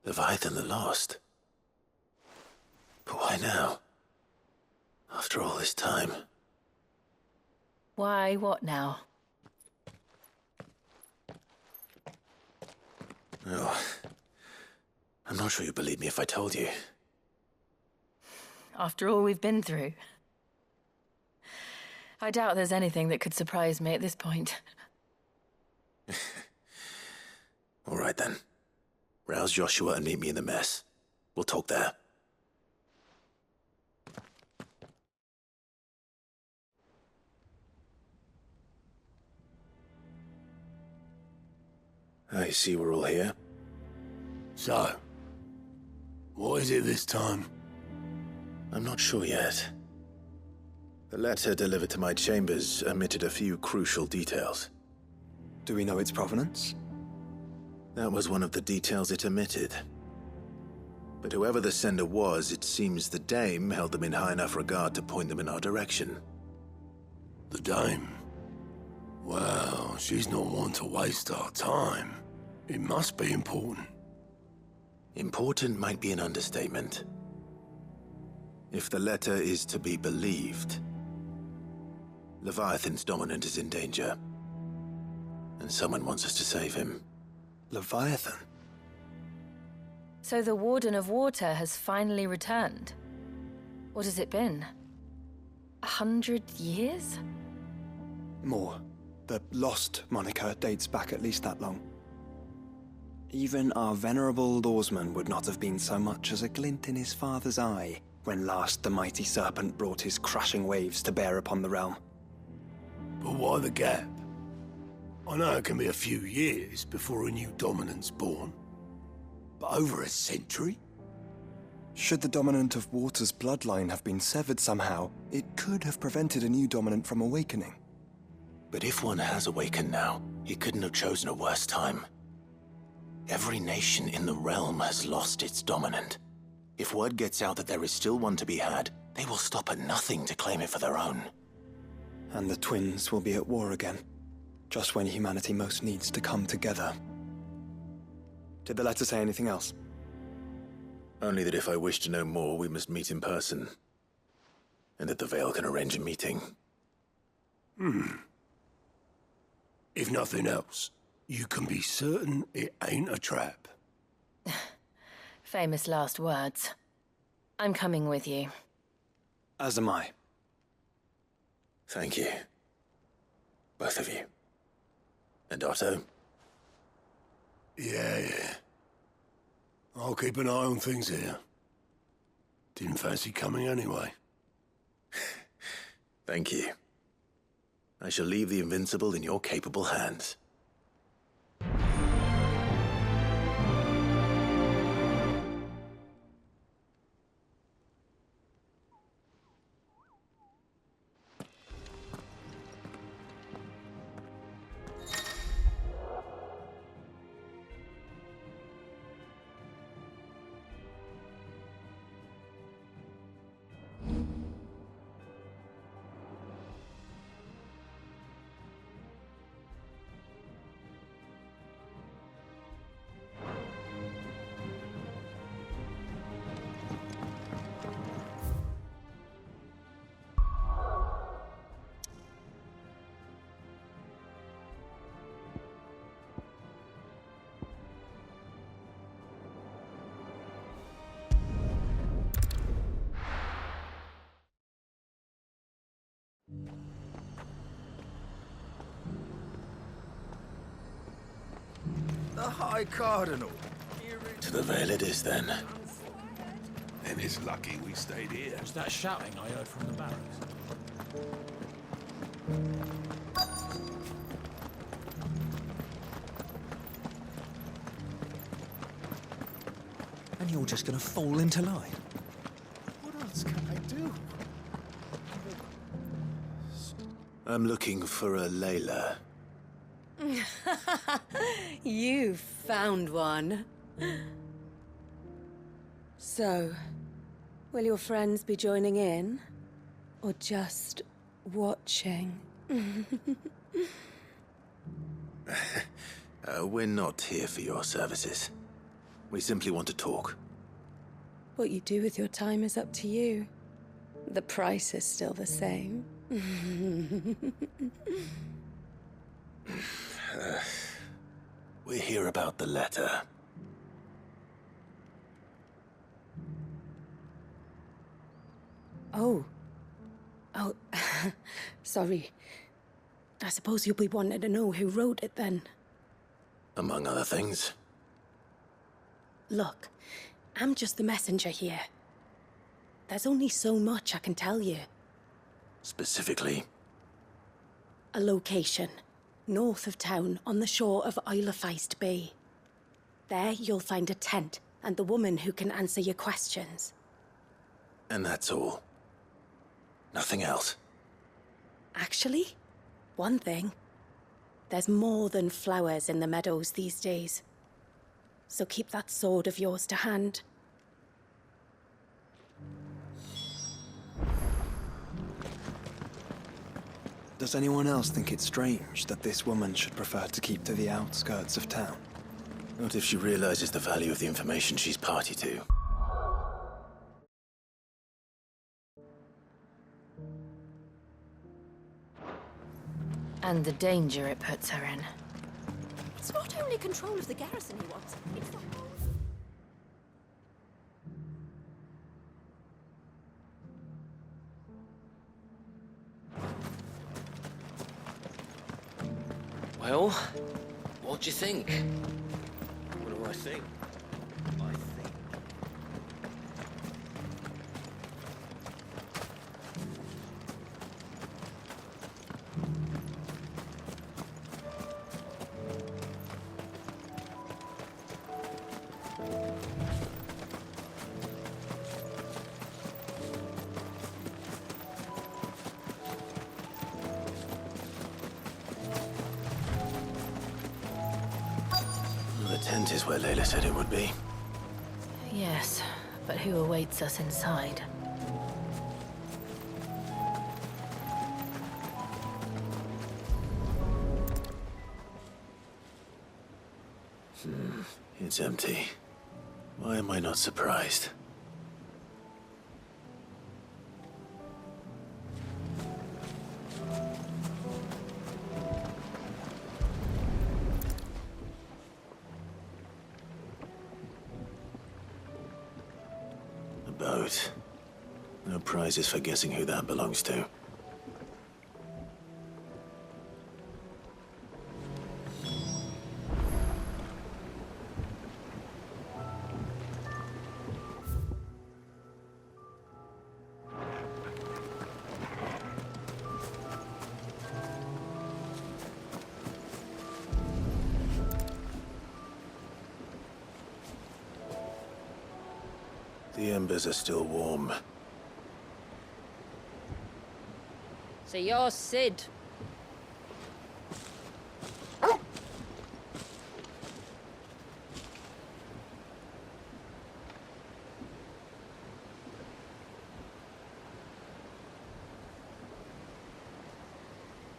Leviathan the Lost. But why now? After all this time. Why, what now? Oh, I'm not sure you'd believe me if I told you. After all we've been through. I doubt there's anything that could surprise me at this point. All right then. Rouse Joshua and meet me in the mess. We'll talk there. I see we're all here. So, what is it this time? I'm not sure yet. The letter delivered to my chambers omitted a few crucial details. Do we know its provenance? That was one of the details it omitted. But whoever the sender was, it seems the dame held them in high enough regard to point them in our direction. The dame? Well, she's not one to waste our time. It must be important. Important might be an understatement. If the letter is to be believed, Leviathan's dominant is in danger. And someone wants us to save him. Leviathan? So the Warden of Water has finally returned. What has it been? 100 years? More. The Lost moniker dates back at least that long. Even our venerable lawsman would not have been so much as a glint in his father's eye when last the mighty serpent brought his crashing waves to bear upon the realm. But why the gap? I know it can be a few years before a new dominant's born. But over a century? Should the dominant of Water's bloodline have been severed somehow, it could have prevented a new dominant from awakening. But if one has awakened now, he couldn't have chosen a worse time. Every nation in the realm has lost its dominant. If word gets out that there is still one to be had, they will stop at nothing to claim it for their own. And the twins will be at war again, just when humanity most needs to come together. Did the letter say anything else? Only that if I wish to know more, we must meet in person. And that the Veil can arrange a meeting. If nothing else, you can be certain it ain't a trap. Famous last words. I'm coming with you. As am I. Thank you. Both of you. And Otto? Yeah. I'll keep an eye on things here. Didn't fancy coming anyway. Thank you. I shall leave the Invincible in your capable hands. The High Cardinal. To the Veil it is, then. Then it's lucky we stayed here. Was that shouting I heard from the barracks? And you're just gonna fall into line? What else can I do? I'm looking for a Layla. You found one. So, will your friends be joining in? Or just watching? We're not here for your services. We simply want to talk. What you do with your time is up to you. The price is still the same. We're here about the letter. Oh. Oh, sorry. I suppose you'll be wanting to know who wrote it then. Among other things. Look, I'm just the messenger here. There's only so much I can tell you. Specifically? A location, north of town, on the shore of Isle of Feist Bay. There you'll find a tent and the woman who can answer your questions. And that's all? Nothing else? Actually, one thing. There's more than flowers in the meadows these days. So keep that sword of yours to hand. Does anyone else think it's strange that this woman should prefer to keep to the outskirts of town? Not if she realizes the value of the information she's party to. And the danger it puts her in. It's not only control of the garrison he wants, it's the whole... Well, what do you think? What do I think? I think... The tent is where Layla said it would be. Yes, but who awaits us inside? It's empty. Why am I not surprised? A boat. No prizes for guessing who that belongs to. The embers are still warm. So you're Sid.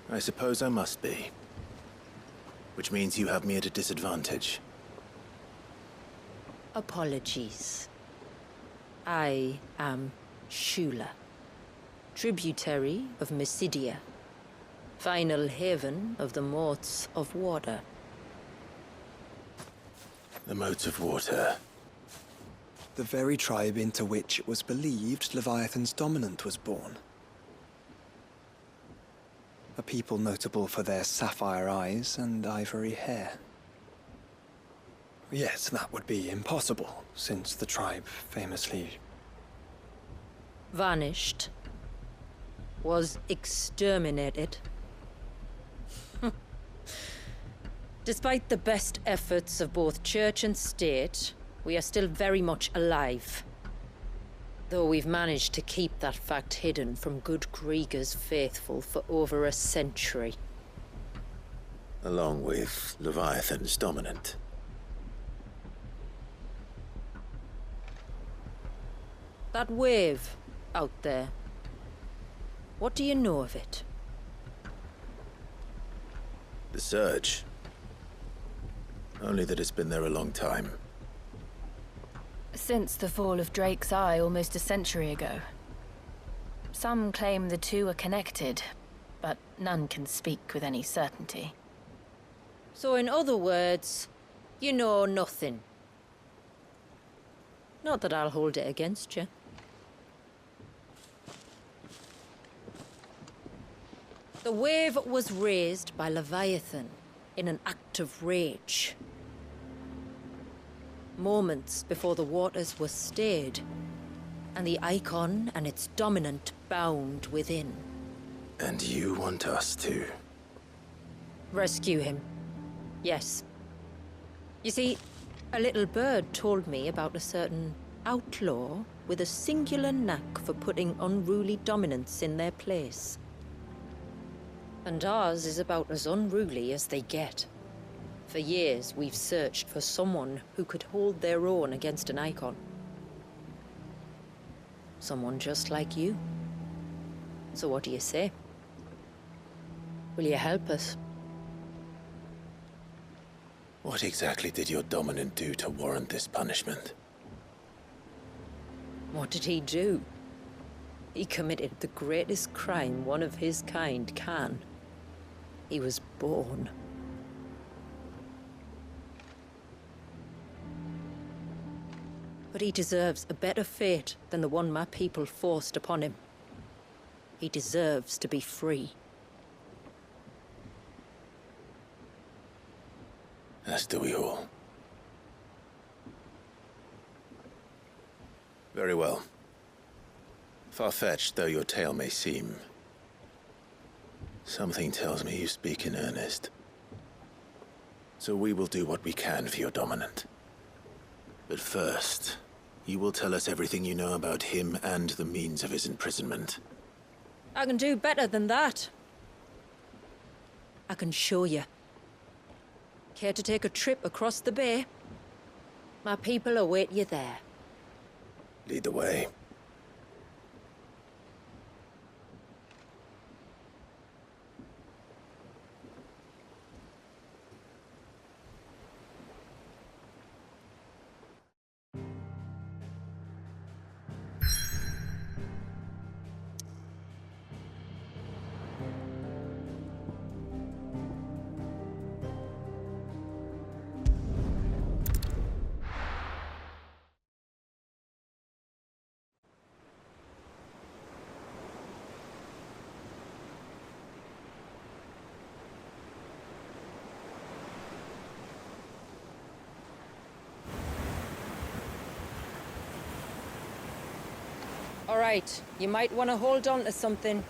I suppose I must be. Which means you have me at a disadvantage. Apologies. I am Shula, tributary of Mysidia, final haven of the Moats of Water. The Moats of Water. The very tribe into which it was believed Leviathan's dominant was born. A people notable for their sapphire eyes and ivory hair. Yes, that would be impossible, since the tribe famously... Vanished. Was exterminated. Despite the best efforts of both church and state, we are still very much alive. Though we've managed to keep that fact hidden from good Krieger's faithful for over a century. Along with Leviathan's dominant. That wave out there. What do you know of it? The Surge. Only that it's been there a long time. Since the fall of Drake's Eye almost a century ago. Some claim the two are connected, but none can speak with any certainty. So in other words, you know nothing. Not that I'll hold it against you. The wave was raised by Leviathan in an act of rage. Moments before the waters were stayed, and the icon and its dominant bound within. And you want us to? Rescue him. Yes. You see, a little bird told me about a certain outlaw with a singular knack for putting unruly dominants in their place. And ours is about as unruly as they get. For years, we've searched for someone who could hold their own against an icon. Someone just like you. So what do you say? Will you help us? What exactly did your dominant do to warrant this punishment? What did he do? He committed the greatest crime one of his kind can. He was born. But he deserves a better fate than the one my people forced upon him. He deserves to be free. As do we all. Very well. Far-fetched though your tale may seem, something tells me you speak in earnest. So we will do what we can for your dominant. But first, you will tell us everything you know about him and the means of his imprisonment. I can do better than that. I can show you. Care to take a trip across the bay? My people await you there. Lead the way. All right, you might want to hold on to something.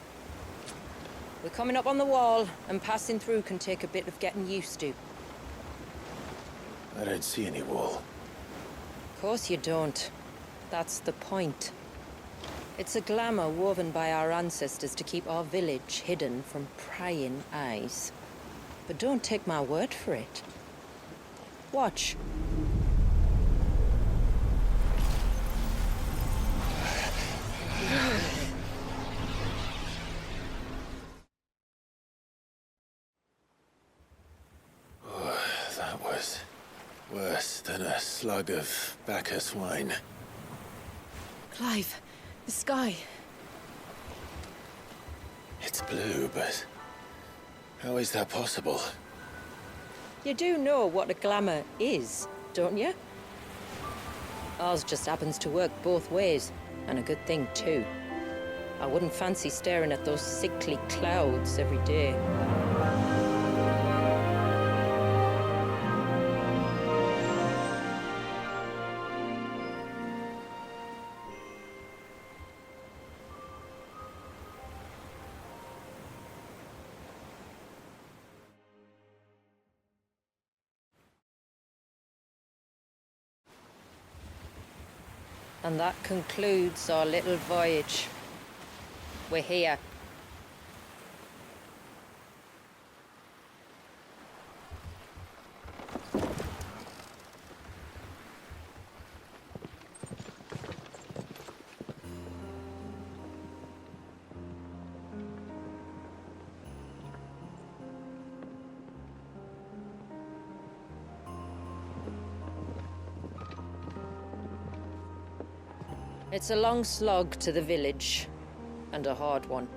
We're coming up on the wall, and passing through can take a bit of getting used to. I don't see any wall. Of course you don't. That's the point. It's a glamour woven by our ancestors to keep our village hidden from prying eyes. But don't take my word for it. Watch. That was worse than a slug of Bacchus wine. Clive, the sky. It's blue, but how is that possible? You do know what a glamour is, don't you? Ours just happens to work both ways, and a good thing too. I wouldn't fancy staring at those sickly clouds every day. And that concludes our little voyage. We're here. It's a long slog to the village, and a hard one.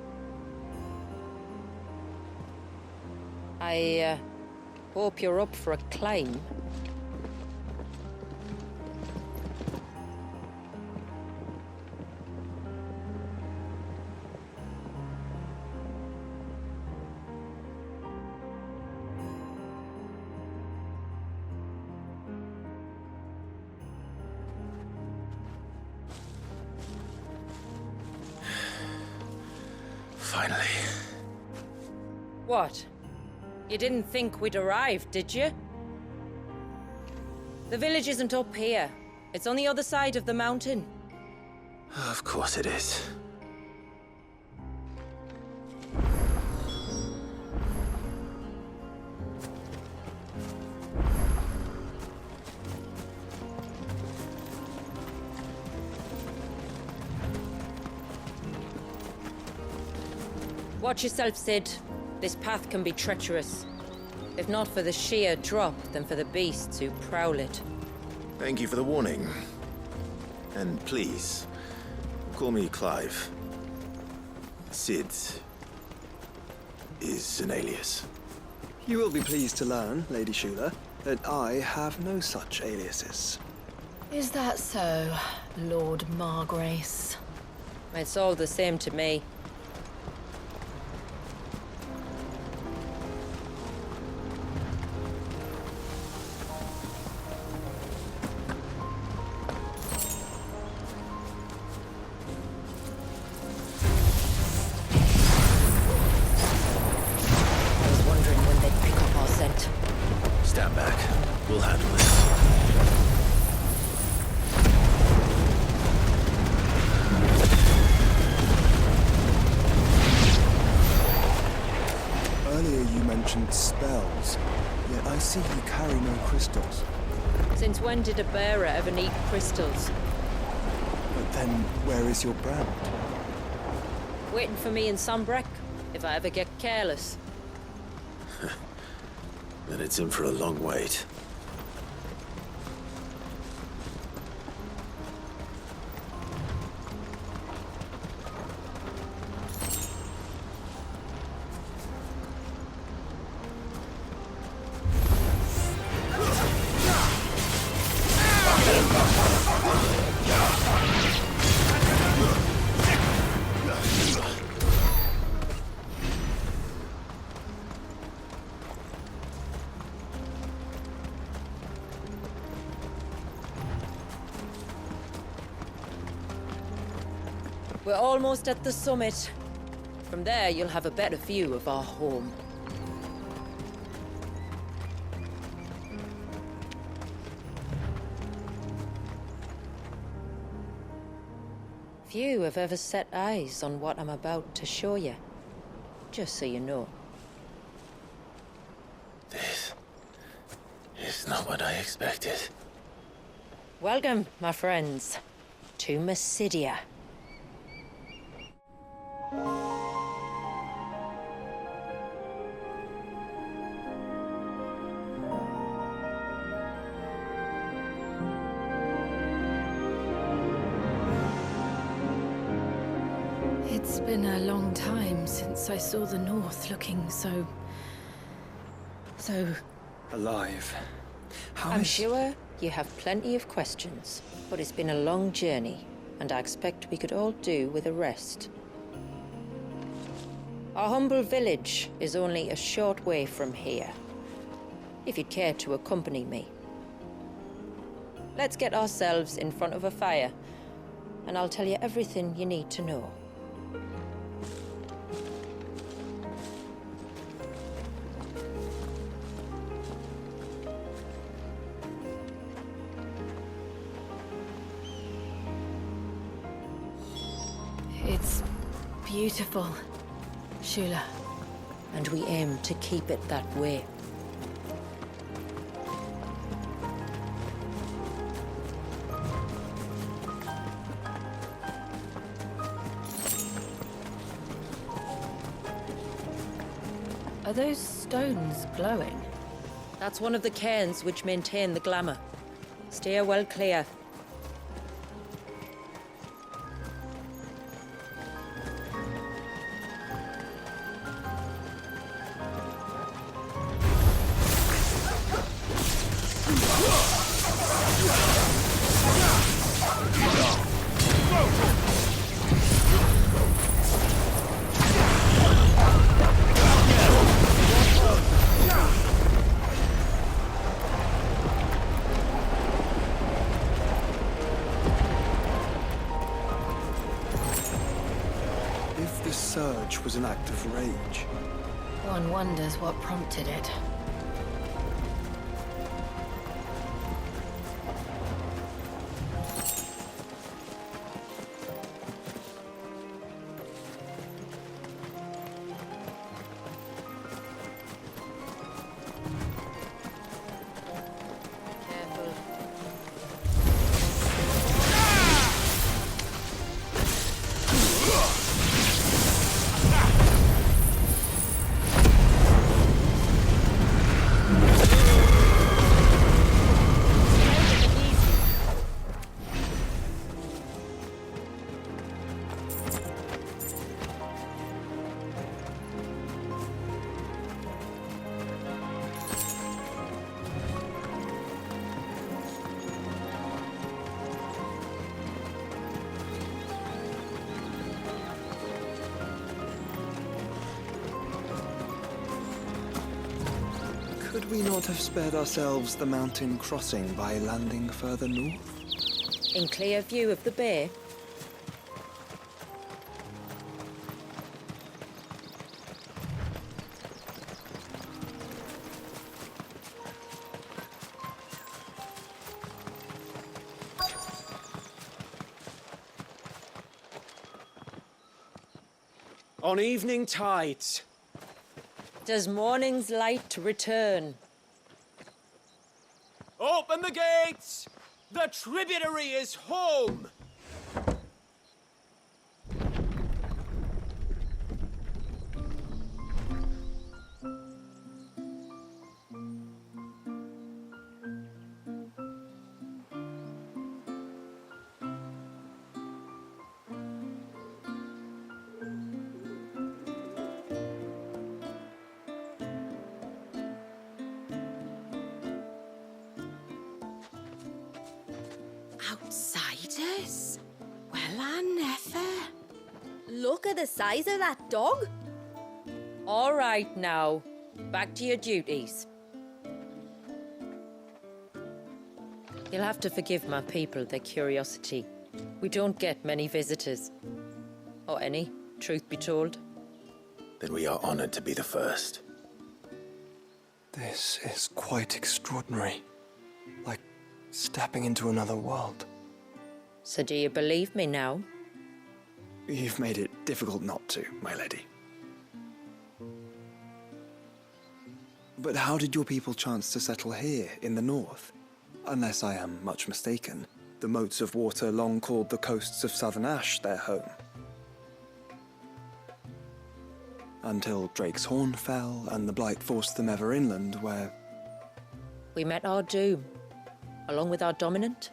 I hope you're up for a climb. Finally. What? You didn't think we'd arrived, did you? The village isn't up here. It's on the other side of the mountain. Of course it is. Watch yourself, Sid. This path can be treacherous. If not for the sheer drop, then for the beasts who prowl it. Thank you for the warning. And please, call me Clive. Sid is an alias. You will be pleased to learn, Lady Shula, that I have no such aliases. Is that so, Lord Margrace? It's all the same to me. Stand back. We'll handle this. Earlier you mentioned spells, yet I see you carry no crystals. Since when did a bearer ever need crystals? But then, where is your brand? Waiting for me in Sunbreck, if I ever get careless. Then it's in for a long wait. We're almost at the summit. From there, you'll have a better view of our home. Few have ever set eyes on what I'm about to show you. Just so you know. This is not what I expected. Welcome, my friends, to Mysidia. It's been a long time since I saw the North looking so... Alive. I'm sure you have plenty of questions, but it's been a long journey, and I expect we could all do with a rest. Our humble village is only a short way from here, if you'd care to accompany me. Let's get ourselves in front of a fire, and I'll tell you everything you need to know. It's beautiful, Shula. And we aim to keep it that way. Are those stones glowing? That's one of the cairns which maintain the glamour. Steer well clear. surge was an act of rage. One wonders what prompted it. Could we not have spared ourselves the mountain crossing by landing further north? In clear view of the bay? On evening tides. Does morning's light return? Open the gates! The tributary is home! Outsiders? Well, I never. Look at the size of that dog. All right now, back to your duties. You'll have to forgive my people their curiosity. We don't get many visitors. Or any, truth be told. Then we are honored to be the first. This is quite extraordinary. Like stepping into another world. So do you believe me now? You've made it difficult not to, my lady. But how did your people chance to settle here in the north? Unless I am much mistaken, the moats of water long called the coasts of southern Ash their home. Until Drake's Horn fell and the Blight forced them ever inland, where... We met our doom, along with our dominant.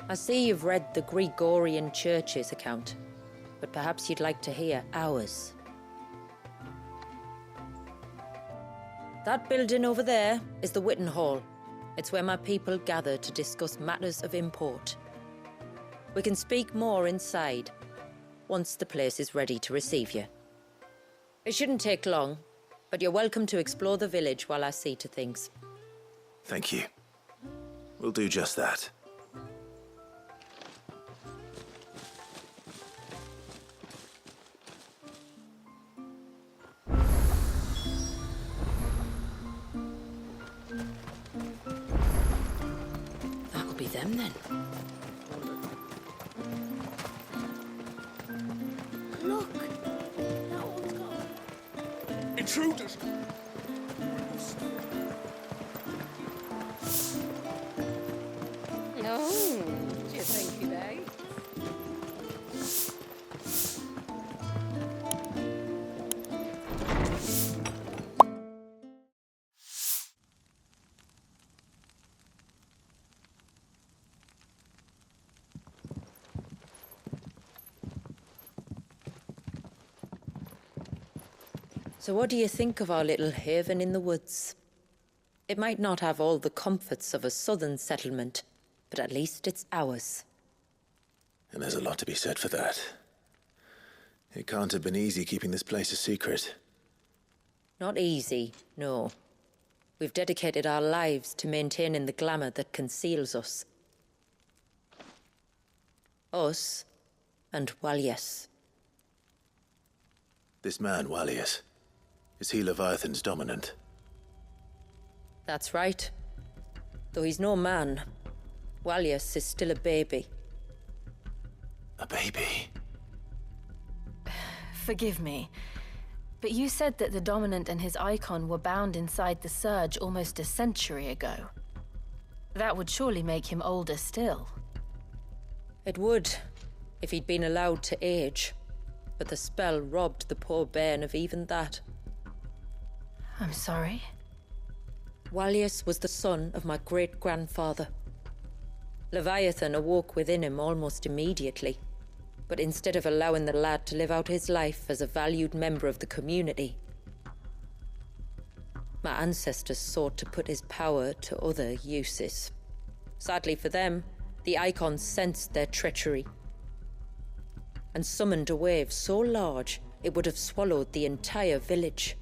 I see you've read the Gregorian Church's account, but perhaps you'd like to hear ours. That building over there is the Witten Hall. It's where my people gather to discuss matters of import. We can speak more inside, once the place is ready to receive you. It shouldn't take long, but you're welcome to explore the village while I see to things. Thank you. We'll do just that. That'll be them then. Look! That one's gone. Intruders! Oh, do you think he may? So what do you think of our little haven in the woods? It might not have all the comforts of a southern settlement, but at least it's ours. And there's a lot to be said for that. It can't have been easy keeping this place a secret. Not easy, no. We've dedicated our lives to maintaining the glamour that conceals us. Us, and well, yes. This man, Wallius, is he Leviathan's dominant? That's right. Though he's no man, Wallius is still a baby. A baby? Forgive me, but you said that the Dominant and his icon were bound inside the Surge almost a century ago. That would surely make him older still. It would, if he'd been allowed to age. But the spell robbed the poor bairn of even that. I'm sorry? Wallius was the son of my great-grandfather. Leviathan awoke within him almost immediately. But instead of allowing the lad to live out his life as a valued member of the community, my ancestors sought to put his power to other uses. Sadly for them, the icons sensed their treachery and summoned a wave so large it would have swallowed the entire village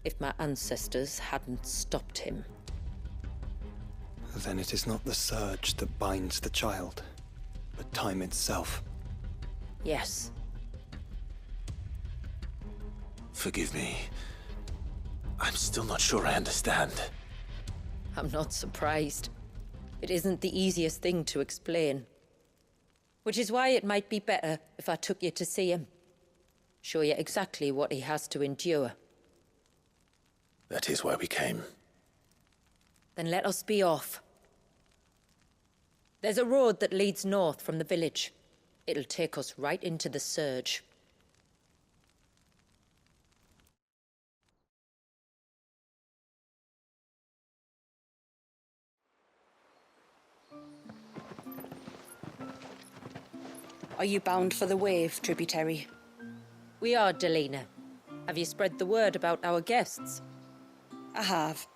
if my ancestors hadn't stopped him. Then it is not the surge that binds the child, but time itself. Yes. Forgive me. I'm still not sure I understand. I'm not surprised. It isn't the easiest thing to explain. Which is why it might be better if I took you to see him. Show you exactly what he has to endure. That is why we came. Then let us be off. There's a road that leads north from the village. It'll take us right into the Surge. Are you bound for the wave, tributary? We are, Delina. Have you spread the word about our guests? I have.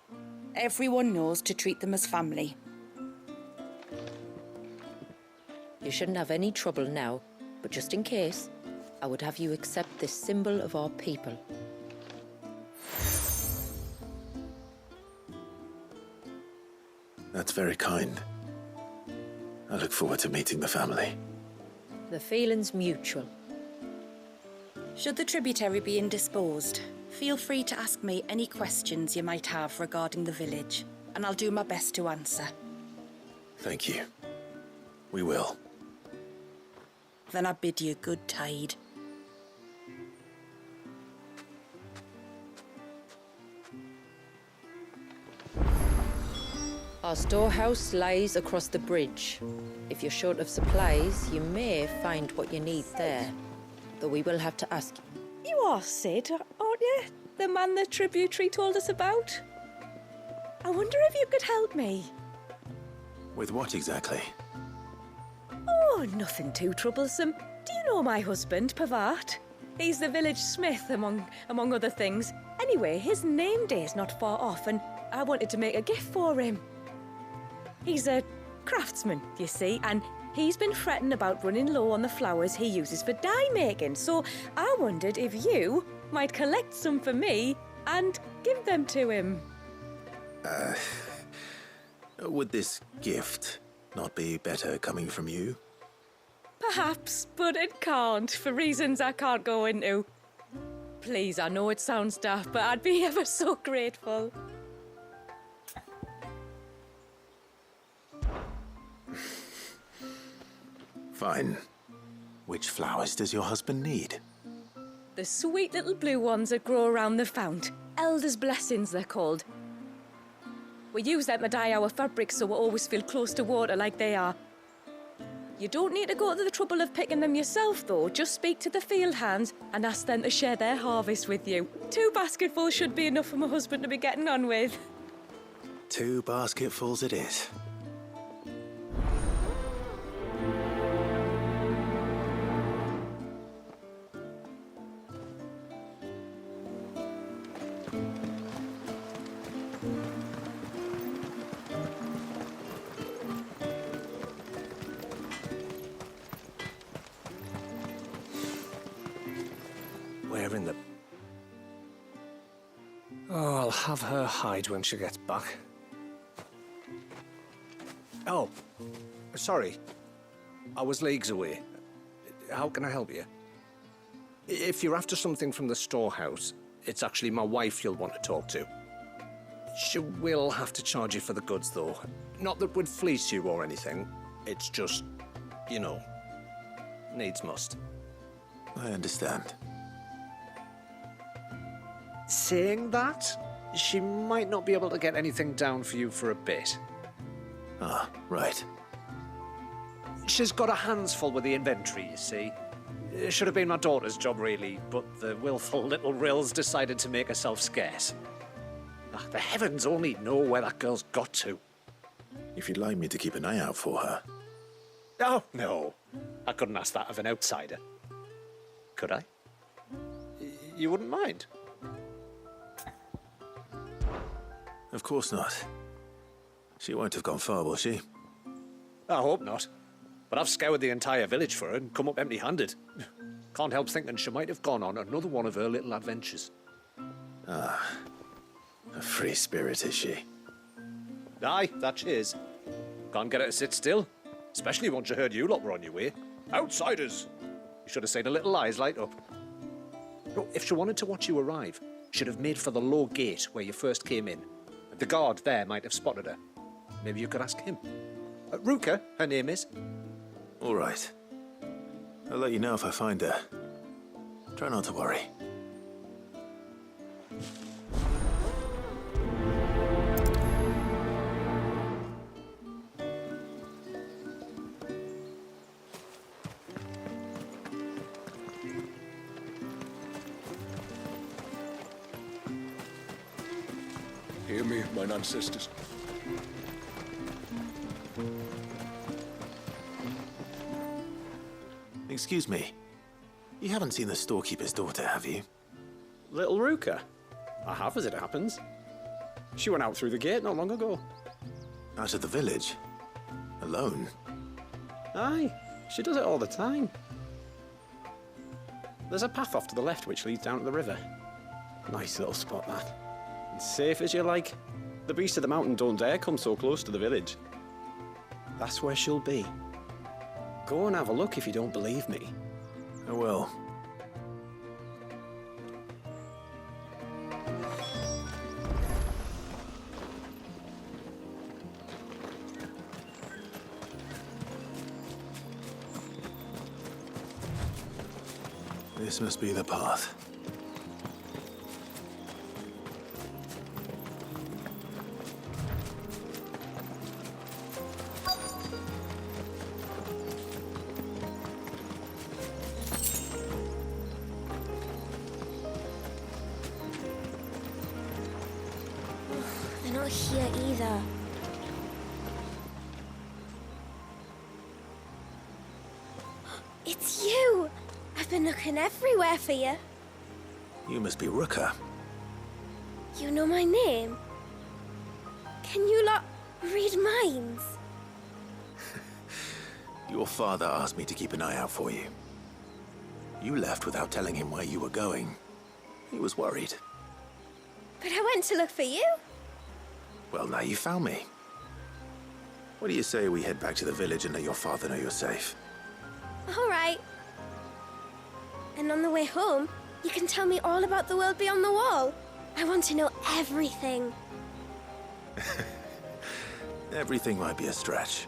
Everyone knows to treat them as family. You shouldn't have any trouble now, but just in case, I would have you accept this symbol of our people. That's very kind. I look forward to meeting the family. The feeling's mutual. Should the tributary be indisposed, feel free to ask me any questions you might have regarding the village, and I'll do my best to answer. Thank you. We will. Then I bid you good tide. Our storehouse lies across the bridge. If you're short of supplies, you may find what you need there. Though we will have to ask you. You are Sid, aren't you? The man the tributary told us about? I wonder if you could help me. With what exactly? Oh, nothing too troublesome. Do you know my husband, Pavat? He's the village smith, among other things. Anyway, his name day's not far off, and I wanted to make a gift for him. He's a craftsman, you see, and he's been fretting about running low on the flowers he uses for dye making, so I wondered if you might collect some for me and give them to him. Would this gift not be better coming from you? Perhaps, but it can't, for reasons I can't go into. Please, I know it sounds daft, but I'd be ever so grateful. Fine. Which flowers does your husband need? The sweet little blue ones that grow around the fount. Elder's blessings, they're called. We use them to dye our fabrics so we always feel close to water like they are. You don't need to go to the trouble of picking them yourself, though. Just speak to the field hands and ask them to share their harvest with you. 2 basketfuls should be enough for my husband to be getting on with. 2 basketfuls it is. Where in the... Oh, I'll have her hide when she gets back. Oh, sorry. I was leagues away. How can I help you? If you're after something from the storehouse, it's actually my wife you'll want to talk to. She will have to charge you for the goods, though. Not that we'd fleece you or anything. It's just, you know, needs must. I understand. Saying that, she might not be able to get anything down for you for a bit. Ah, right. She's got her hands full with the inventory, you see. It should have been my daughter's job, really, but the willful little rills decided to make herself scarce. Ah, the heavens only know where that girl's got to. If you'd like me to keep an eye out for her. Oh, no. I couldn't ask that of an outsider. Could I? You wouldn't mind? Of course not. She won't have gone far, will she? I hope not. But I've scoured the entire village for her and come up empty-handed. Can't help thinking she might have gone on another one of her little adventures. Ah, a free spirit, is she? Aye, that she is. Can't get her to sit still, especially once she heard you lot were on your way. Outsiders! You should have seen her little eyes light up. No, if she wanted to watch you arrive, she'd have made for the low gate where you first came in. The guard there might have spotted her. Maybe you could ask him. Ruka, her name is. All right. I'll let you know if I find her. Try not to worry. Hear me, mine ancestors. Excuse me. You haven't seen the storekeeper's daughter, have you? Little Ruka? I have, as it happens. She went out through the gate not long ago. Out of the village? Alone? Aye, she does it all the time. There's a path off to the left which leads down to the river. Nice little spot, that. And safe as you like. The beasts of the mountain don't dare come so close to the village. That's where she'll be. Go and have a look if you don't believe me. I will. This must be the path. They're not here either. It's you! I've been looking everywhere for you. You must be Ruka. You know my name? Can you lot read minds? Your father asked me to keep an eye out for you. You left without telling him where you were going. He was worried. But I went to look for you. Well, now you found me. What do you say we head back to the village and let your father know you're safe? All right. And on the way home, you can tell me all about the world beyond the wall. I want to know everything. Everything might be a stretch.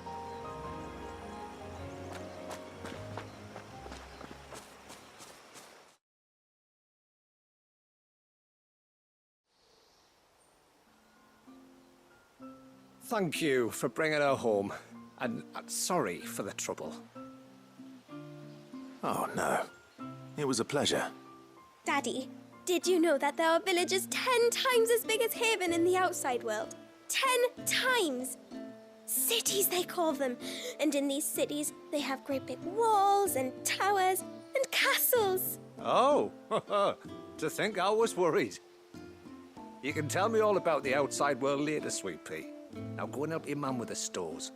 Thank you for bringing her home. And sorry for the trouble. Oh, no. It was a pleasure. Daddy, did you know that there are villages 10 times as big as Haven in the outside world? 10 times! Cities, they call them. And in these cities, they have great big walls and towers and castles. Oh, to think I was worried. You can tell me all about the outside world later, Sweet Pea. Now go and help your mum with the stores.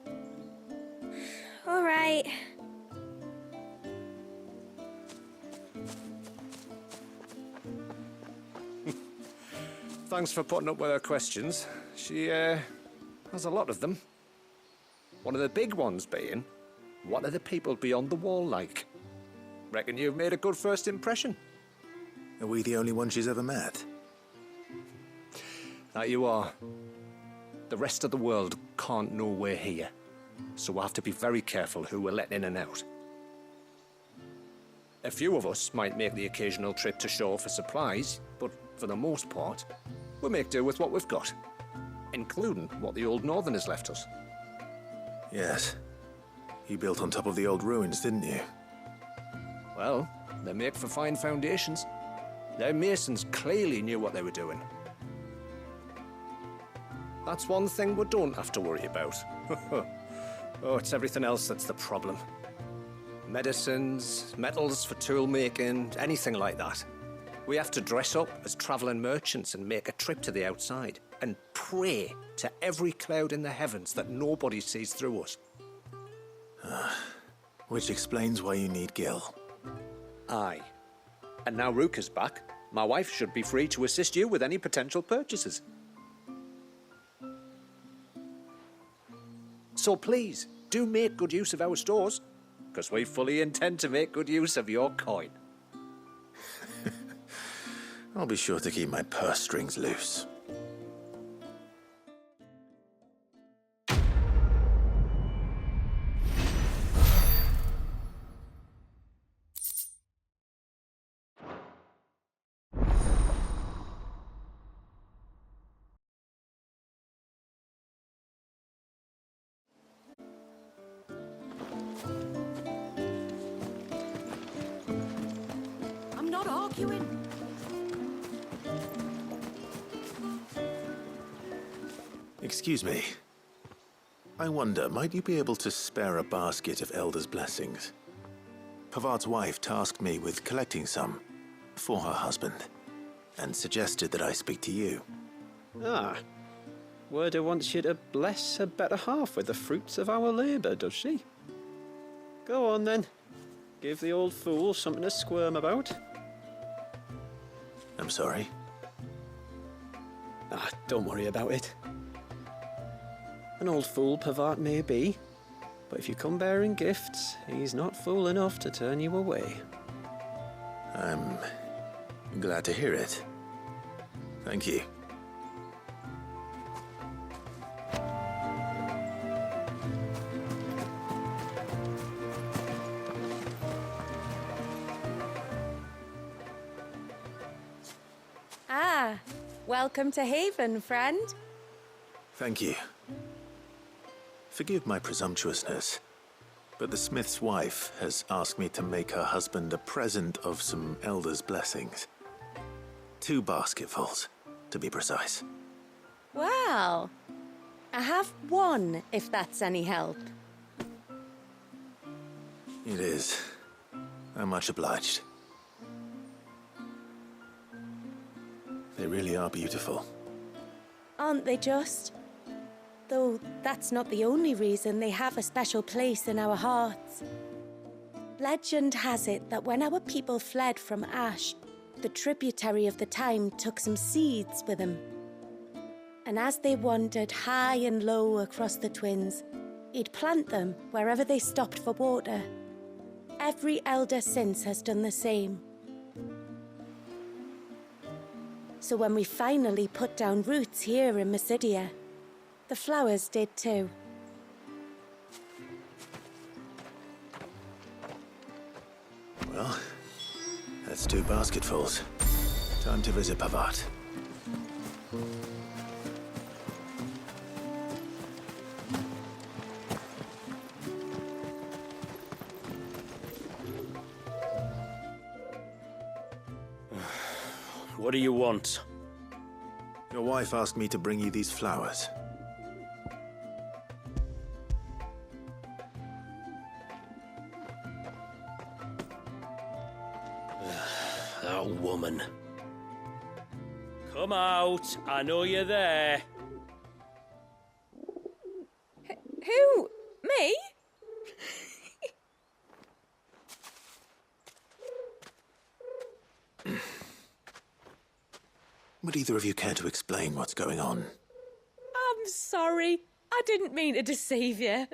All right. Thanks for putting up with her questions. She, has a lot of them. One of the big ones being, what are the people beyond the wall like? Reckon you've made a good first impression. Are we the only one she's ever met? That you are. The rest of the world can't know we're here, so we'll have to be very careful who we're letting in and out. A few of us might make the occasional trip to shore for supplies, but for the most part, we'll make do with what we've got, including what the old Northerners left us. Yes. You built on top of the old ruins, didn't you? Well, they make for fine foundations. Their masons clearly knew what they were doing. That's one thing we don't have to worry about. Oh, it's everything else that's the problem. Medicines, metals for tool making, anything like that. We have to dress up as travelling merchants and make a trip to the outside and pray to every cloud in the heavens that nobody sees through us. Which explains why you need Gil. Aye. And now Rook is back, my wife should be free to assist you with any potential purchases. So please, do make good use of our stores, because we fully intend to make good use of your coin. I'll be sure to keep my purse strings loose. I'm not arguing. Excuse me. I wonder, might you be able to spare a basket of Elder's blessings? Pavart's wife tasked me with collecting some for her husband, and suggested that I speak to you. Ah. Werda wants you to bless her better half with the fruits of our labour, does she? Go on then. Give the old fool something to squirm about. I'm sorry. Ah, don't worry about it. An old fool Pavart may be, but if you come bearing gifts, he's not fool enough to turn you away. I'm glad to hear it. Thank you. Ah, welcome to Haven, friend. Thank you. Forgive my presumptuousness, but the smith's wife has asked me to make her husband a present of some Elder's blessings. 2 basketfuls, to be precise. Well, I have 1, if that's any help. It is. I'm much obliged. They really are beautiful. Aren't they just? Though that's not the only reason they have a special place in our hearts. Legend has it that when our people fled from Ash, the tributary of the time took some seeds with them. And as they wandered high and low across the Twins, he'd plant them wherever they stopped for water. Every elder since has done the same. So when we finally put down roots here in Mysidia, the flowers did too. Well, that's 2 basketfuls. Time to visit Pavart. What do you want? Your wife asked me to bring you these flowers. That woman. Come out. I know you're there. Who? Me? Would either of you care to explain what's going on? I'm sorry. I didn't mean to deceive you.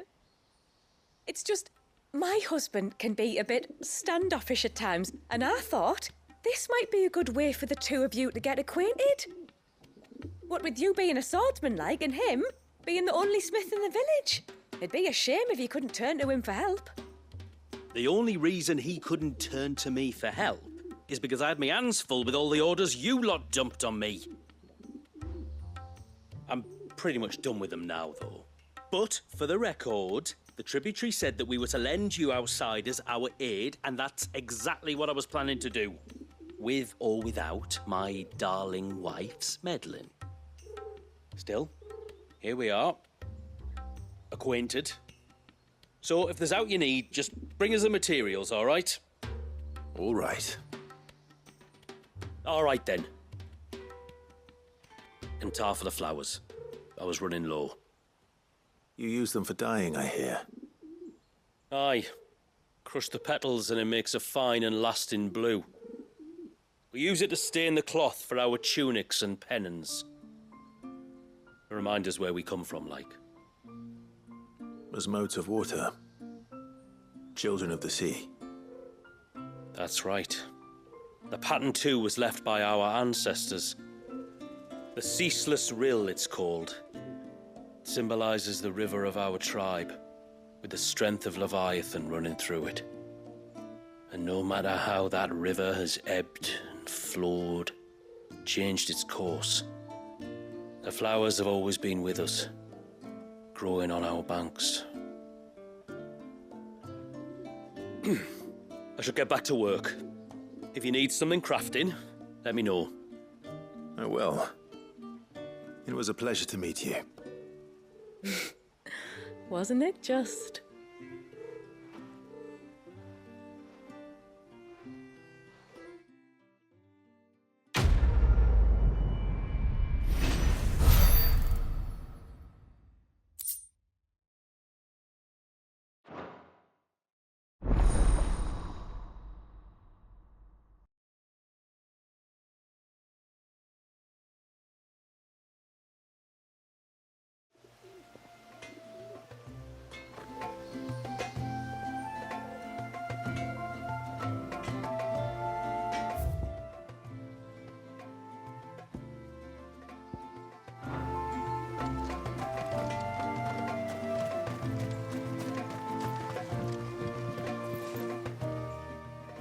It's just, my husband can be a bit standoffish at times, and I thought This might be a good way for the two of you to get acquainted. What with you being a swordsman like and him being the only smith in the village. It'd be a shame if you couldn't turn to him for help. The only reason he couldn't turn to me for help is because I had my hands full with all the orders you lot dumped on me. I'm pretty much done with them now, though. But, for the record, the tributary said that we were to lend you outsiders our aid, and that's exactly what I was planning to do. With or without my darling wife's meddling. Still, here we are. Acquainted. So, if there's out you need, just bring us the materials, all right? All right. All right, then. And tar for the flowers. I was running low. You use them for dyeing, I hear. Aye. Crush the petals and it makes a fine and lasting blue. We use it to stain the cloth for our tunics and pennons. Remind us where we come from, like. As modes of water. Children of the sea. That's right. The pattern, too, was left by our ancestors. The Ceaseless Rill, it's called. It symbolises the river of our tribe, with the strength of Leviathan running through it. And no matter how that river has ebbed and flowed, changed its course, the flowers have always been with us, growing on our banks. I should get back to work. If you need something crafting, let me know. Oh, well. It was a pleasure to meet you. Wasn't it just?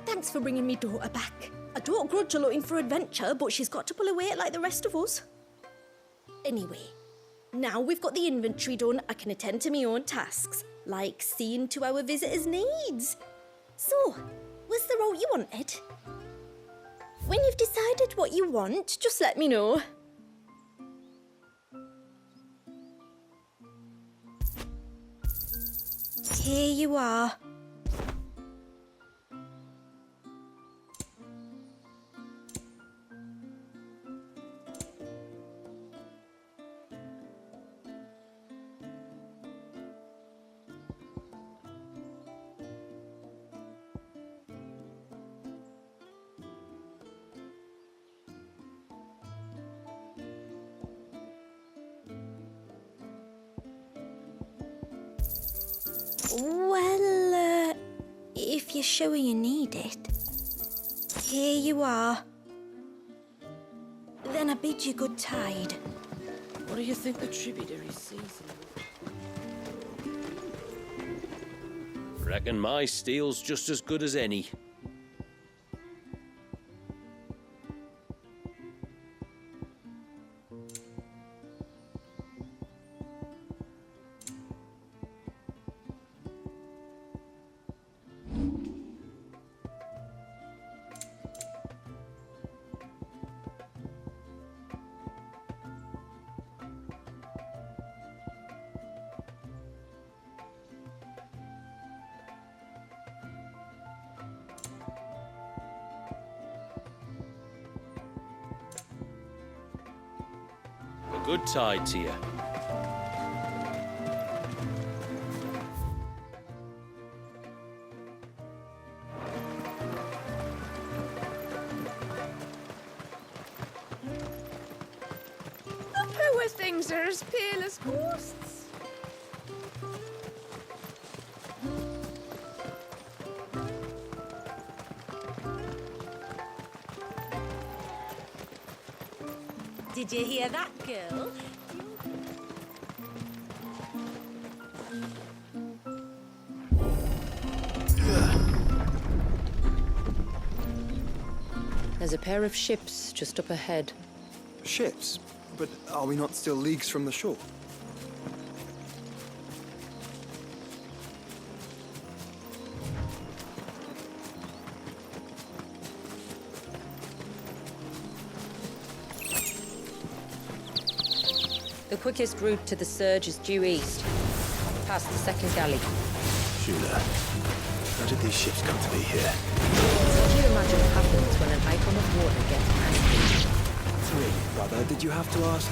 Thanks for bringing me daughter back. I don't grudge her looking for adventure, but she's got to pull her weight like the rest of us. Anyway, now we've got the inventory done, I can attend to my own tasks, like seeing to our visitors' needs. So, what's the route you wanted? When you've decided what you want, just let me know. Here you are. Well, if you're sure you need it. Here you are. Then I bid you good tide. What do you think the tributary sees? Reckon my steel's just as good as any. A good tide to you. The poor things are as pale as ghosts. Did you hear that, girl? There's a pair of ships just up ahead. Ships? But are we not still leagues from the shore? The quickest route to the surge is due east, past the second galley. Shula, how did these ships come to be here? What do you imagine happens when an icon of water gets angry? Really, brother, did you have to ask?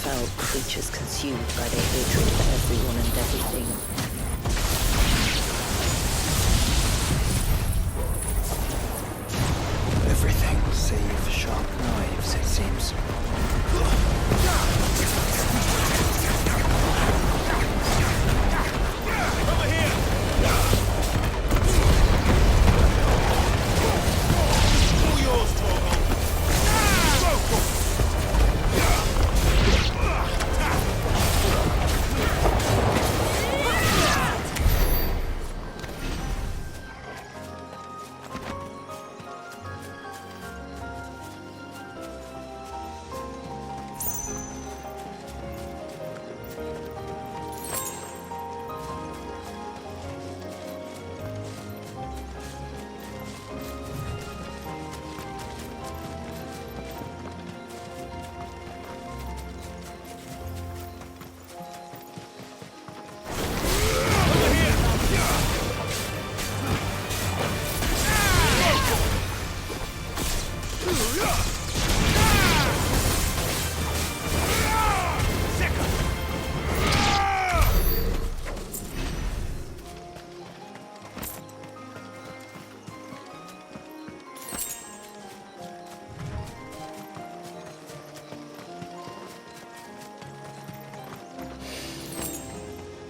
Fell creatures consumed by their hatred for everyone and everything. Everything save sharp knives, it seems. Over here! All yours, Torvald!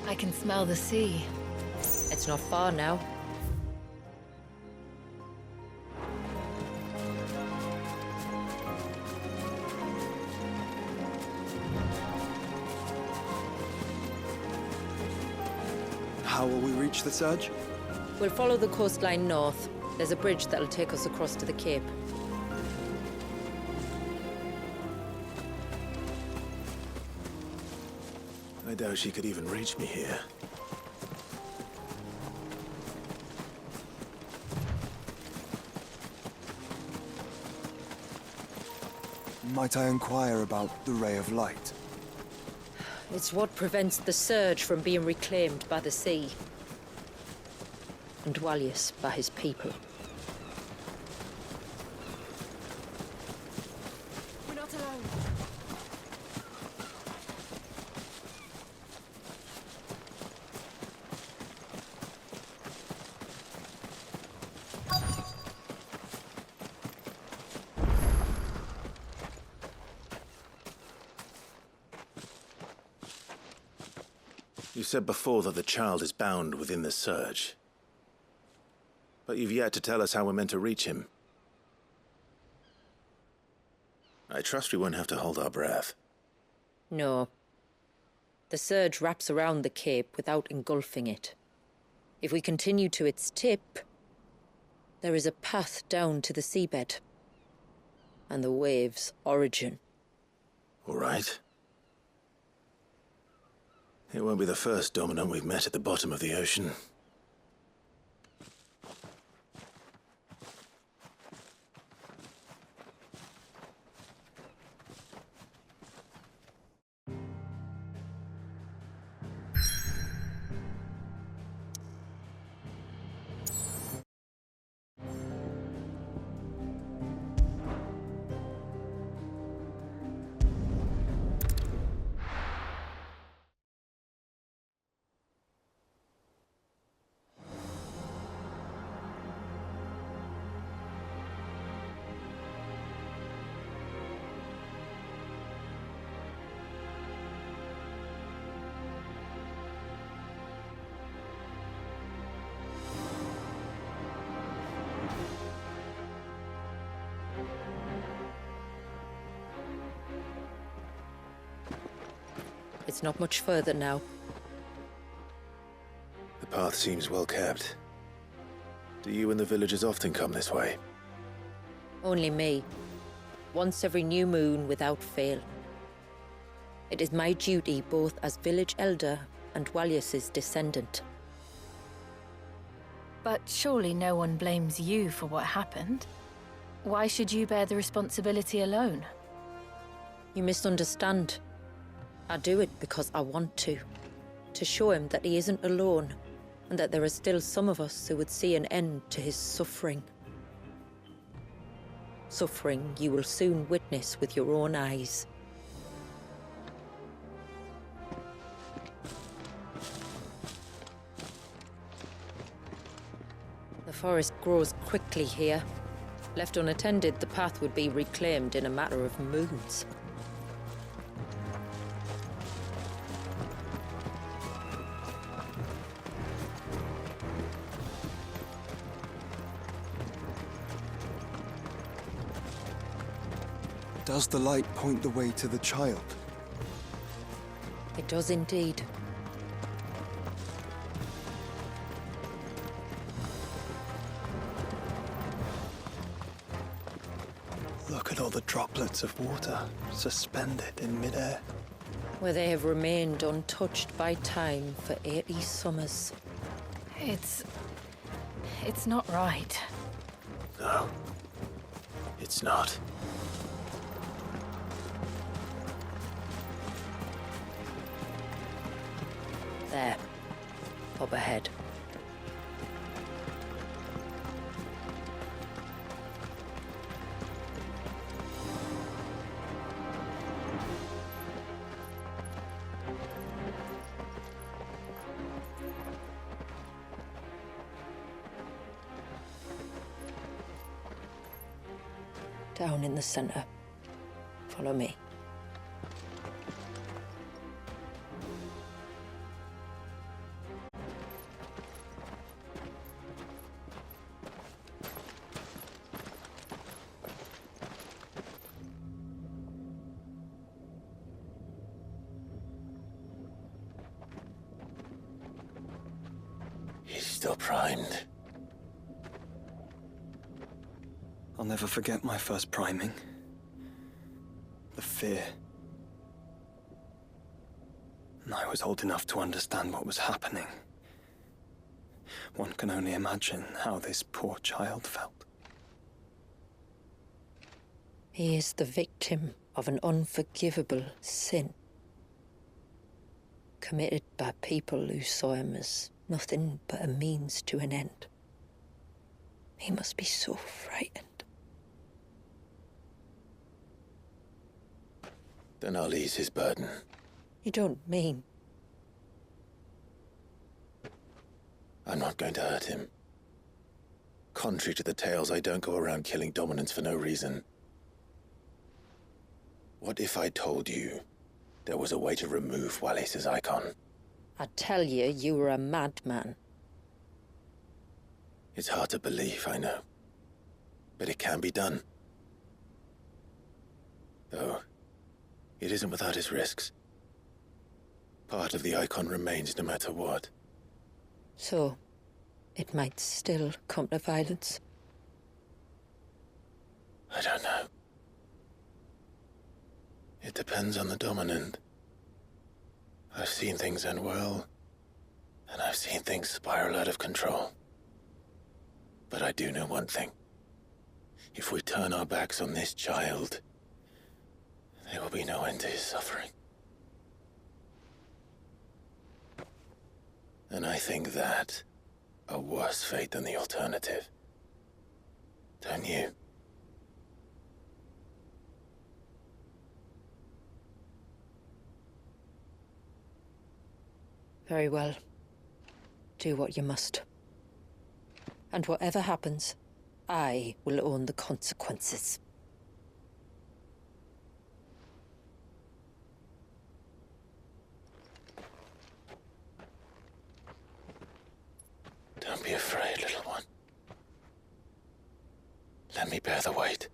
I can smell the sea. It's not far now. How will we reach the surge? We'll follow the coastline north. There's a bridge that'll take us across to the cape. I doubt she could even reach me here. Might I inquire about the ray of light? It's what prevents the surge from being reclaimed by the sea. And Dwalius by his people. We're not alone. You said before that the child is bound within the surge. But you've yet to tell us how we're meant to reach him. I trust we won't have to hold our breath. No. The surge wraps around the cape without engulfing it. If we continue to its tip, there is a path down to the seabed and the wave's origin. All right. It won't be the first dominant we've met at the bottom of the ocean. It's not much further now. The path seems well kept. Do you and the villagers often come this way? Only me. Once every new moon without fail. It is my duty both as village elder and Walyus's descendant. But surely no one blames you for what happened. Why should you bear the responsibility alone? You misunderstand. I do it because I want to show him that he isn't alone, and that there are still some of us who would see an end to his suffering. Suffering you will soon witness with your own eyes. The forest grows quickly here. Left unattended, the path would be reclaimed in a matter of moons. Does the light point the way to the child? It does indeed. Look at all the droplets of water suspended in midair. Where they have remained untouched by time for 80 summers. It's not right. No. It's not. There. Up ahead. Down in the center. Follow me. He's still primed. I'll never forget my first priming. The fear. And I was old enough to understand what was happening. One can only imagine how this poor child felt. He is the victim of an unforgivable sin. Committed by people who saw him as nothing but a means to an end. He must be so frightened. Then I'll ease his burden. You don't mean? I'm not going to hurt him. Contrary to the tales, I don't go around killing dominants for no reason. What if I told you there was a way to remove Wallace's icon? I tell you, you were a madman. It's hard to believe, I know. But it can be done. Though, it isn't without its risks. Part of the icon remains no matter what. So, it might still come to violence. I don't know. It depends on the dominant. I've seen things end well, and I've seen things spiral out of control. But I do know one thing. If we turn our backs on this child, there will be no end to his suffering. And I think that a worse fate than the alternative. Don't you? Very well. Do what you must. And whatever happens, I will own the consequences. Don't be afraid, little one. Let me bear the weight.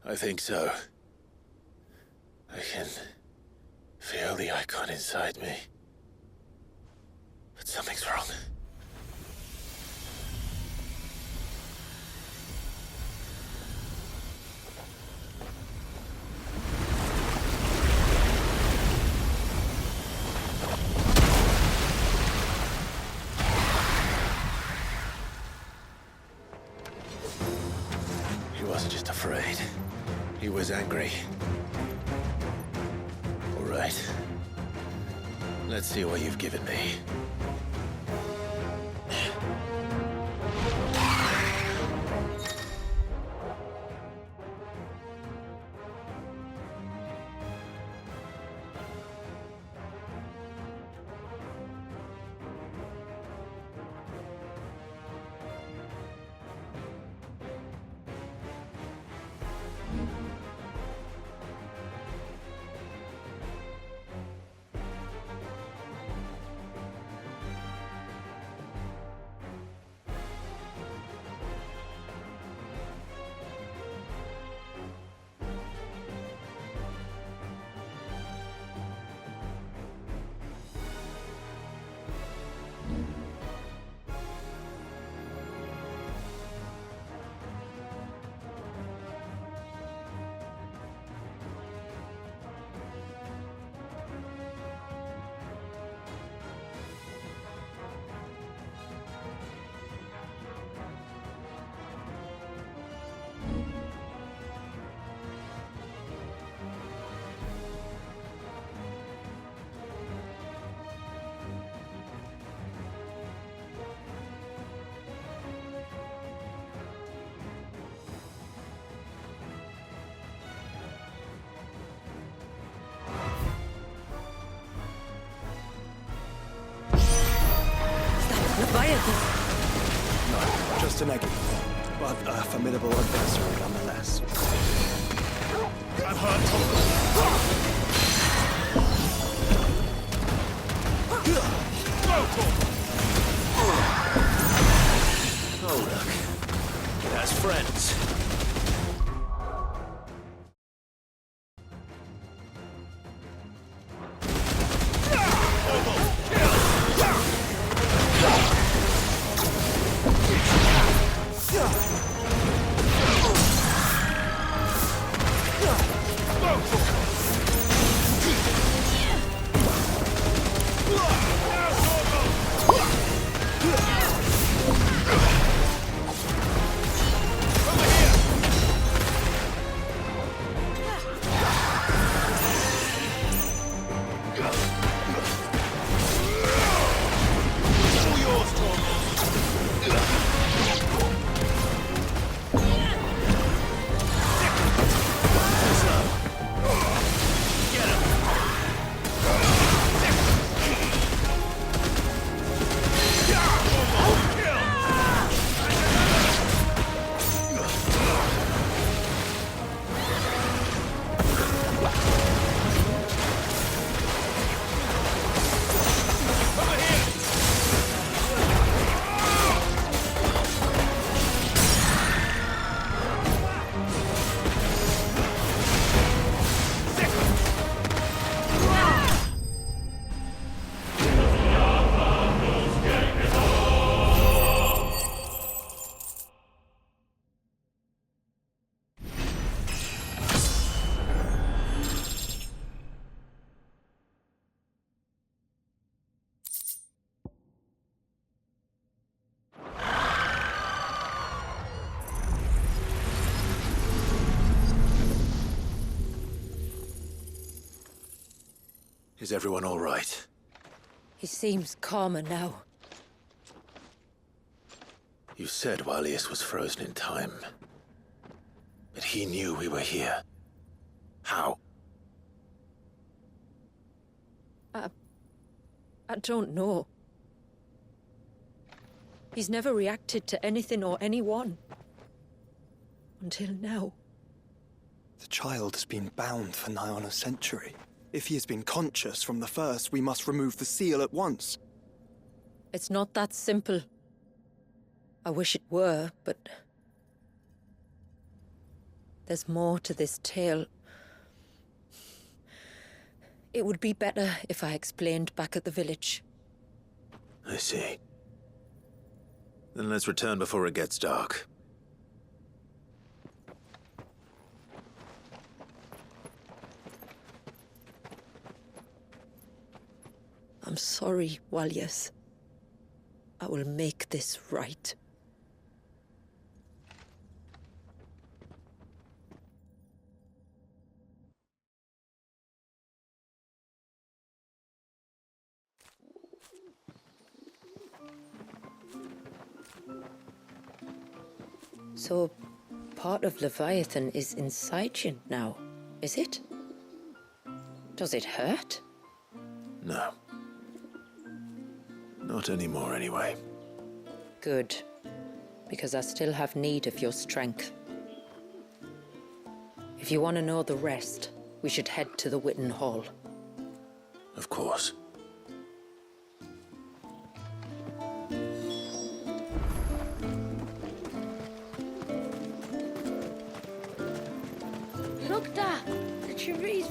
I think so. I can feel the icon inside me. But something's wrong. He wasn't just afraid. He was angry. All right. Let's see what you've given me. No, just an eggy, but a formidable adversary nonetheless. I'm hurt. Oh, look. It has friends. Is everyone all right? He seems calmer now. You said Walius was frozen in time. But he knew we were here. How? I don't know. He's never reacted to anything or anyone. Until now. The child has been bound for nigh on a century. If he has been conscious from the first, we must remove the seal at once. It's not that simple. I wish it were, but... there's more to this tale. It would be better if I explained back at the village. I see. Then let's return before it gets dark. I'm sorry, Walius. I will make this right. So, part of Leviathan is inside you now, is it? Does it hurt? No. Not anymore, anyway. Good. Because I still have need of your strength. If you want to know the rest, we should head to the Witten Hall. Of course. Look, Dad! The tree's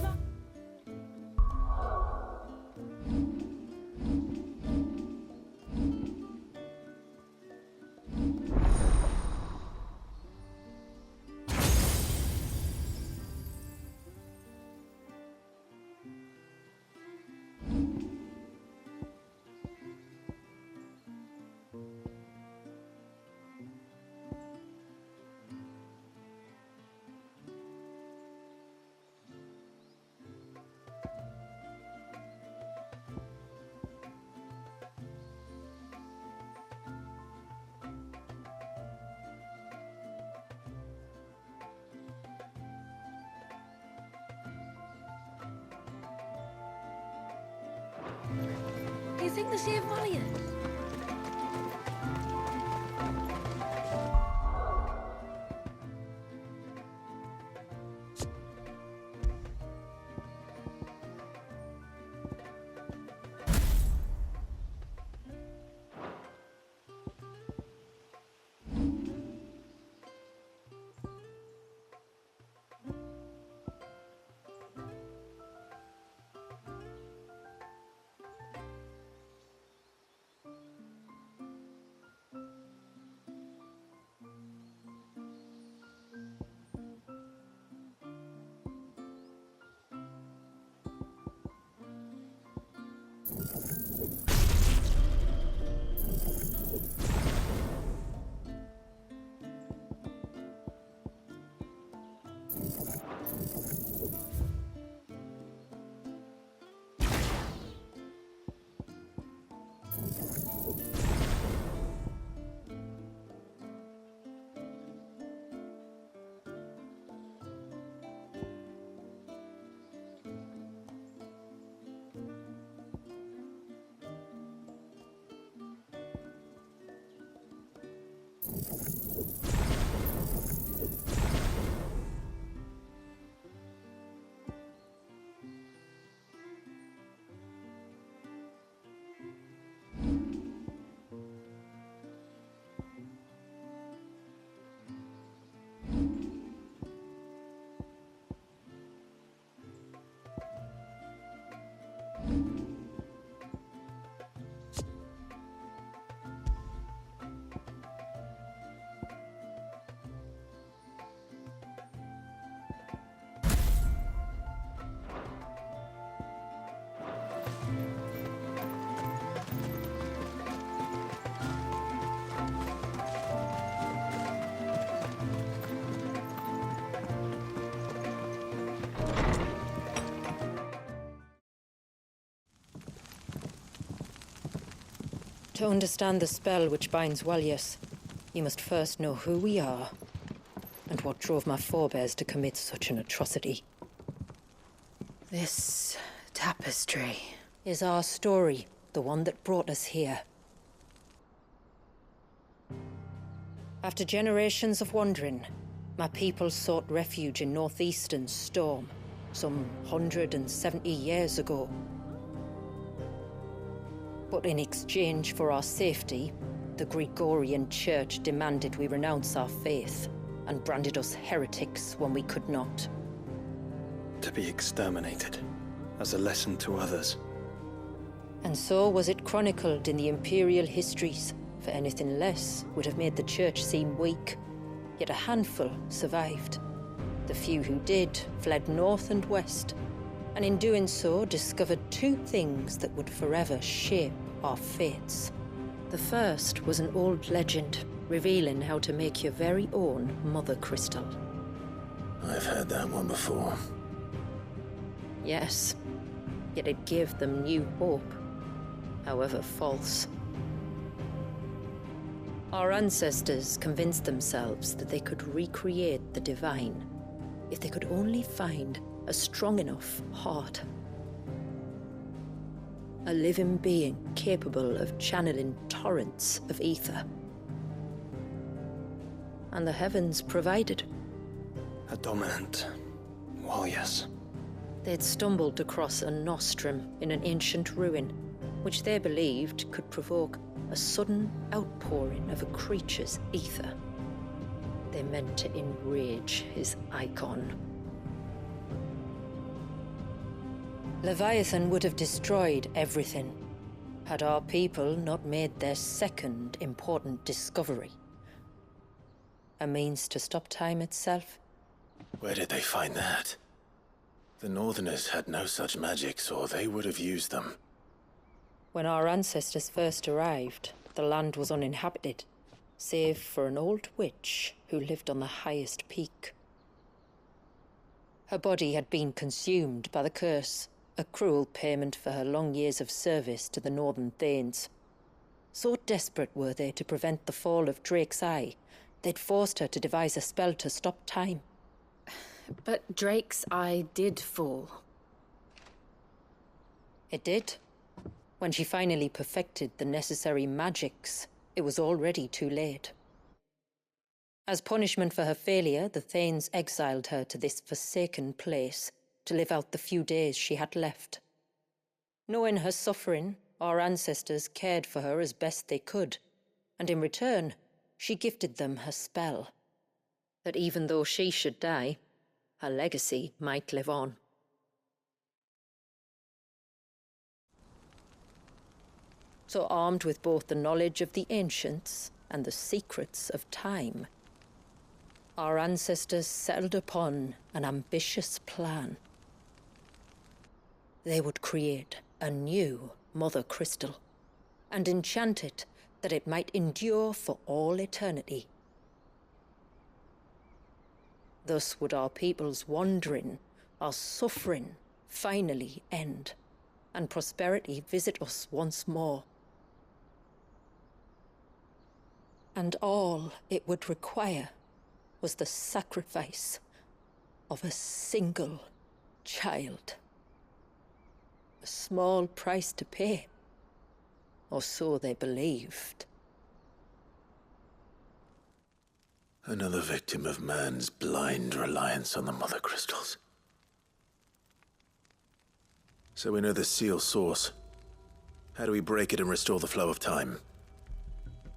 Do you think they saved Valiant? To understand the spell which binds Walyas, you must first know who we are, and what drove my forebears to commit such an atrocity. This tapestry is our story, the one that brought us here. After generations of wandering, my people sought refuge in northeastern Storm, some 170 years ago. But in exchange for our safety, the Gregorian Church demanded we renounce our faith and branded us heretics when we could not. To be exterminated, as a lesson to others. And so was it chronicled in the imperial histories, for anything less would have made the Church seem weak. Yet a handful survived. The few who did fled north and west, and in doing so discovered two things that would forever shape our fates. The first was an old legend, revealing how to make your very own mother crystal. I've heard that one before. Yes, yet it gave them new hope, however false. Our ancestors convinced themselves that they could recreate the divine if they could only find a strong enough heart. A living being capable of channeling torrents of ether. And the heavens provided. A dominant Walyas. They'd stumbled across a nostrum in an ancient ruin, which they believed could provoke a sudden outpouring of a creature's ether. They meant to enrage his icon. Leviathan would have destroyed everything, had our people not made their second important discovery. A means to stop time itself. Where did they find that? The Northerners had no such magics, or they would have used them. When our ancestors first arrived, the land was uninhabited, save for an old witch who lived on the highest peak. Her body had been consumed by the curse, a cruel payment for her long years of service to the Northern Thanes. So desperate were they to prevent the fall of Drake's Eye, they'd forced her to devise a spell to stop time. But Drake's Eye did fall. It did. When she finally perfected the necessary magics, it was already too late. As punishment for her failure, the Thanes exiled her to this forsaken place to live out the few days she had left. Knowing her suffering, our ancestors cared for her as best they could, and in return, she gifted them her spell. That even though she should die, her legacy might live on. So armed with both the knowledge of the ancients and the secrets of time, our ancestors settled upon an ambitious plan. They would create a new Mother Crystal and enchant it that it might endure for all eternity. Thus would our people's wandering, our suffering, finally end, and prosperity visit us once more. And all it would require was the sacrifice of a single child. A small price to pay, or so they believed. Another victim of man's blind reliance on the Mother Crystals. So we know the seal source. How do we break it and restore the flow of time?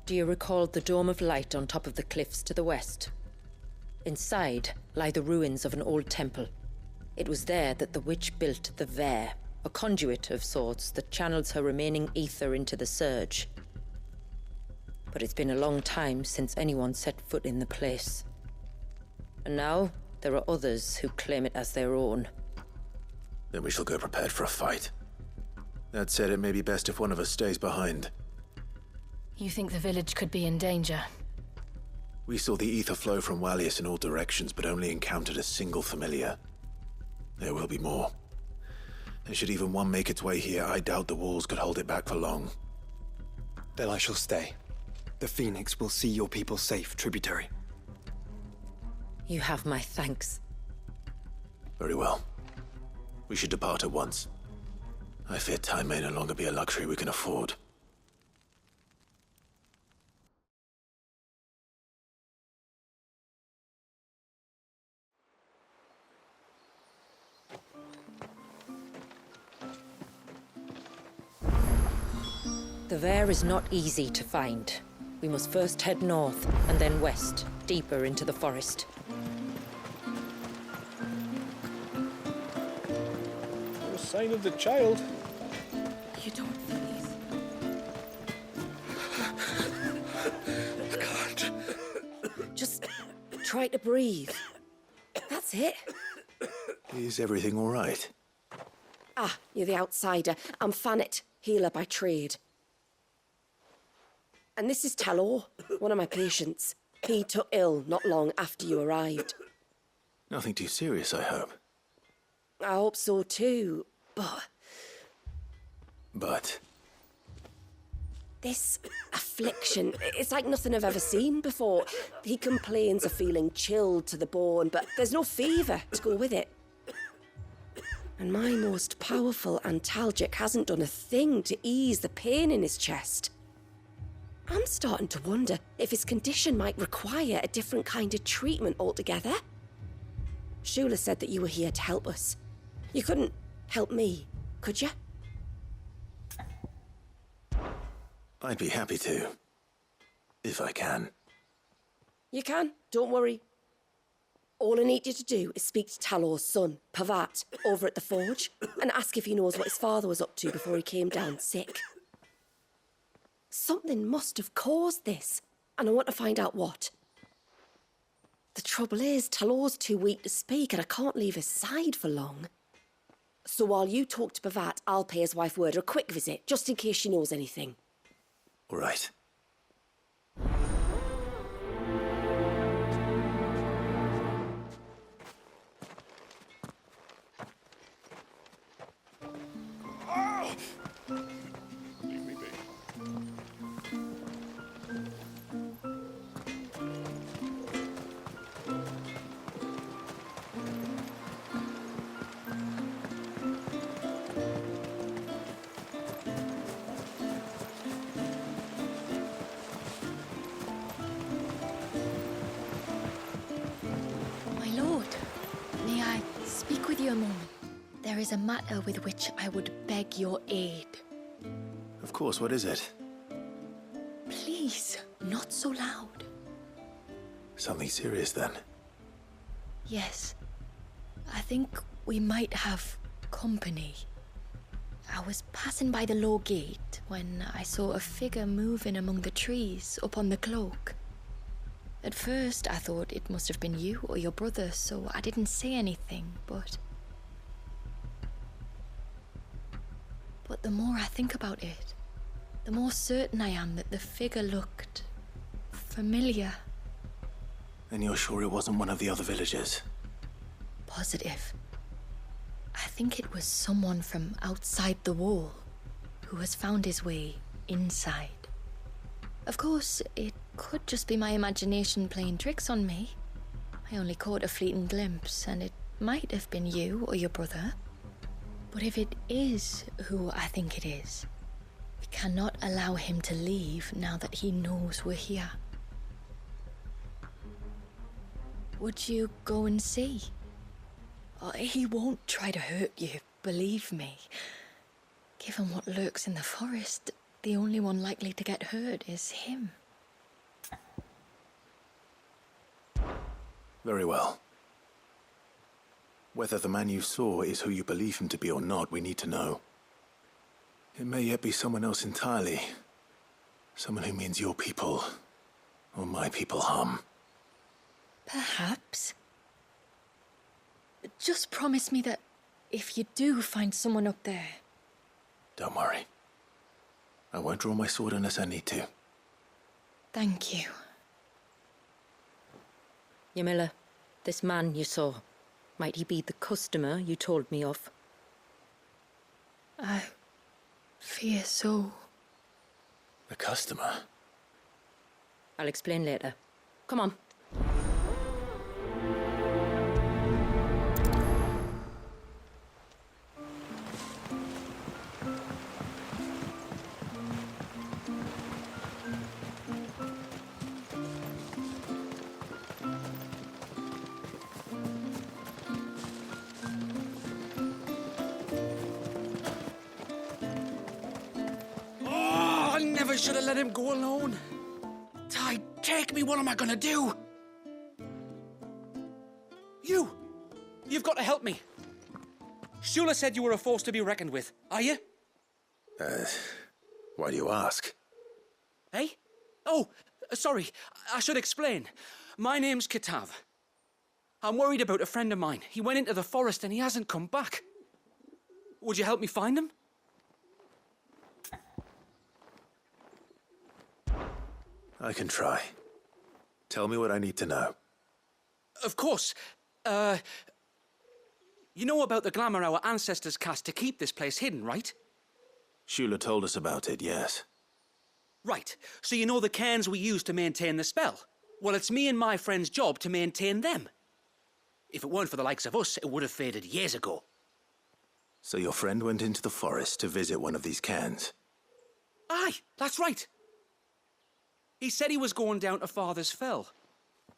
Do you recall the Dome of Light on top of the cliffs to the west? Inside lie the ruins of an old temple. It was there that the witch built the Vare, a conduit of sorts that channels her remaining ether into the surge. But it's been a long time since anyone set foot in the place. And now, there are others who claim it as their own. Then we shall go prepared for a fight. That said, it may be best if one of us stays behind. You think the village could be in danger? We saw the ether flow from Walyas in all directions, but only encountered a single familiar. There will be more. And should even one make its way here, I doubt the walls could hold it back for long. Then I shall stay. The Phoenix will see your people safe, tributary. You have my thanks. Very well. We should depart at once. I fear time may no longer be a luxury we can afford. The Vare is not easy to find. We must first head north, and then west, deeper into the forest. No sign of the child. You don't think I can't. Just try to breathe. That's it. Is everything all right? Ah, you're the outsider. I'm Fannet, healer by trade. And this is Talor, one of my patients. He took ill not long after you arrived. Nothing too serious, I hope. I hope so too, but... But? This affliction, it's like nothing I've ever seen before. He complains of feeling chilled to the bone, but there's no fever to go with it. And my most powerful antalgic hasn't done a thing to ease the pain in his chest. I'm starting to wonder if his condition might require a different kind of treatment altogether. Shula said that you were here to help us. You couldn't help me, could you? I'd be happy to. If I can. You can, don't worry. All I need you to do is speak to Talor's son, Pavat, over at the forge, and ask if he knows what his father was up to before he came down sick. Something must have caused this, and I want to find out what. The trouble is, Talor's too weak to speak, and I can't leave his side for long. So while you talk to Pavat, I'll pay his wife word a quick visit, just in case she knows anything. All right. A moment. There is a matter with which I would beg your aid. Of course, what is it? Please, not so loud. Something serious, then? Yes. I think we might have company. I was passing by the low gate when I saw a figure moving among the trees up on the cloak. At first, I thought it must have been you or your brother, so I didn't say anything, But the more I think about it, the more certain I am that the figure looked familiar. And you're sure it wasn't one of the other villagers? Positive. I think it was someone from outside the wall who has found his way inside. Of course, it could just be my imagination playing tricks on me. I only caught a fleeting glimpse, and it might have been you or your brother. But if it is who I think it is, we cannot allow him to leave now that he knows we're here. Would you go and see? He won't try to hurt you, believe me. Given what lurks in the forest, the only one likely to get hurt is him. Very well. Whether the man you saw is who you believe him to be or not, we need to know. It may yet be someone else entirely. Someone who means your people, or my people, harm. Perhaps. Just promise me that if you do find someone up there... Don't worry. I won't draw my sword unless I need to. Thank you. Yamila, this man you saw, might he be the customer you told me of? I fear so. A customer? I'll explain later. Come on. I should have let him go alone. Ty, take me. What am I gonna do? You've got to help me. Shula said you were a force to be reckoned with. Are you? Why do you ask? Hey? Oh, sorry. I should explain. My name's Kitav. I'm worried about a friend of mine. He went into the forest and he hasn't come back. Would you help me find him? I can try. Tell me what I need to know. Of course. You know about the glamour our ancestors cast to keep this place hidden, right? Shula told us about it, yes. Right. So you know the cairns we use to maintain the spell? Well, it's me and my friend's job to maintain them. If it weren't for the likes of us, it would have faded years ago. So your friend went into the forest to visit one of these cairns? Aye, that's right. He said he was going down to Father's Fell.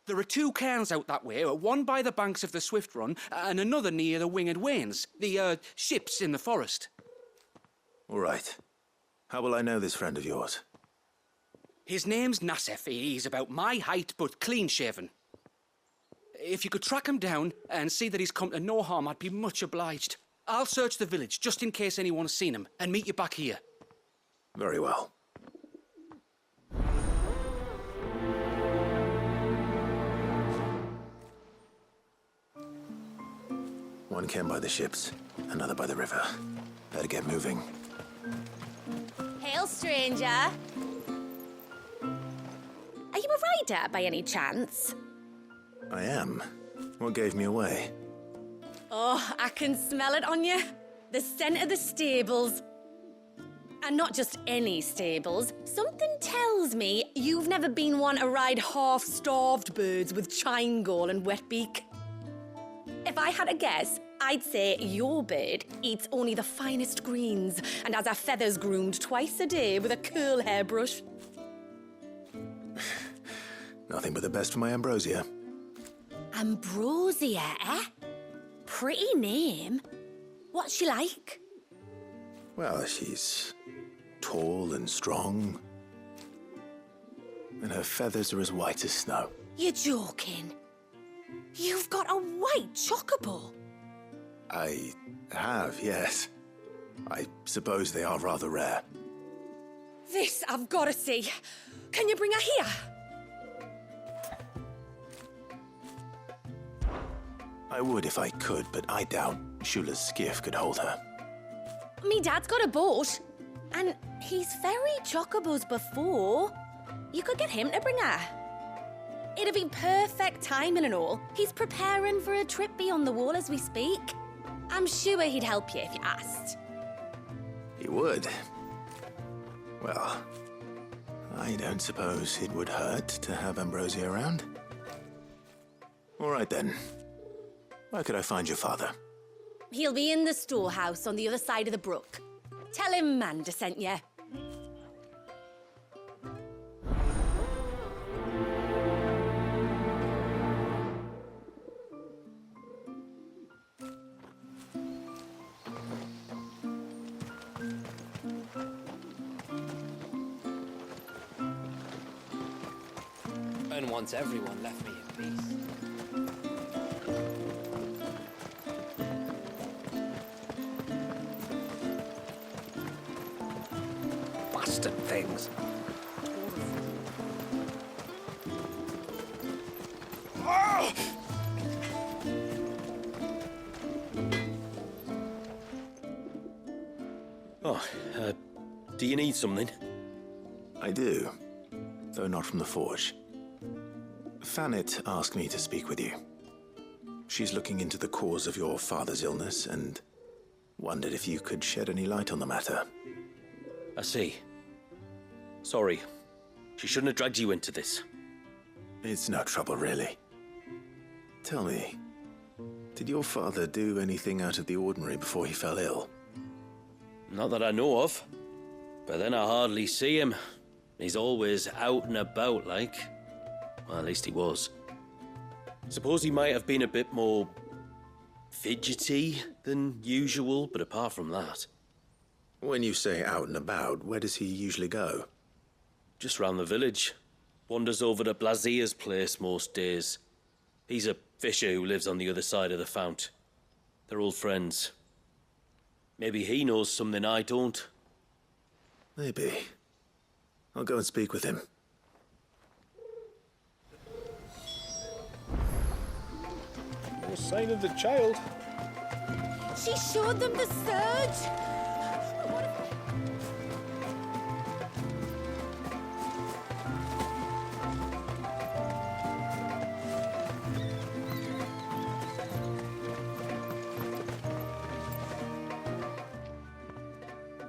There are 2 cairns out that way, one by the banks of the Swift Run and another near the Winged Wains, the ships in the forest. All right. How will I know this friend of yours? His name's Nassef. He's about my height, but clean-shaven. If you could track him down and see that he's come to no harm, I'd be much obliged. I'll search the village, just in case anyone's seen him, and meet you back here. Very well. One cairn by the ships, another by the river. Better get moving. Hail, stranger. Are you a rider by any chance? I am. What gave me away? Oh, I can smell it on you. The scent of the stables. And not just any stables. Something tells me you've never been one to ride half-starved birds with chine gall and wet beak. If I had a guess, I'd say your bird eats only the finest greens and has her feathers groomed twice a day with a curl hairbrush. Nothing but the best for my ambrosia. Ambrosia, eh? Pretty name. What's she like? Well, she's tall and strong. And her feathers are as white as snow. You're joking. You've got a white chocobo. I have, yes. I suppose they are rather rare. This I've got to see. Can you bring her here? I would if I could, but I doubt Shula's skiff could hold her. Me dad's got a boat. And he's ferried chocobos before. You could get him to bring her. It'd be perfect timing and all. He's preparing for a trip beyond the wall as we speak. I'm sure he'd help you if you asked. He would. Well, I don't suppose it would hurt to have Ambrosia around. All right then. Where could I find your father? He'll be in the storehouse on the other side of the brook. Tell him Manda sent you. And once everyone left me in peace. Bastard things. Do you need something? I do, though not from the forge. Fanit asked me to speak with you. She's looking into the cause of your father's illness and wondered if you could shed any light on the matter. I see. Sorry. She shouldn't have dragged you into this. It's no trouble, really. Tell me, did your father do anything out of the ordinary before he fell ill? Not that I know of. But then I hardly see him. He's always out and about, like. Well, at least he was. Suppose he might have been a bit more fidgety than usual, but apart from that... When you say out and about, where does he usually go? Just round the village. Wanders over to Blazier's place most days. He's a fisher who lives on the other side of the fount. They're old friends. Maybe he knows something I don't. Maybe. I'll go and speak with him. No sign of the child. She showed them the surge!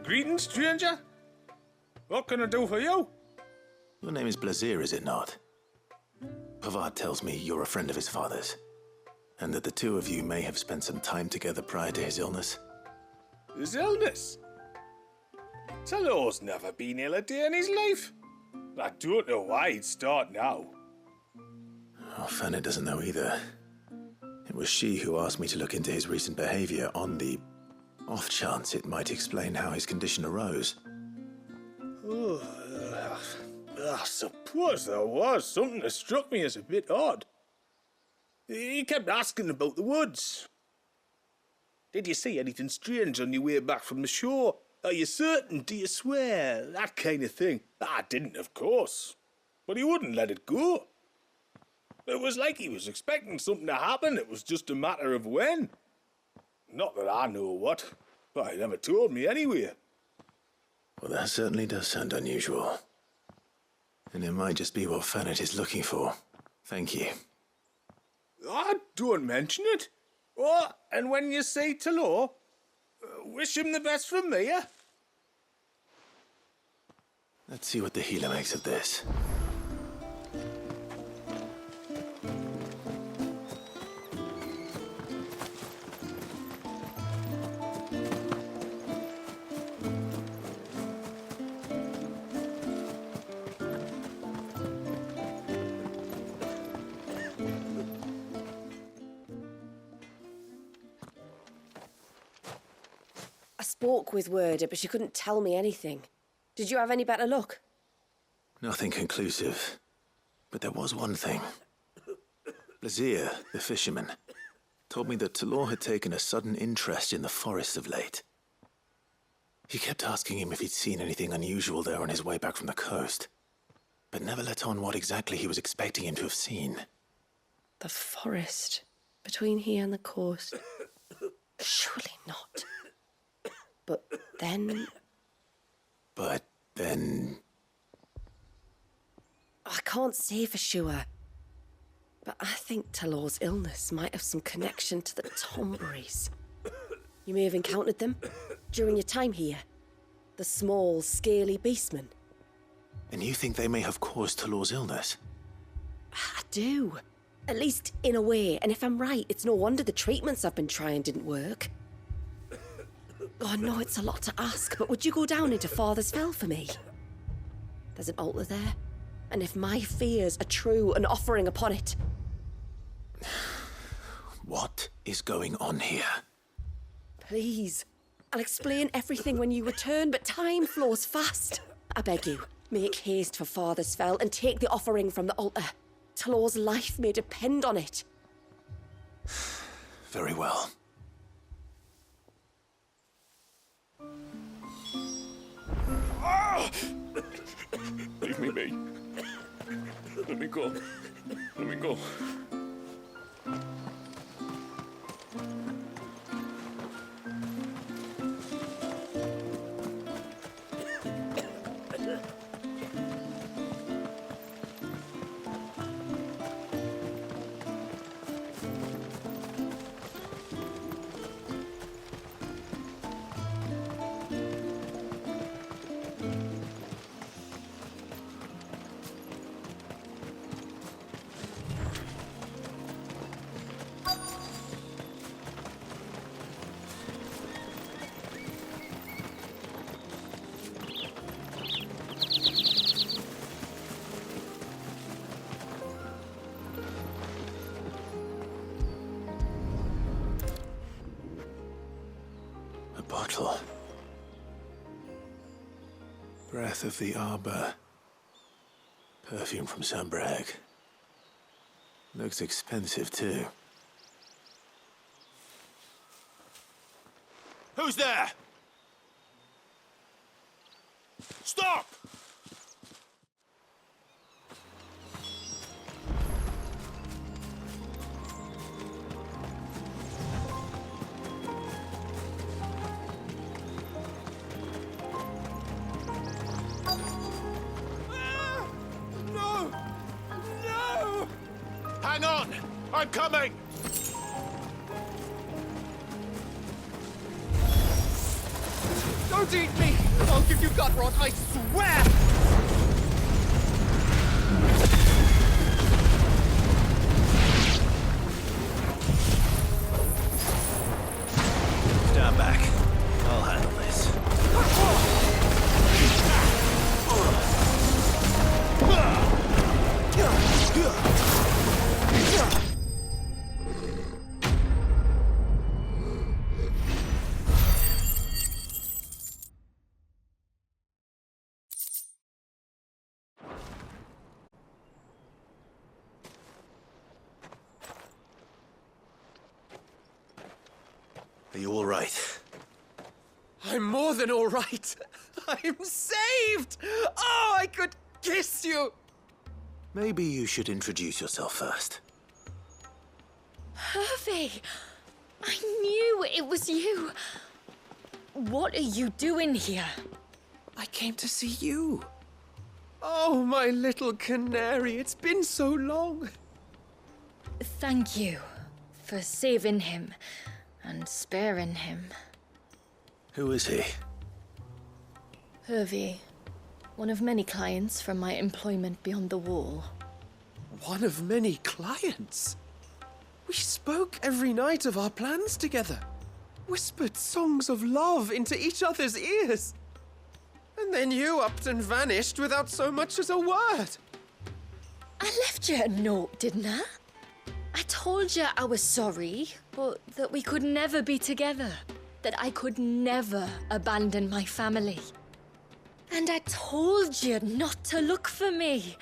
Greetings, stranger. What can I do for you? Your name is Blazier, is it not? Pavard tells me you're a friend of his father's, and that the two of you may have spent some time together prior to his illness. His illness? Talor's never been ill a day in his life. I don't know why he'd start now. Oh, Fanny doesn't know either. It was she who asked me to look into his recent behavior on the off chance it might explain how his condition arose. Oh, I suppose there was something that struck me as a bit odd. He kept asking about the woods. Did you see anything strange on your way back from the shore? Are you certain? Do you swear? That kind of thing. I didn't, of course. But he wouldn't let it go. It was like he was expecting something to happen. It was just a matter of when. Not that I know what. But he never told me anyway. Well, that certainly does sound unusual. And it might just be what Fannet is looking for. Thank you. Don't mention it. Oh, and when you say Talor, wish him the best from me, eh? Let's see what the healer makes of this. I spoke with Werder, but she couldn't tell me anything. Did you have any better luck? Nothing conclusive. But there was one thing. Blazier, the fisherman, told me that Talor had taken a sudden interest in the forest of late. He kept asking him if he'd seen anything unusual there on his way back from the coast, but never let on what exactly he was expecting him to have seen. The forest between here and the coast. Surely not. But then... I can't say for sure. But I think Talor's illness might have some connection to the Tomberries. You may have encountered them during your time here. The small, scaly beastmen. And you think they may have caused Talor's illness? I do. At least in a way. And if I'm right, it's no wonder the treatments I've been trying didn't work. Oh, I know it's a lot to ask, but would you go down into Father's Fell for me? There's an altar there, and if my fears are true, an offering upon it. What is going on here? Please. I'll explain everything when you return, but time flows fast. I beg you, make haste for Father's Fell and take the offering from the altar. Talor's life may depend on it. Very well. Leave me be. Let me go. Let me go. Breath of the arbor. Perfume from Sunbrag. Looks expensive, too. Who's there? Stop! No! No! Hang on! I'm coming! Don't eat me! I'll give you gut rot, I swear! Stand back. I'll handle this. Are you all right? I'm more than all right. I'm saved! Oh, I could kiss you! Maybe you should introduce yourself first. Hervey! I knew it was you. What are you doing here? I came to see you. Oh, my little canary, it's been so long. Thank you for saving him and sparing him. Who is he? Hervey, one of many clients from my employment beyond the wall. One of many clients? We spoke every night of our plans together. Whispered songs of love into each other's ears. And then you upped and vanished without so much as a word. I left you a note, didn't I? I told you I was sorry, but that we could never be together. That I could never abandon my family. And I told you not to look for me.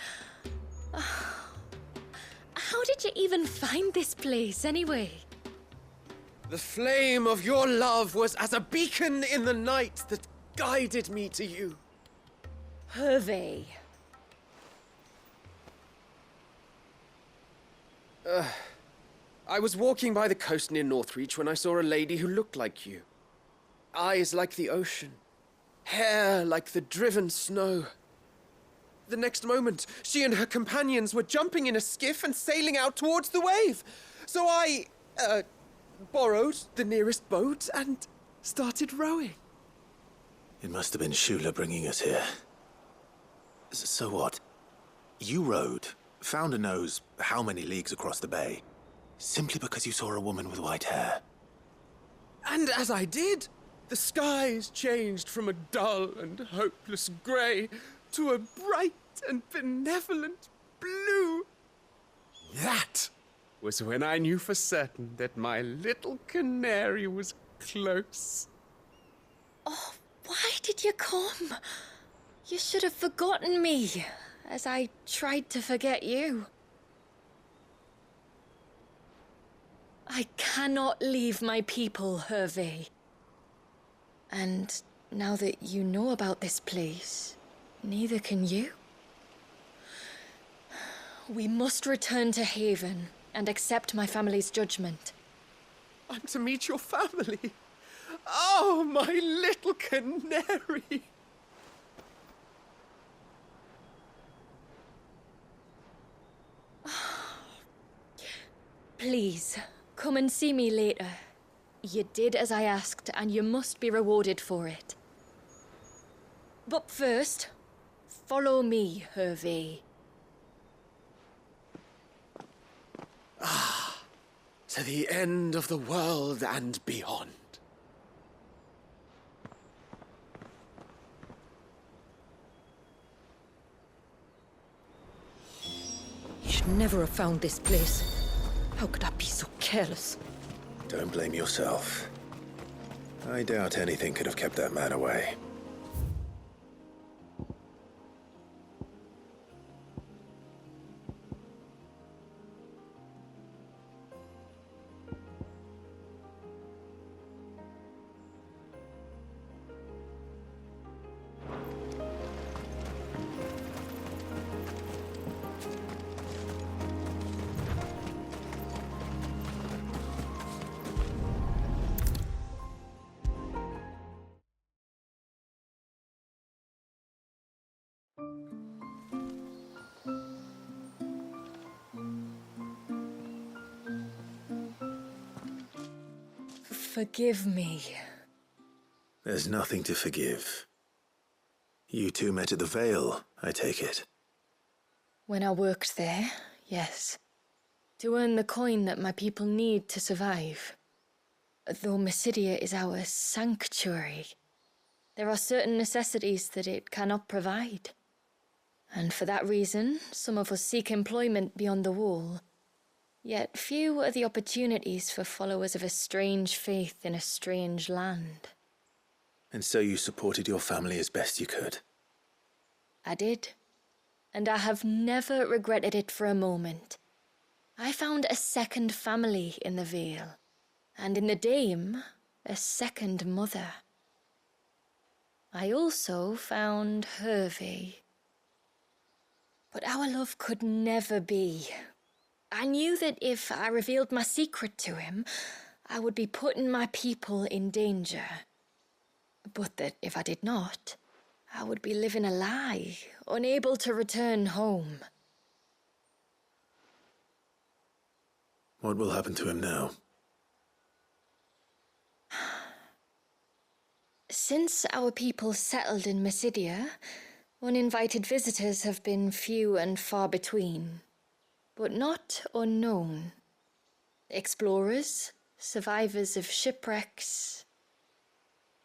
How did you even find this place, anyway? The flame of your love was as a beacon in the night that guided me to you. Hervey. I was walking by the coast near Northreach when I saw a lady who looked like you. Eyes like the ocean. Hair like the driven snow. The next moment, she and her companions were jumping in a skiff and sailing out towards the wave. So I, borrowed the nearest boat and started rowing. It must have been Shula bringing us here. So what? You rowed, found a nose how many leagues across the bay, simply because you saw a woman with white hair. And as I did, the skies changed from a dull and hopeless grey to a bright and benevolent blue. That was when I knew for certain that my little canary was close. Oh, why did you come? You should have forgotten me, as I tried to forget you. I cannot leave my people, Hervey. And now that you know about this place, neither can you. We must return to Haven and accept my family's judgment. I'm to meet your family. Oh, my little canary. Please, come and see me later. You did as I asked, and you must be rewarded for it. But first, follow me, Hervey. To the end of the world and beyond. You should never have found this place. How could I be so careless? Don't blame yourself. I doubt anything could have kept that man away. Forgive me. There's nothing to forgive. You two met at the Vale, I take it. When I worked there, yes. To earn the coin that my people need to survive. Though Mysidia is our sanctuary, there are certain necessities that it cannot provide. And for that reason, some of us seek employment beyond the wall. Yet few are the opportunities for followers of a strange faith in a strange land. And so you supported your family as best you could? I did. And I have never regretted it for a moment. I found a second family in the Vale. And in the Dame, a second mother. I also found Hervé. But our love could never be. I knew that if I revealed my secret to him, I would be putting my people in danger. But that if I did not, I would be living a lie, unable to return home. What will happen to him now? Since our people settled in Mysidia, uninvited visitors have been few and far between, but not unknown. Explorers, survivors of shipwrecks,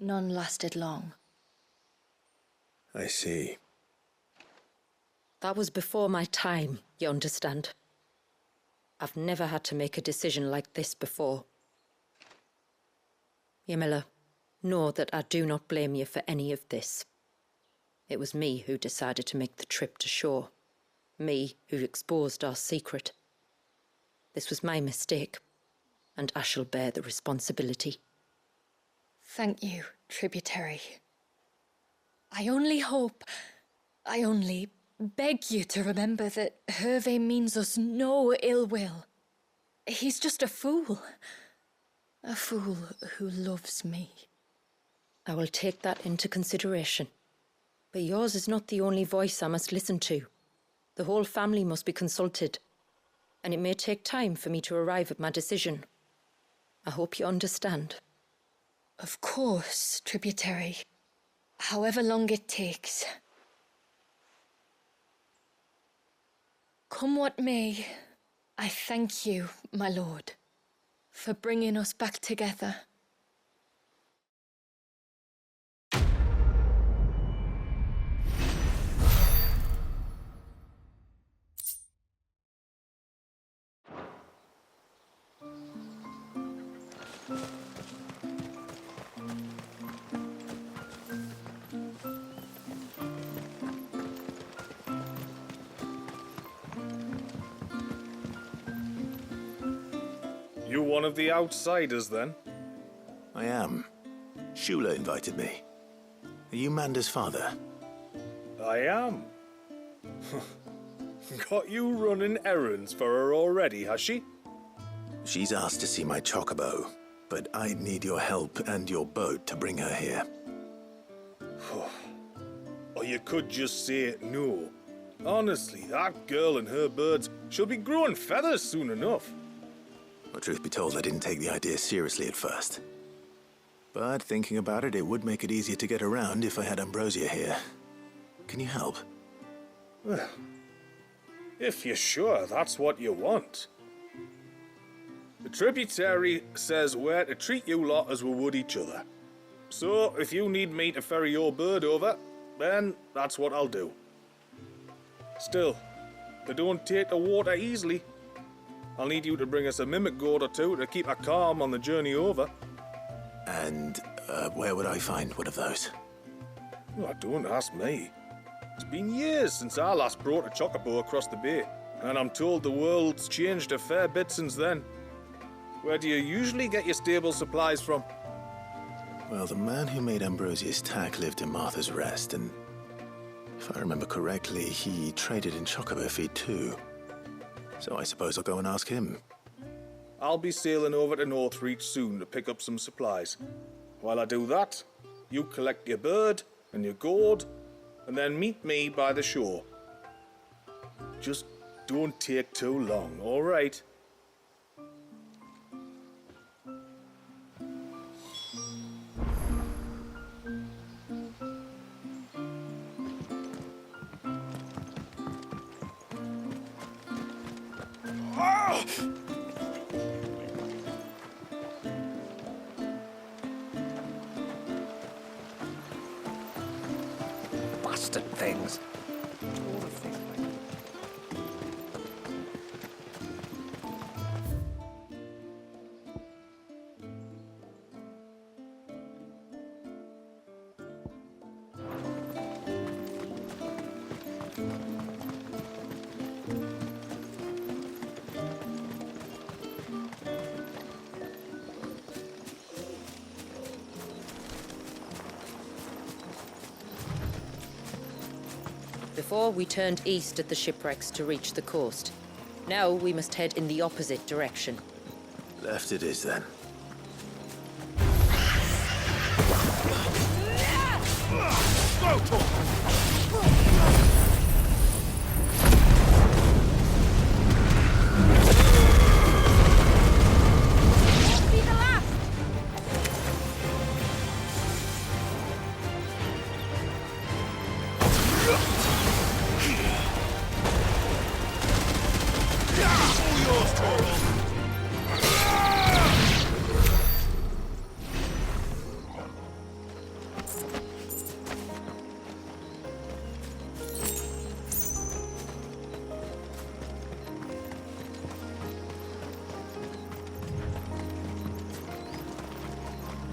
none lasted long. I see. That was before my time, you understand. I've never had to make a decision like this before. Yamila, know that I do not blame you for any of this. It was me who decided to make the trip to shore. Me who exposed our secret. This was my mistake, and I shall bear the responsibility. Thank you, tributary. I only beg you to remember that Hervé means us no ill will. He's just a fool. A fool who loves me. I will take that into consideration. But yours is not the only voice I must listen to. The whole family must be consulted, and it may take time for me to arrive at my decision. I hope you understand. Of course, tributary. However long it takes. Come what may, I thank you, my lord, for bringing us back together. You one of the outsiders, then? I am. Shula invited me. Are you Manda's father? I am. Got you running errands for her already, has she? She's asked to see my chocobo, but I'd need your help and your boat to bring her here. Or you could just say no. Honestly, that girl and her birds, she'll be growing feathers soon enough. Well, truth be told, I didn't take the idea seriously at first. But thinking about it, it would make it easier to get around if I had Ambrosia here. Can you help? Well, if you're sure that's what you want. The tributary says we're to treat you lot as we would each other. So, if you need me to ferry your bird over, then that's what I'll do. Still, they don't take the water easily. I'll need you to bring us a mimic gourd or two to keep her calm on the journey over. And where would I find one of those? Oh, don't ask me. It's been years since I last brought a chocobo across the bay, and I'm told the world's changed a fair bit since then. Where do you usually get your stable supplies from? Well, the man who made Ambrosia's tack lived in Martha's Rest, and if I remember correctly, he traded in chocobo feed too. So I suppose I'll go and ask him. I'll be sailing over to Northreach soon to pick up some supplies. While I do that, you collect your bird and your gourd, and then meet me by the shore. Just don't take too long, all right? Bastard things. All the things. Before, we turned east at the shipwrecks to reach the coast. Now we must head in the opposite direction. Left it is, then.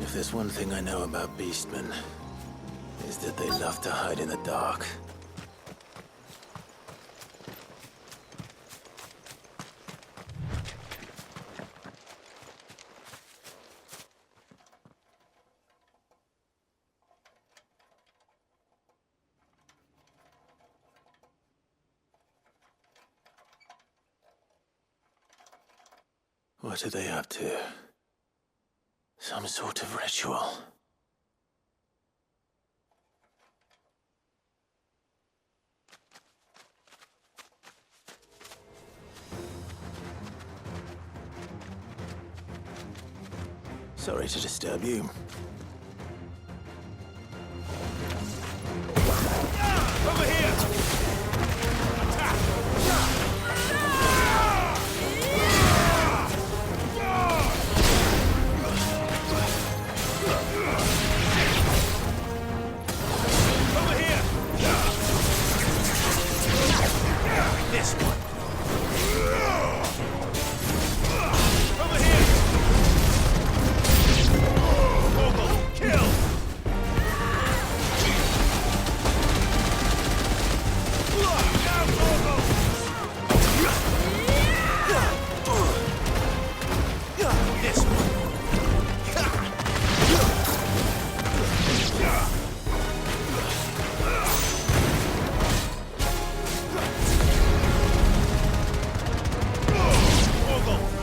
If there's one thing I know about beastmen, is that they love to hide in the dark. What are they up to? Some sort of ritual. Sorry to disturb you. Over here! Attack! Over here! This one. Over here! Kill! This one.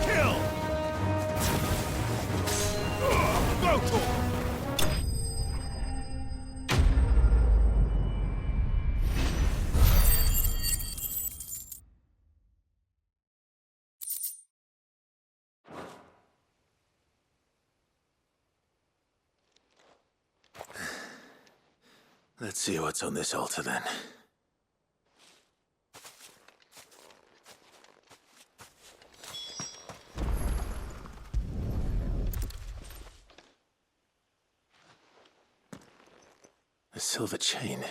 Kill! Go to him! Let's see what's on this altar, then. A silver chain.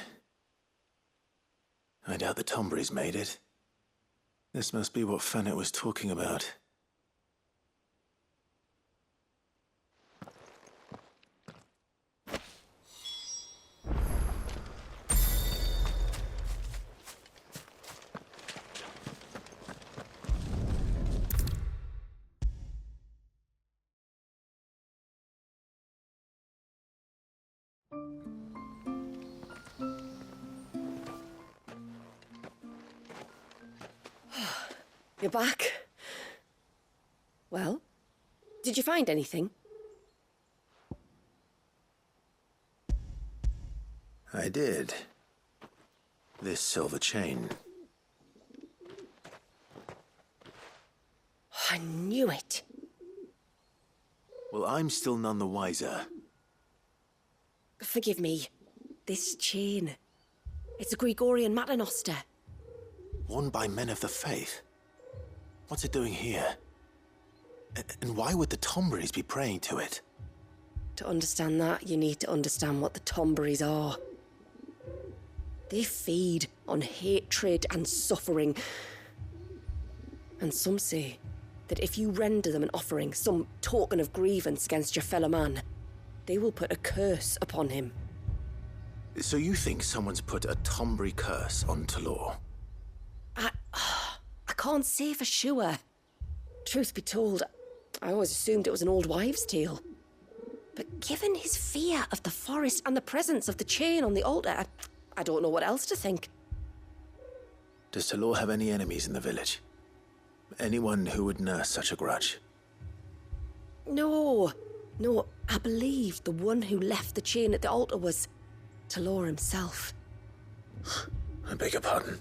I doubt the Tombries made it. This must be what Fennec was talking about. You're back. Well, did you find anything? I did. This silver chain. I knew it. Well, I'm still none the wiser. Forgive me. This chain. It's a Gregorian Maternoster. Worn by men of the faith. What's it doing here? And why would the Tomberries be praying to it? To understand that, you need to understand what the Tomberries are. They feed on hatred and suffering. And some say that if you render them an offering, some token of grievance against your fellow man, they will put a curse upon him. So you think someone's put a Tomberry curse on Talor? I can't say for sure. Truth be told, I always assumed it was an old wives' tale. But given his fear of the forest and the presence of the chain on the altar, I don't know what else to think. Does Talor have any enemies in the village? Anyone who would nurse such a grudge? No, I believe the one who left the chain at the altar was Talor himself. I beg your pardon?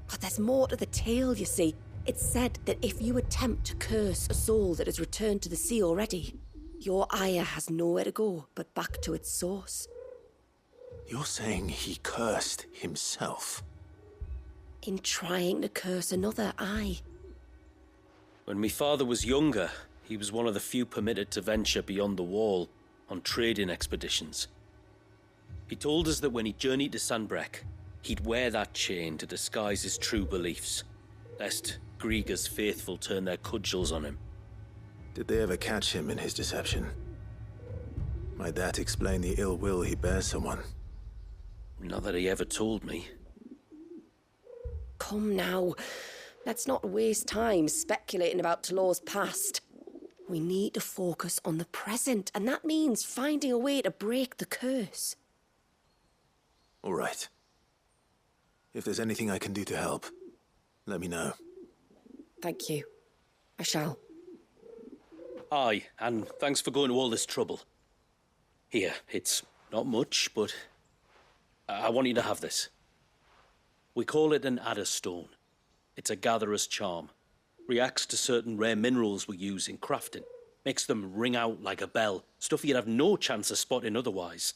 But there's more to the tale, you see. It's said that if you attempt to curse a soul that has returned to the sea already, your ire has nowhere to go but back to its source. You're saying he cursed himself? In trying to curse another, aye. When my father was younger, he was one of the few permitted to venture beyond the wall on trading expeditions. He told us that when he journeyed to Sanbreque, he'd wear that chain to disguise his true beliefs, lest Griega's faithful turn their cudgels on him. Did they ever catch him in his deception? Might that explain the ill will he bears someone? Not that he ever told me. Come now. Let's not waste time speculating about Talor's past. We need to focus on the present, and that means finding a way to break the curse. All right. If there's anything I can do to help, let me know. Thank you. I shall. Aye, and thanks for going to all this trouble. Here, it's not much, but I want you to have this. We call it an adder stone. It's a gatherer's charm. Reacts to certain rare minerals we use in crafting. Makes them ring out like a bell. Stuff you'd have no chance of spotting otherwise.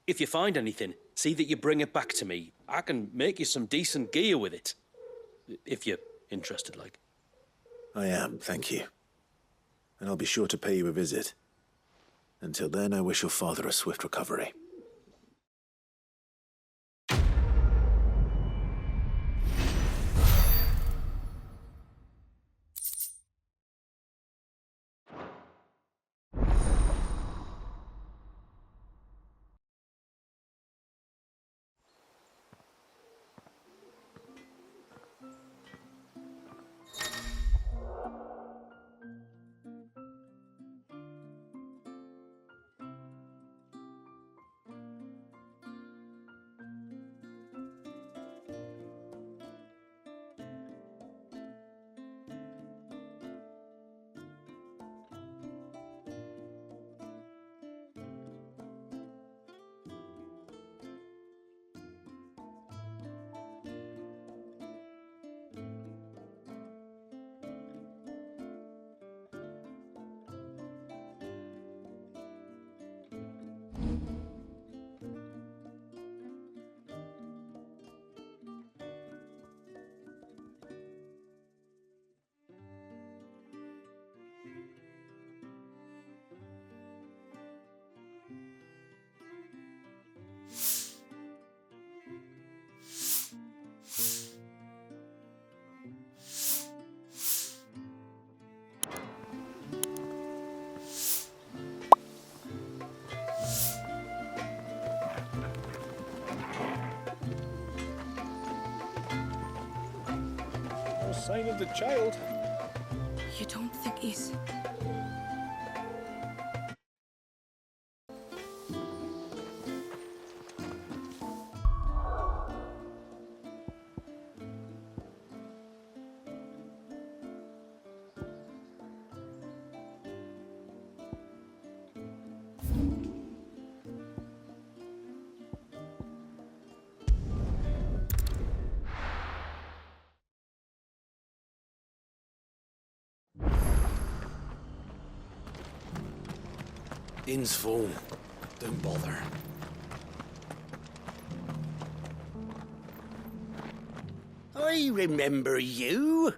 If you find anything, see that you bring it back to me. I can make you some decent gear with it. If you're interested, like. I am, thank you. And I'll be sure to pay you a visit. Until then, I wish your father a swift recovery. No sign of the child. You don't think he's... Inn's phone. Don't bother. I remember you.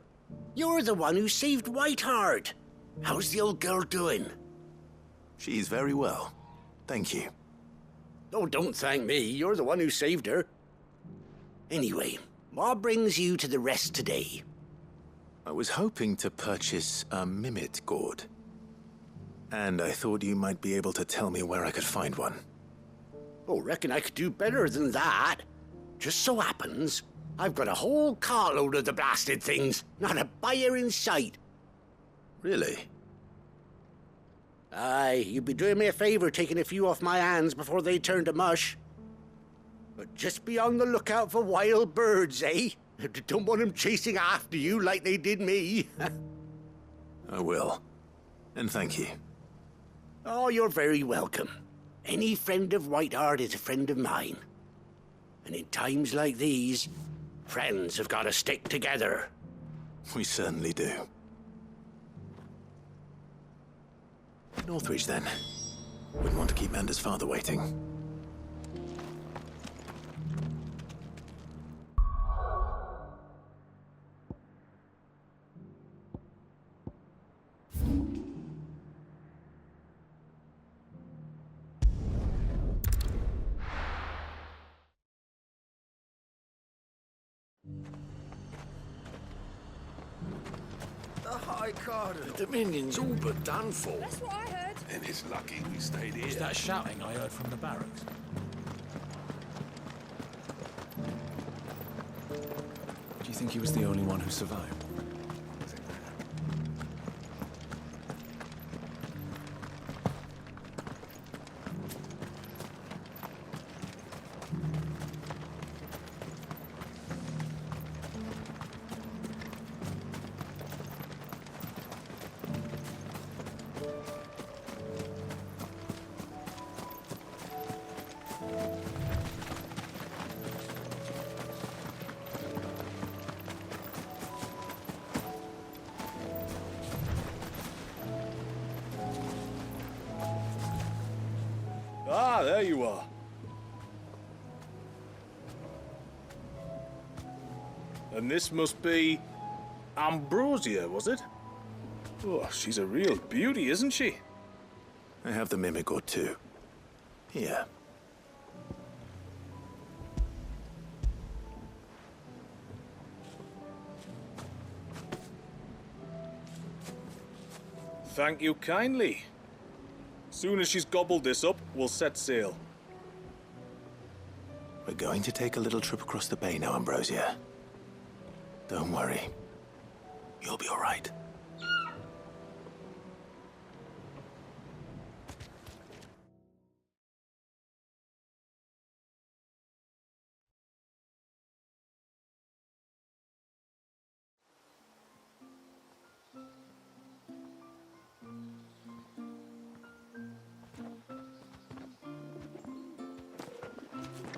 You're the one who saved Whiteheart. How's the old girl doing? She's very well. Thank you. Oh, don't thank me. You're the one who saved her. Anyway, what brings you to the rest today? I was hoping to purchase a mimit gourd. And I thought you might be able to tell me where I could find one. Oh, reckon I could do better than that. Just so happens, I've got a whole carload of the blasted things. Not a buyer in sight. Really? Aye, you'd be doing me a favour taking a few off my hands before they turn to mush. But just be on the lookout for wild birds, eh? Don't want them chasing after you like they did me. I will. And thank you. Oh, you're very welcome. Any friend of Whiteheart is a friend of mine. And in times like these, friends have got to stick together. We certainly do. Northreach, then. Wouldn't want to keep Mander's father waiting. The High Cardinal. The Dominion's all but done for. That's what I heard. And it's lucky we stayed here. Was that shouting I heard from the barracks? Do you think he was the only one who survived? Ah, there you are. And this must be Ambrosia, was it? Oh, she's a real beauty, isn't she? I have the mimic or two. Here. Thank you kindly. Soon as she's gobbled this up, we'll set sail. We're going to take a little trip across the bay now, Ambrosia. Don't worry. You'll be all right.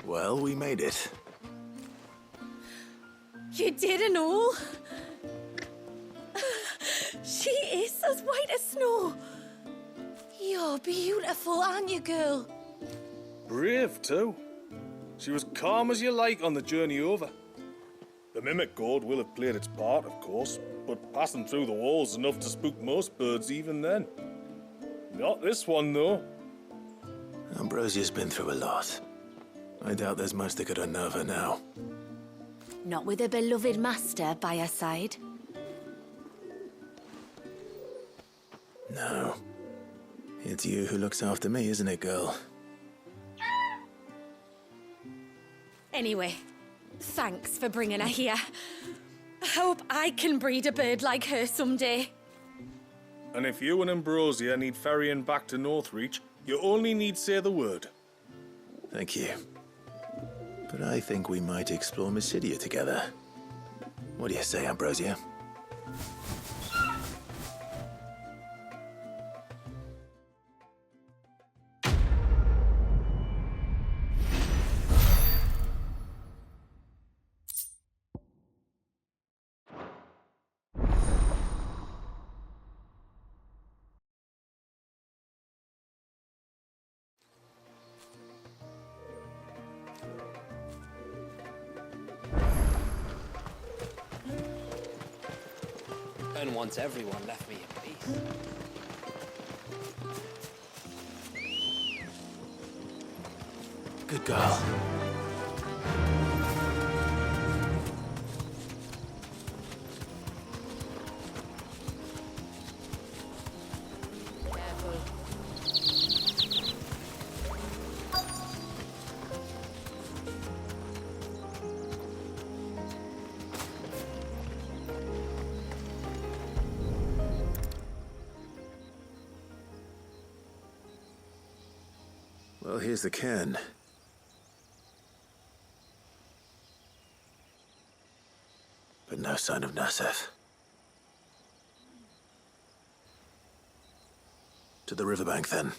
Well, we made it. You didn't all? She is as white as snow. You're beautiful, aren't you, girl? Brave, too. She was calm as you like on the journey over. The mimic gourd will have played its part, of course, but passing through the walls enough to spook most birds even then. Not this one, though. Ambrosia's been through a lot. I doubt there's much that could unnerve her now. Not with a beloved master by her side. No. It's you who looks after me, isn't it, girl? Anyway, thanks for bringing her here. I hope I can breed a bird like her someday. And if you and Ambrosia need ferrying back to Northreach, you only need say the word. Thank you. But I think we might explore Mysidia together. What do you say, Ambrosia? return once everyone left me in peace. Good girl. Well, here's the cairn. But no sign of Nassef. To the riverbank, then.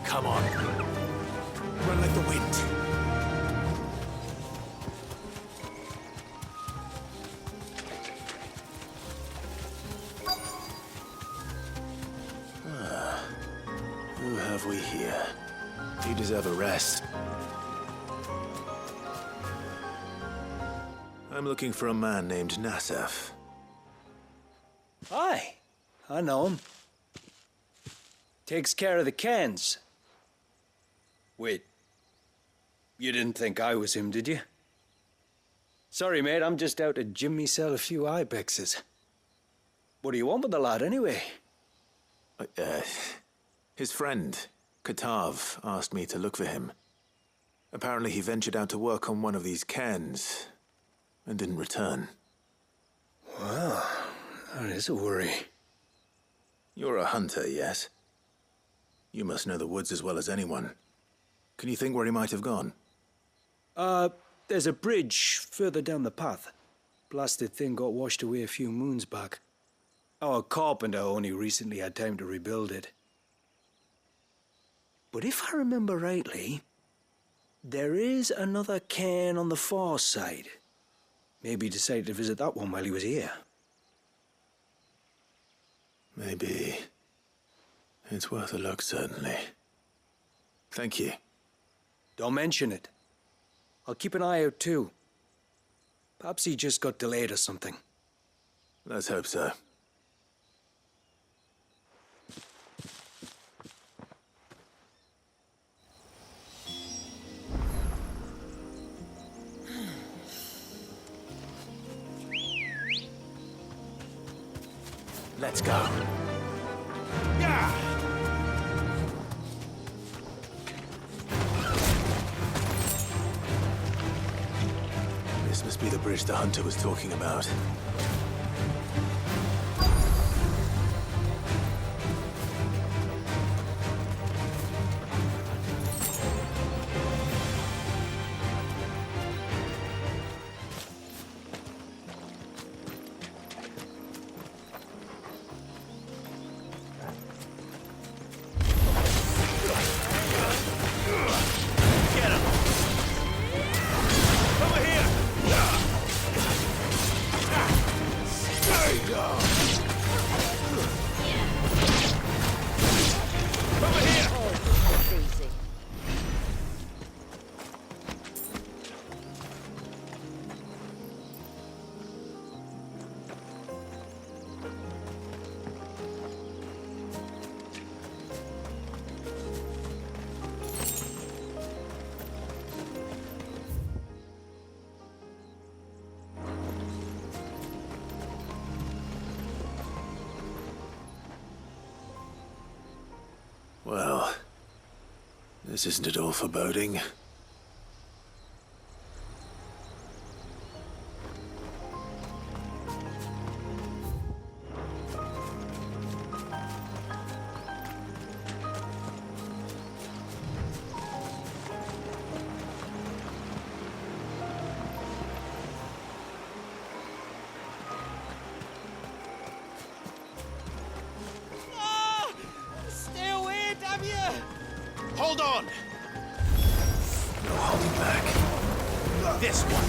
Come on. Run like the wind. Who have we here? You deserve a rest. I'm looking for a man named Nassef. Aye, I know him. Takes care of the cans. Wait, you didn't think I was him, did you? Sorry, mate, I'm just out to gym myself a few ibexes. What do you want with the lad, anyway? His friend, Katav, asked me to look for him. Apparently he ventured out to work on one of these cairns and didn't return. Well, that is a worry. You're a hunter, yes? You must know the woods as well as anyone. Can you think where he might have gone? There's a bridge further down the path. Blasted thing got washed away a few moons back. Our carpenter only recently had time to rebuild it. But if I remember rightly, there is another cairn on the far side. Maybe he decided to visit that one while he was here. Maybe. It's worth a look, certainly. Thank you. Don't mention it. I'll keep an eye out too. Perhaps he just got delayed or something. Let's hope so. Let's go. Yeah! This must be the bridge the hunter was talking about. Well, this isn't at all foreboding. Hold on! No holding back. This one.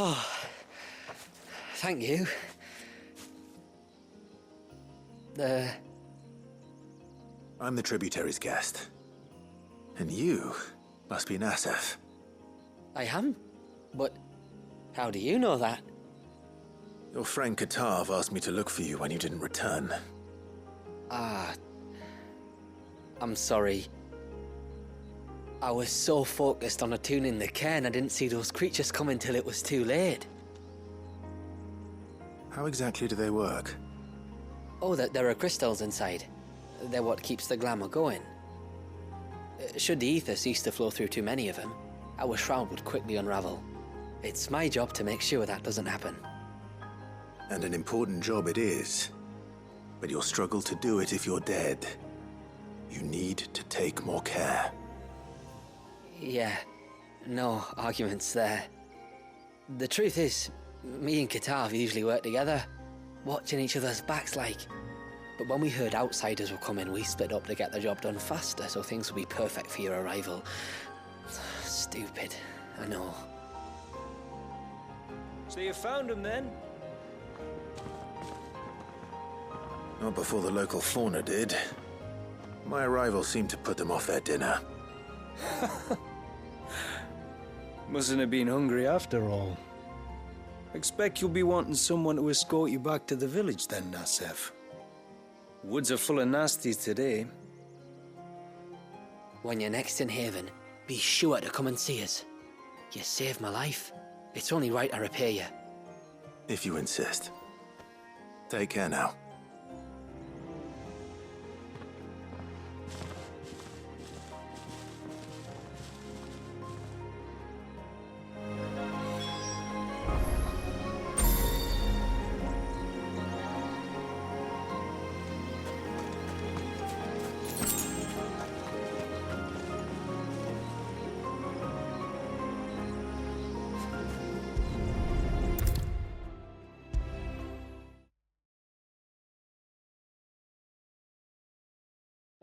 Oh, thank you. I'm the tributary's guest. And you must be Nassef. I am? But how do you know that? Your friend Katav asked me to look for you when you didn't return. Ah, I'm sorry. I was so focused on attuning the cairn, I didn't see those creatures coming till it was too late. How exactly do they work? Oh, there are crystals inside. They're what keeps the glamour going. Should the ether cease to flow through too many of them, our shroud would quickly unravel. It's my job to make sure that doesn't happen. And an important job it is. But you'll struggle to do it if you're dead. You need to take more care. Yeah, no arguments there. The truth is, me and Katav usually work together, watching each other's backs like. But when we heard outsiders were coming, we split up to get the job done faster, so things would be perfect for your arrival. Stupid, I know. So you found him then? Not before the local fauna did. My arrival seemed to put them off their dinner. Mustn't have been hungry after all. Expect you'll be wanting someone to escort you back to the village then, Nassef. Woods are full of nasties today. When you're next in Haven, be sure to come and see us. You saved my life. It's only right I repay you. If you insist. Take care now.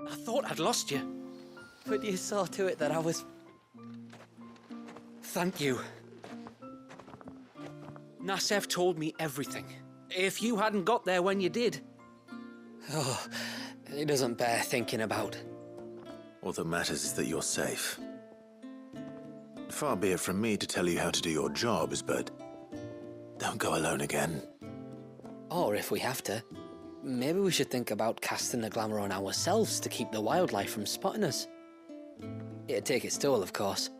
I thought I'd lost you, but you saw to it that I was... Thank you. Nassef told me everything. If you hadn't got there when you did... Oh, It doesn't bear thinking about. All that matters is that you're safe. Far be it from me to tell you how to do your jobs, but don't go alone again. Or if we have to, maybe we should think about casting the glamour on ourselves to keep the wildlife from spotting us. It'd take its toll, of course,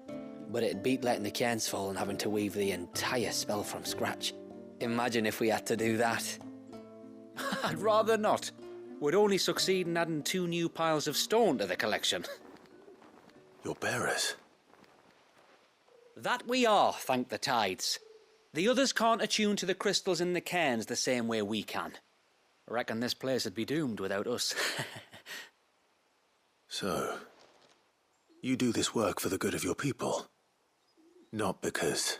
but it'd beat letting the cairns fall and having to weave the entire spell from scratch. Imagine if we had to do that. I'd rather not. We'd only succeed in adding 2 new piles of stone to the collection. Your bearers? That we are, thank the tides. The others can't attune to the crystals in the cairns the same way we can. I reckon this place would be doomed without us. So, you do this work for the good of your people? Not because...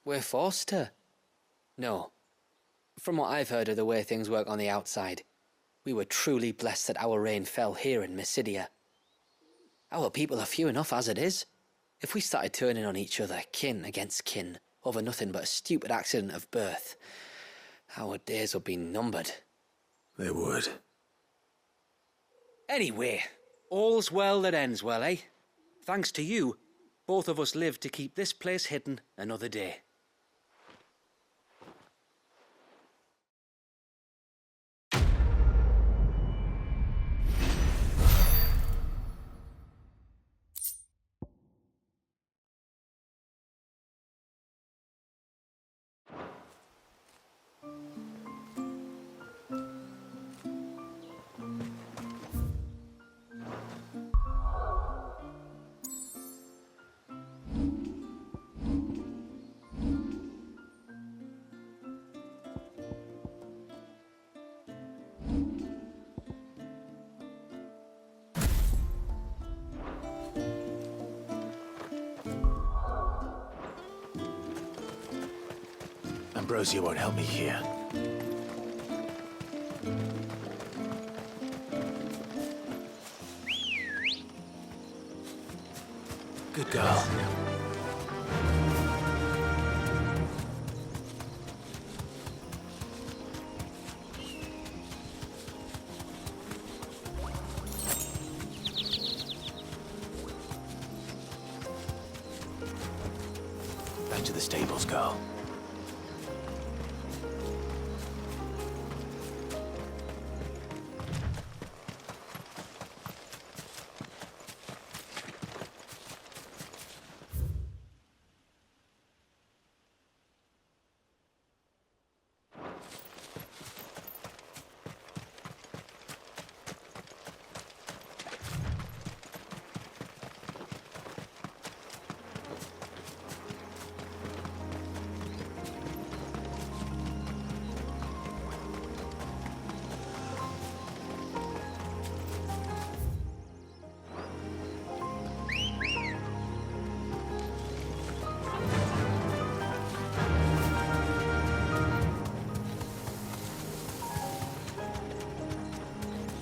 We're forced to. No. From what I've heard of the way things work on the outside, we were truly blessed that our rain fell here in Mysidia. Our people are few enough as it is. If we started turning on each other, kin against kin, over nothing but a stupid accident of birth, our days would be numbered. They would. Anyway, all's well that ends well, eh? Thanks to you, both of us lived to keep this place hidden another day. Ambrosia won't help me here. Good girl. Back to the stables, girl.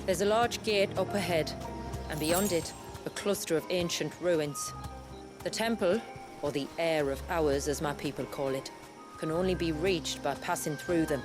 There's a large gate up ahead, and beyond it, a cluster of ancient ruins. The temple, or the Heir of Hours as my people call it, can only be reached by passing through them.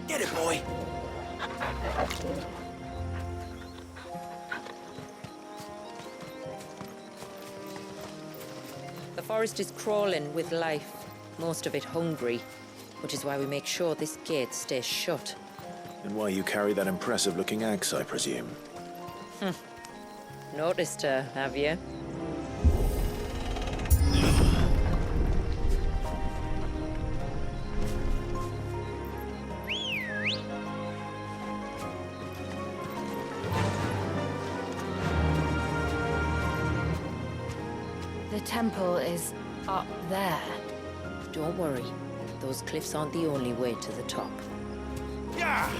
Get it, boy! The forest is crawling with life, most of it hungry, which is why we make sure this gate stays shut. And why you carry that impressive-looking axe, I presume? Noticed her, have you? The temple is up there. Don't worry. Those cliffs aren't the only way to the top. Yeah!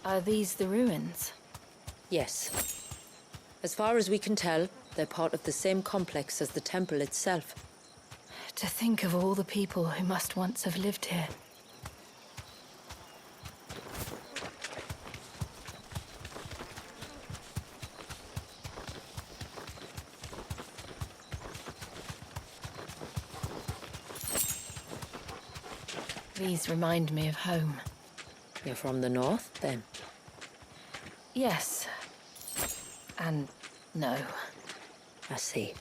Are these the ruins? Yes. As far as we can tell, they're part of the same complex as the temple itself. To think of all the people who must once have lived here. These remind me of home. You're from the north, then? Yes. And no. I see.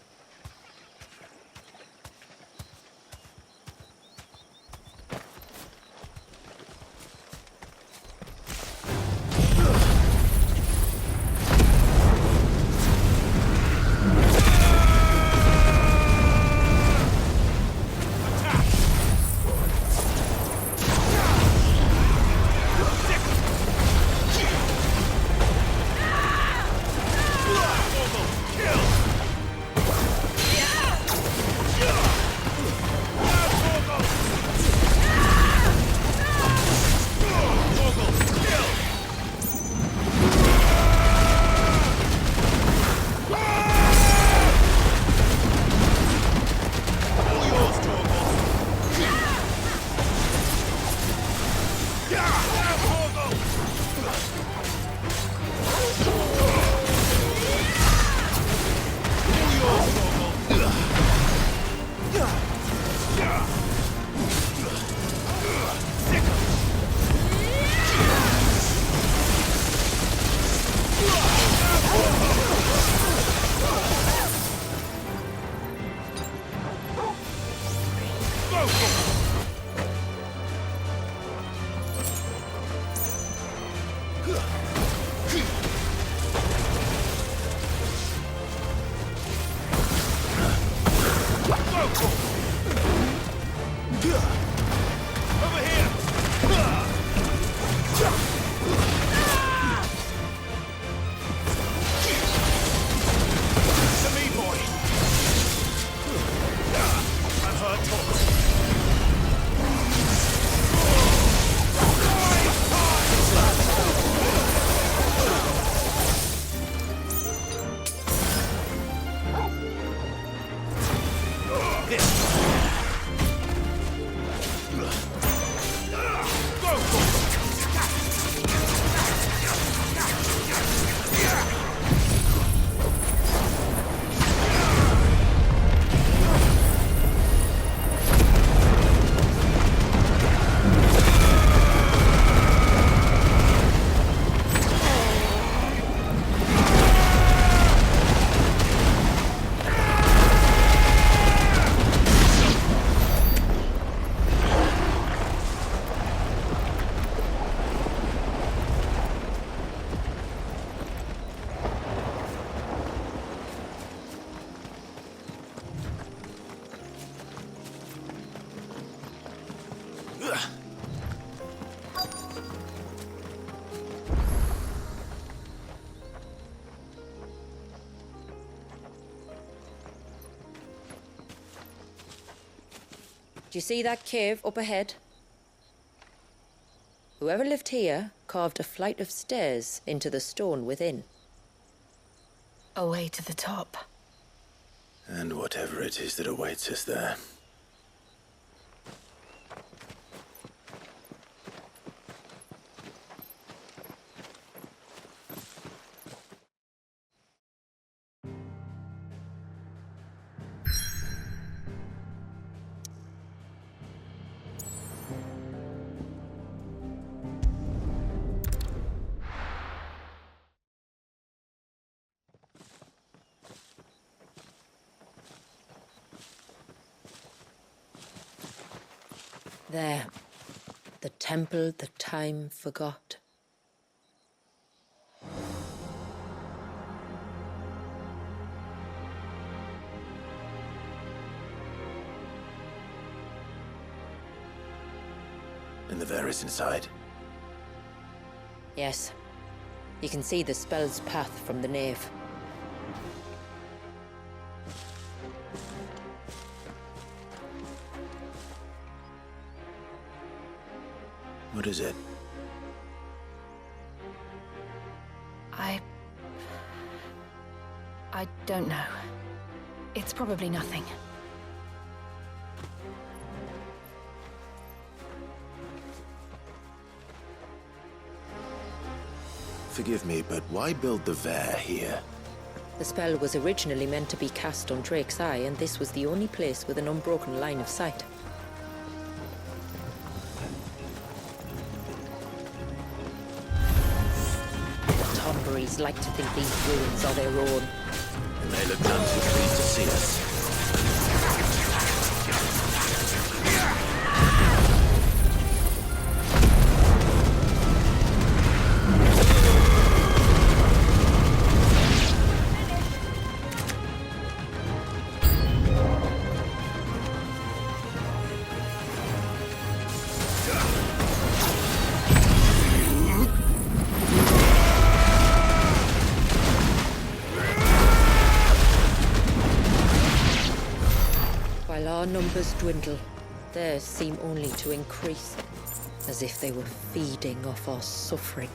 Do you see that cave up ahead? Whoever lived here carved a flight of stairs into the stone within. A way to the top. And whatever it is that awaits us there. There. The temple the time forgot. the Ver is inside? Yes. You can see the spell's path from the nave. What is it? I don't know. It's probably nothing. Forgive me, but why build the Ver here? The spell was originally meant to be cast on Drake's Eye, and this was the only place with an unbroken line of sight. The Tomberries like to think these ruins are their own. And they look none too pleased to see us. Our numbers dwindle, theirs seem only to increase, as if they were feeding off our suffering.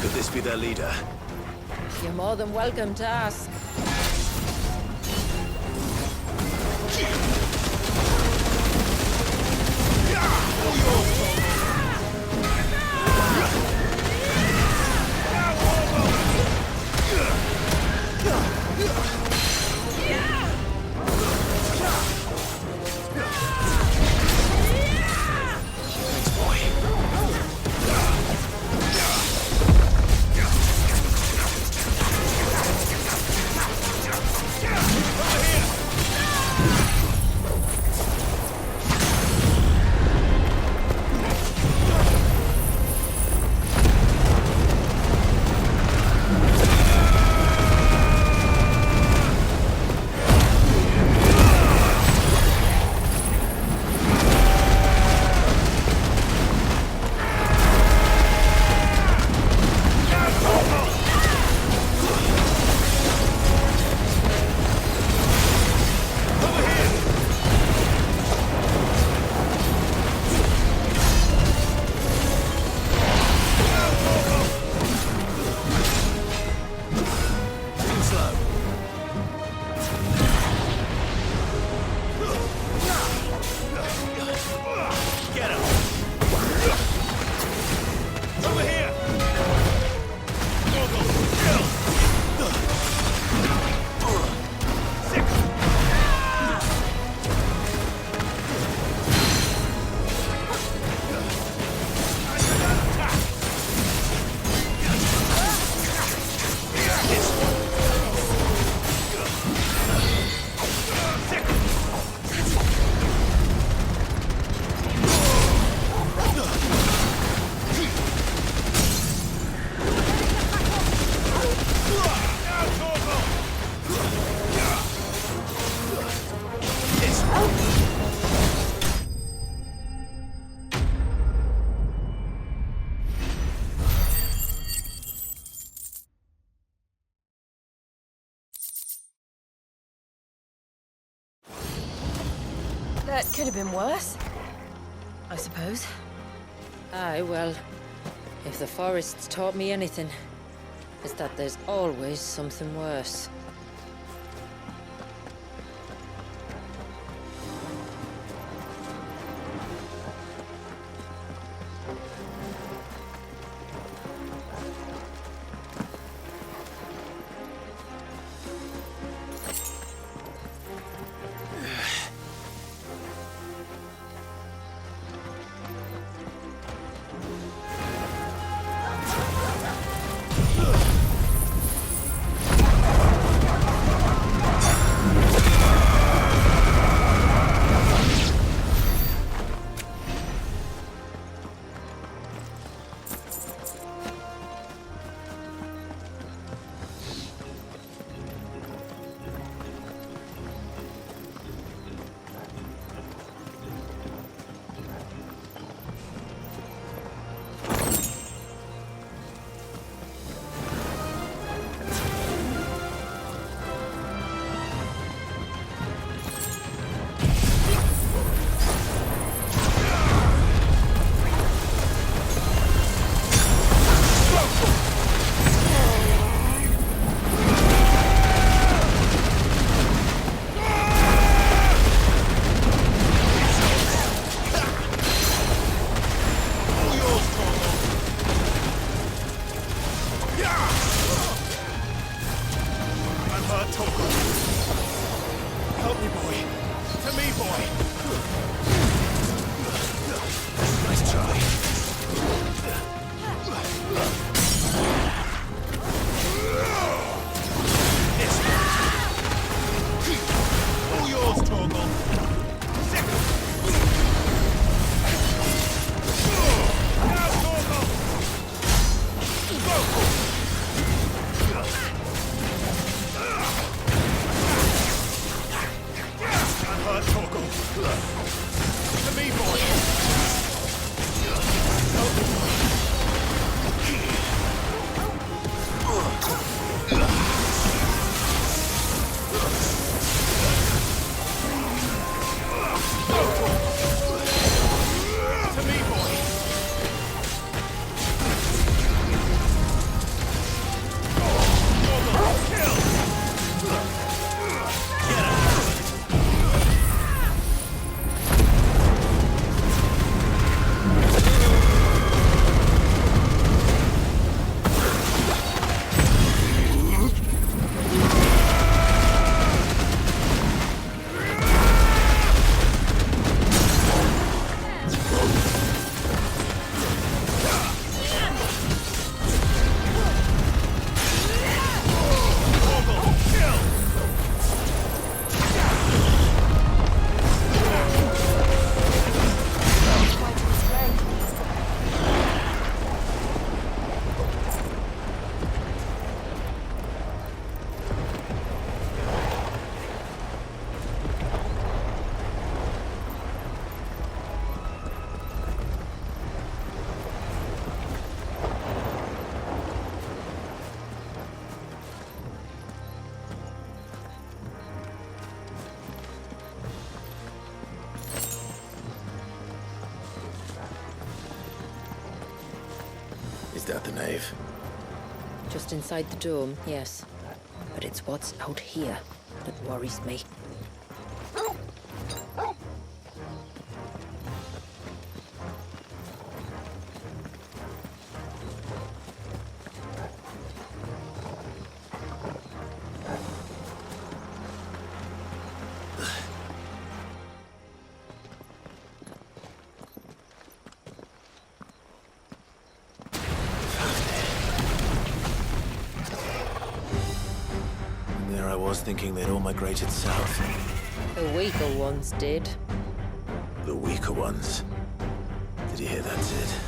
Could this be their leader? You're more than welcome to ask. That could have been worse. I suppose. Aye, well, if the forest's taught me anything, it's that there's always something worse. Is that the nave? Just inside the dome, yes. But it's what's out here that worries me. Thinking they'd all migrated south. The weaker ones did. The weaker ones? Did you hear that, Sid?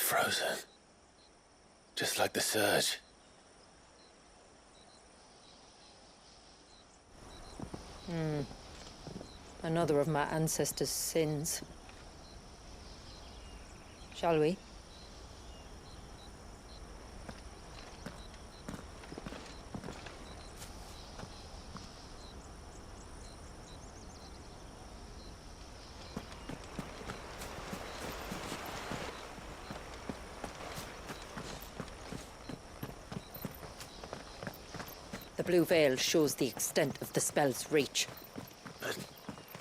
frozen. Just like the surge. Another of my ancestors' sins. Shall we? The blue veil shows the extent of the spell's reach. But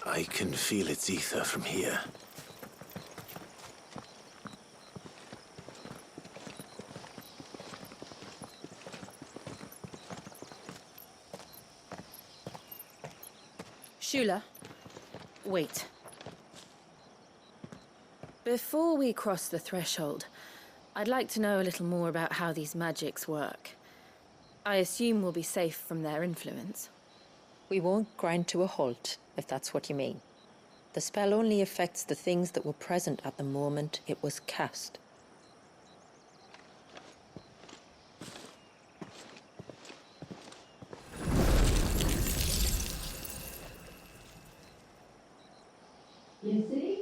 I can feel its ether from here. Shula, wait. Before we cross the threshold, I'd like to know a little more about how these magics work. I assume we'll be safe from their influence. We won't grind to a halt, if that's what you mean. The spell only affects the things that were present at the moment it was cast. You see?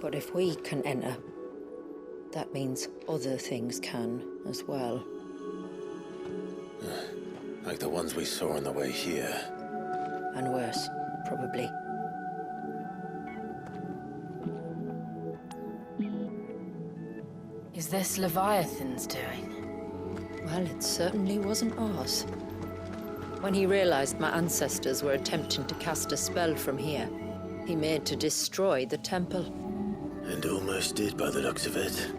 But if we can enter, that means other things can as well. Like the ones we saw on the way here. And worse, probably. Is this Leviathan's doing? Well, it certainly wasn't ours. When he realized my ancestors were attempting to cast a spell from here, he made to destroy the temple. And almost did by the looks of it.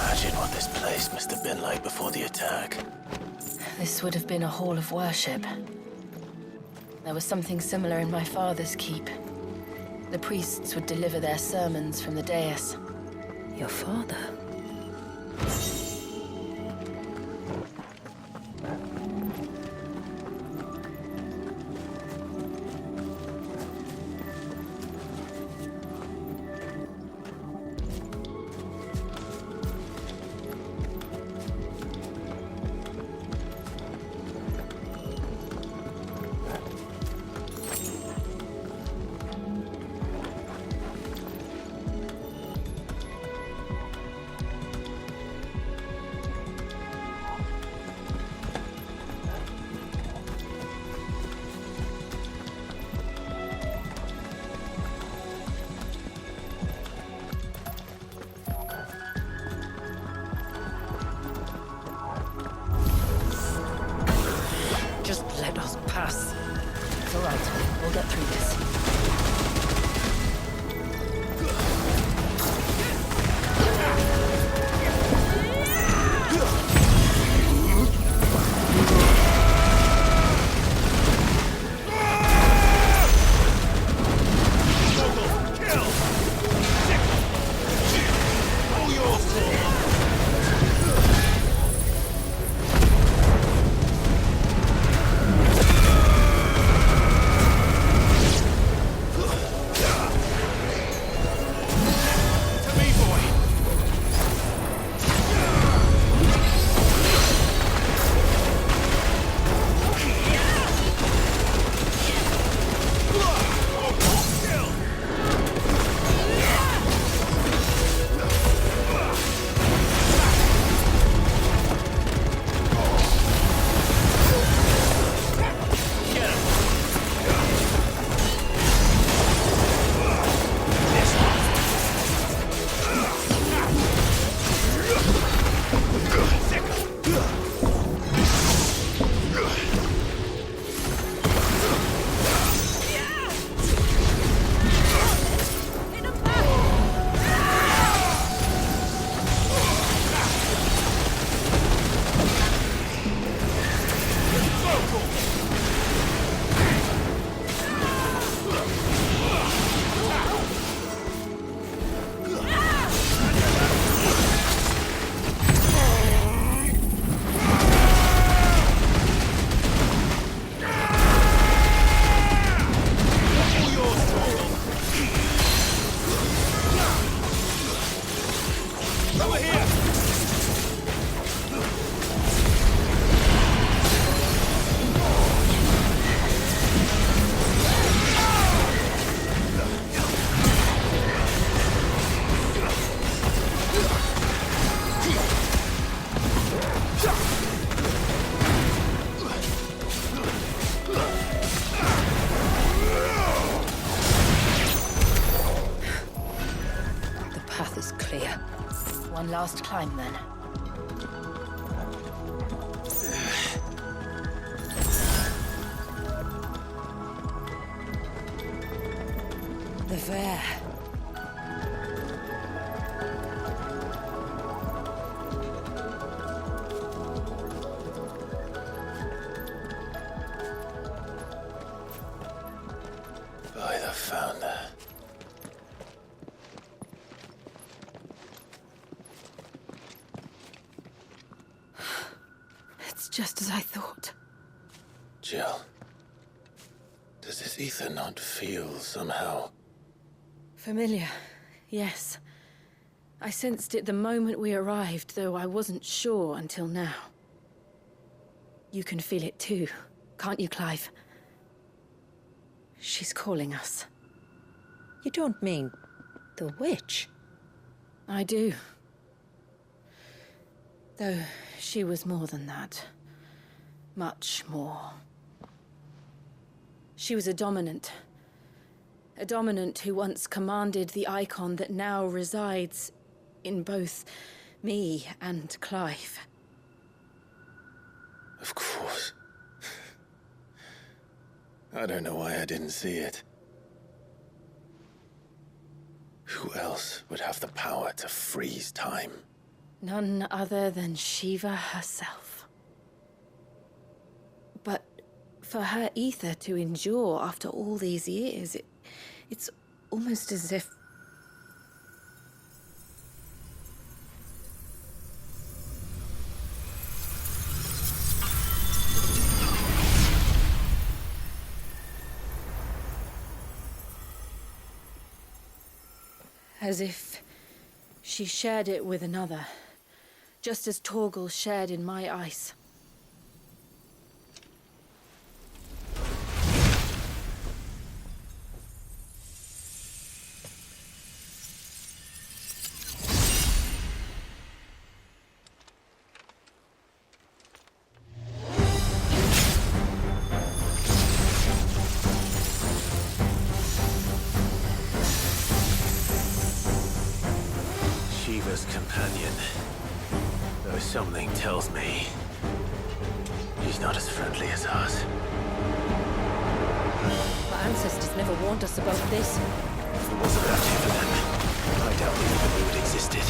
imagine what this place must have been like before the attack. This would have been a hall of worship. There was something similar in my father's keep. The priests would deliver their sermons from the dais. Your father? Just let us pass. It's all right. We'll get through this. One last climb, then. The fair. By the founder. Just as I thought. Jill, does this ether not feel somehow familiar? Yes. I sensed it the moment we arrived, though I wasn't sure until now. You can feel it too, can't you, Clive? She's calling us. You don't mean the witch? I do. Though she was more than that. Much more. She was a dominant. A dominant who once commanded the icon that now resides in both me and Clive. Of course. I don't know why I didn't see it. Who else would have the power to freeze time? None other than Shiva herself. But for her ether to endure after all these years, it's almost as if... As if she shared it with another, just as Torgal shared in my ice. Shiva's companion. Though something tells me he's not as friendly as ours. Our ancestors never warned us about this. If it wasn't left here for them, I doubt they even knew it existed.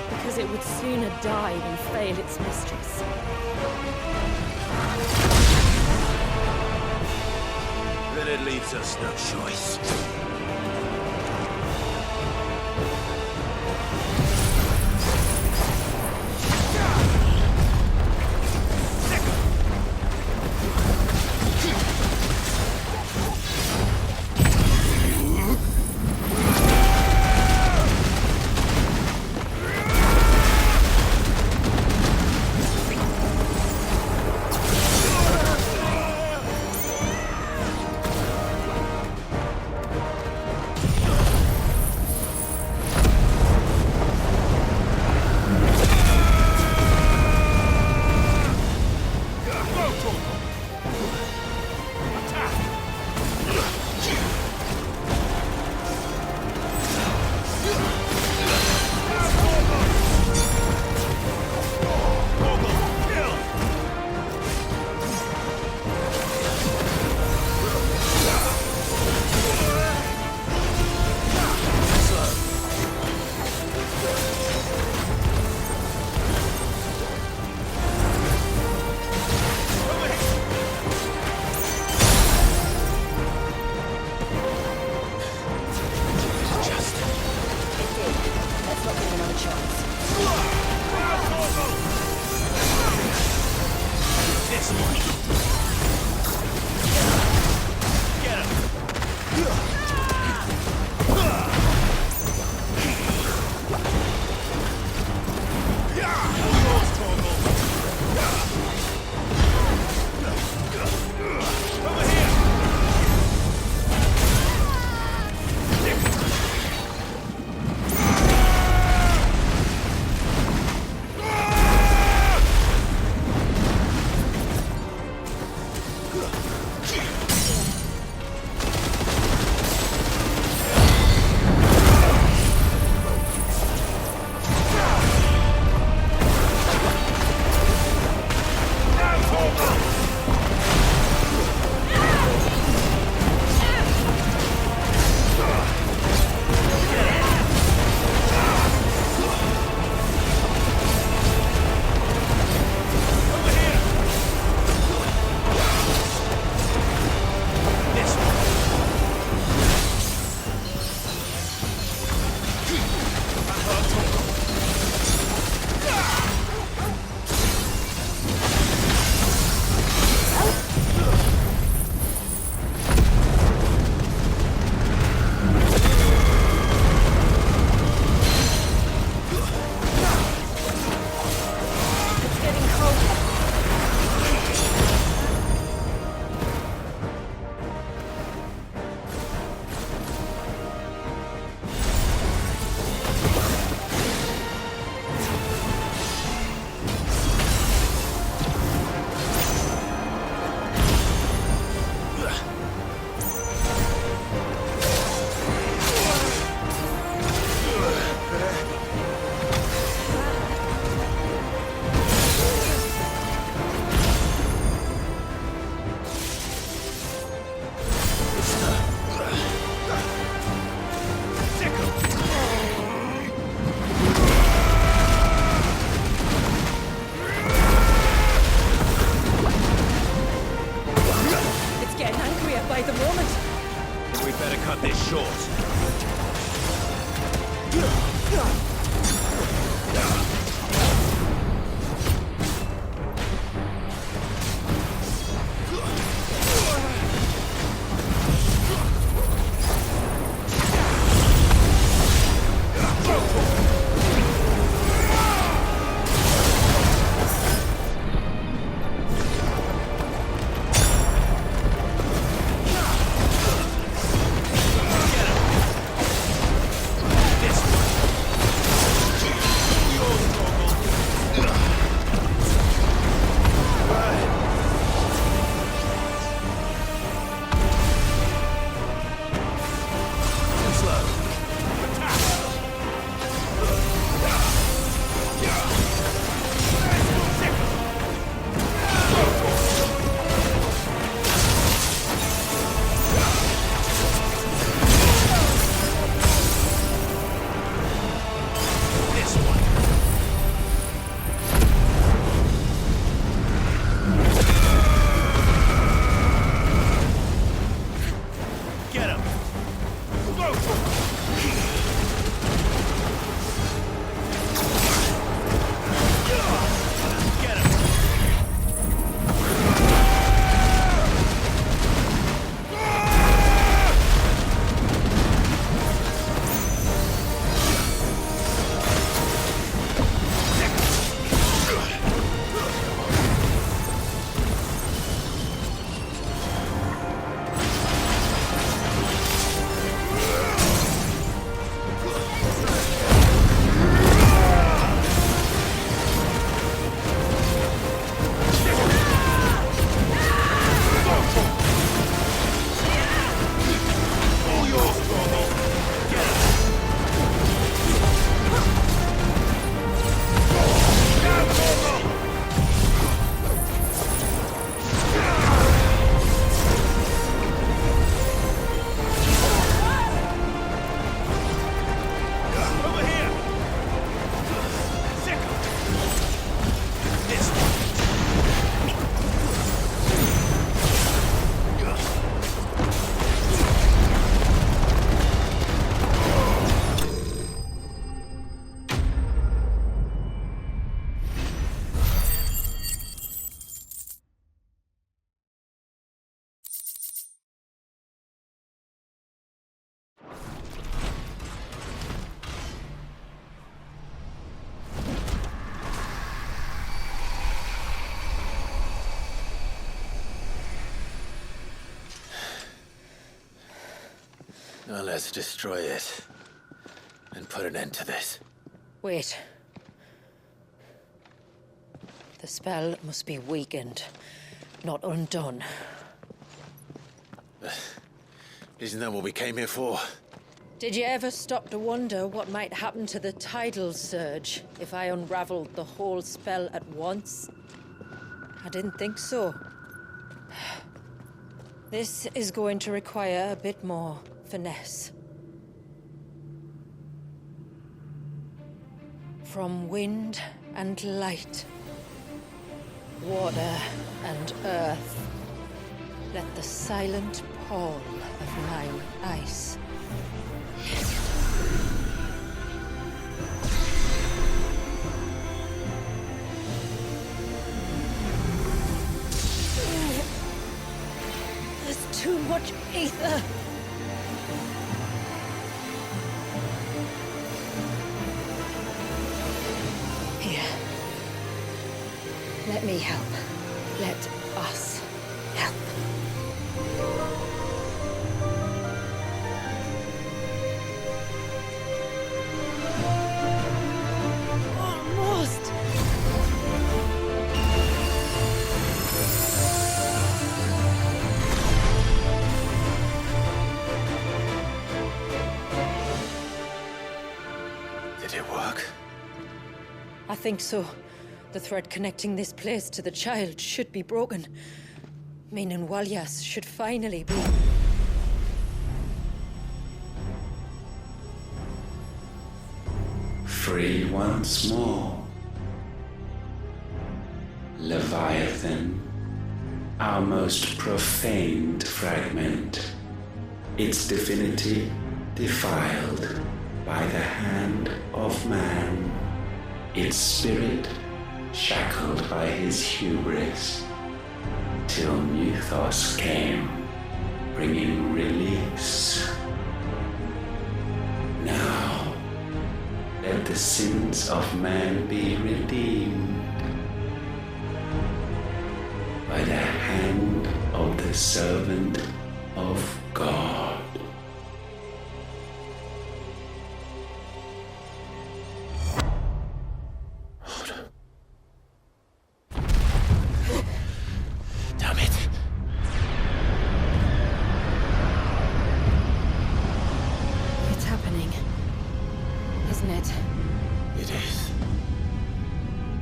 Because it would sooner die than fail its mistress. Then it leaves us no choice. cut this short. Now let's destroy it. And put an end to this. Wait. The spell must be weakened, not undone. Isn't that what we came here for? Did you ever stop to wonder what might happen to the tidal surge if I unraveled the whole spell at once? I didn't think so. This is going to require a bit more finesse. From wind and light, water and earth, let the silent pall of mine ice. There's too much ether. Here. Let me help. Let us help. Almost. Did it work? I think so. The thread connecting this place to the child should be broken. Meaning Walyas should finally be... Free once more. Leviathan, our most profaned fragment. its divinity defiled by the hand of man, its spirit shackled by his hubris, till Mythos came, bringing release. Now, let the sins of man be redeemed by the hand of the servant of God. Damn it. It's happening. Isn't it? It is.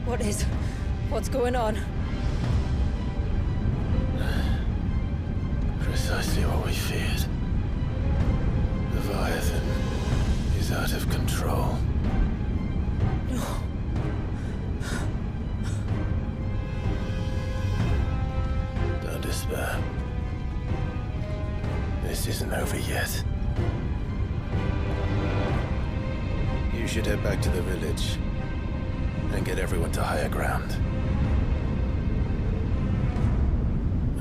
What is? What's going on? Precisely what we feared. Leviathan is out of control. No. Don't despair. This isn't over yet. You should head back to the village and get everyone to higher ground.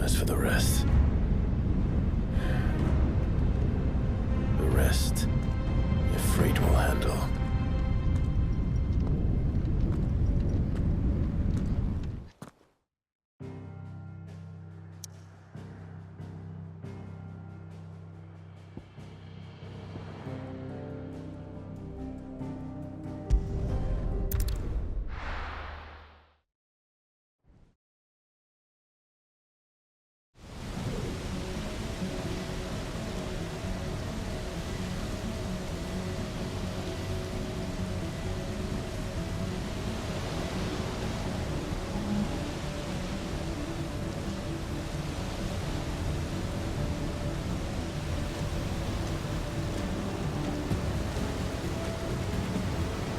As for the rest, Ifrit will handle.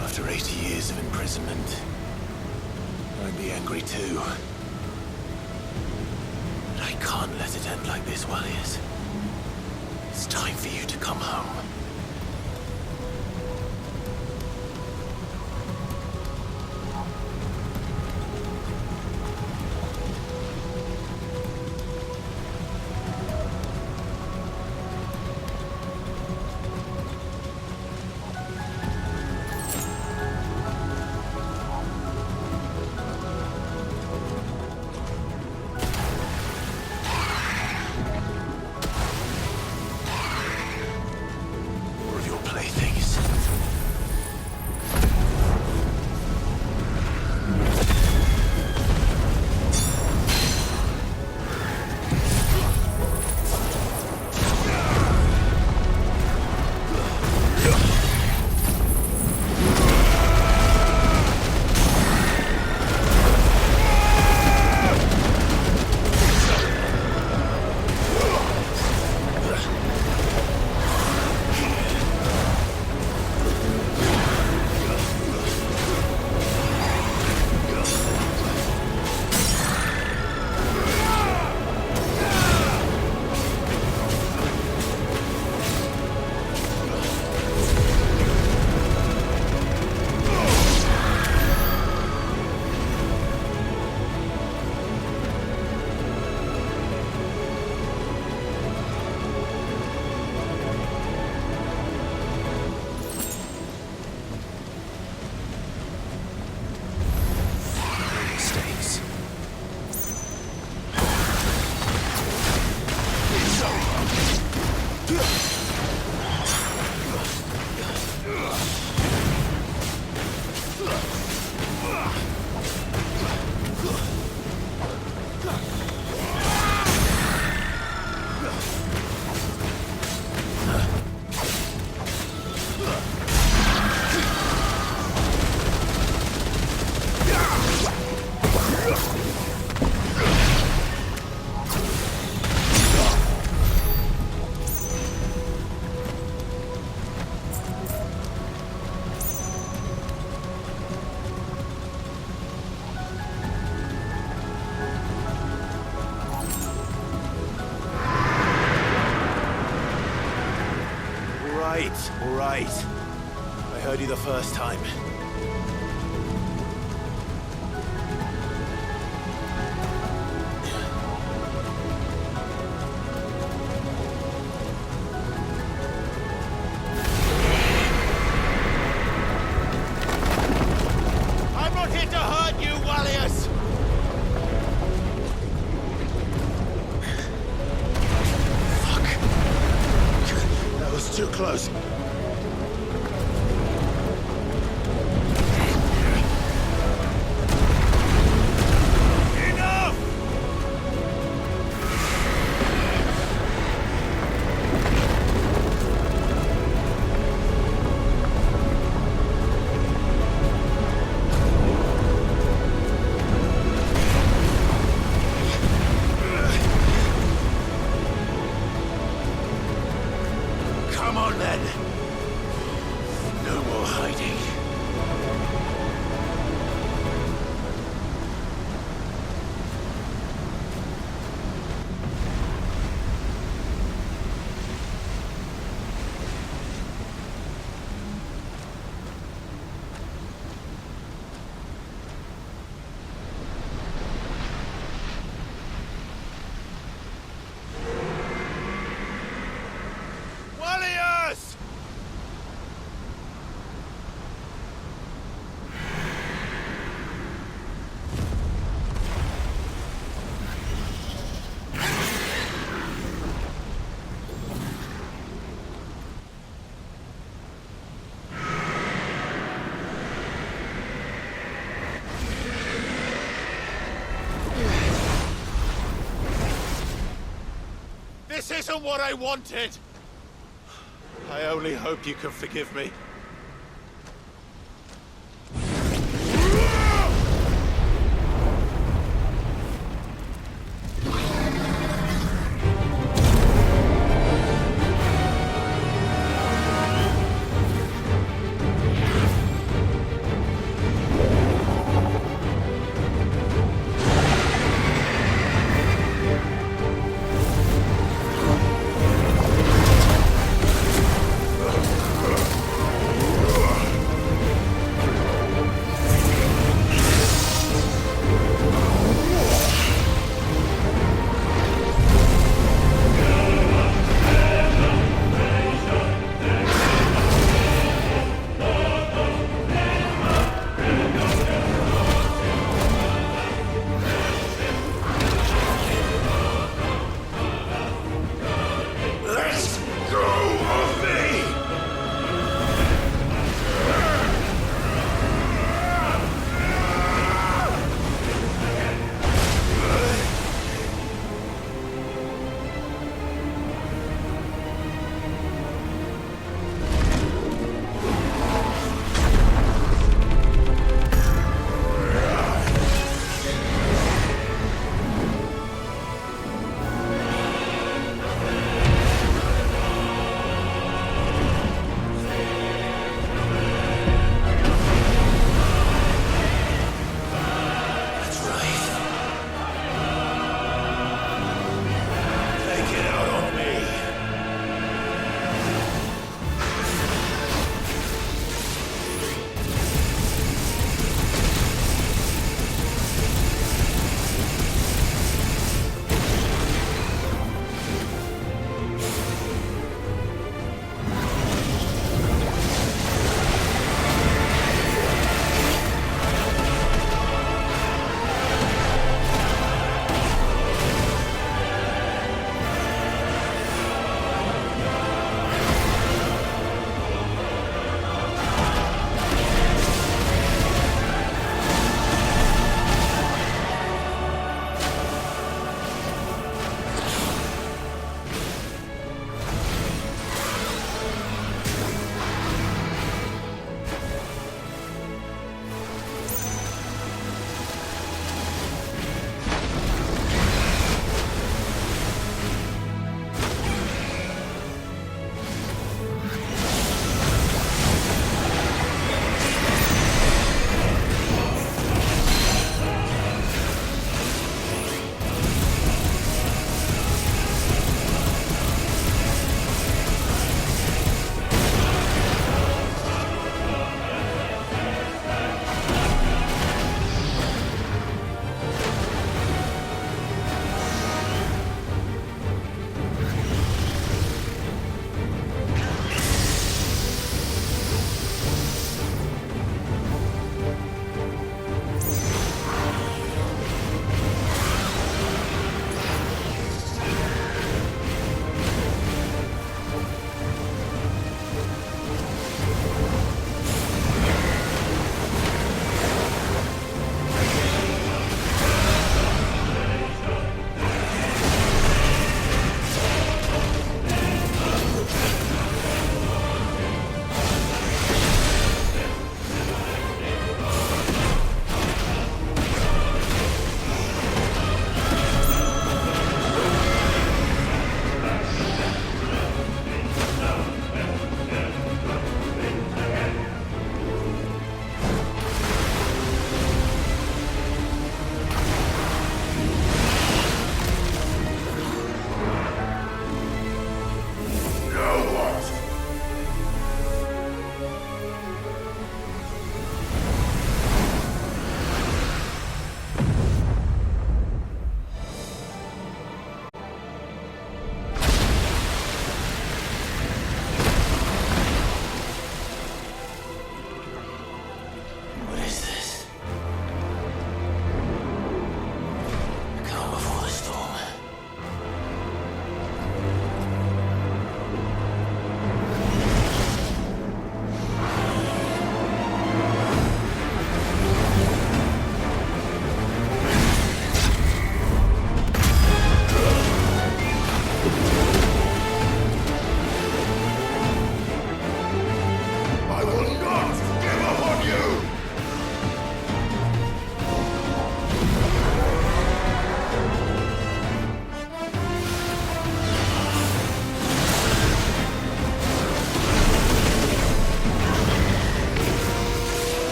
After 80 years of imprisonment, I'd be angry too. But I can't let it end like this, Walliers. It's time for you to come home. Wait. I heard you the first time. I'm not here to hurt you, Wallius! That was too close. Enough! Come on, then. No more hiding. Wallius! This isn't what I wanted! I only hope you can forgive me.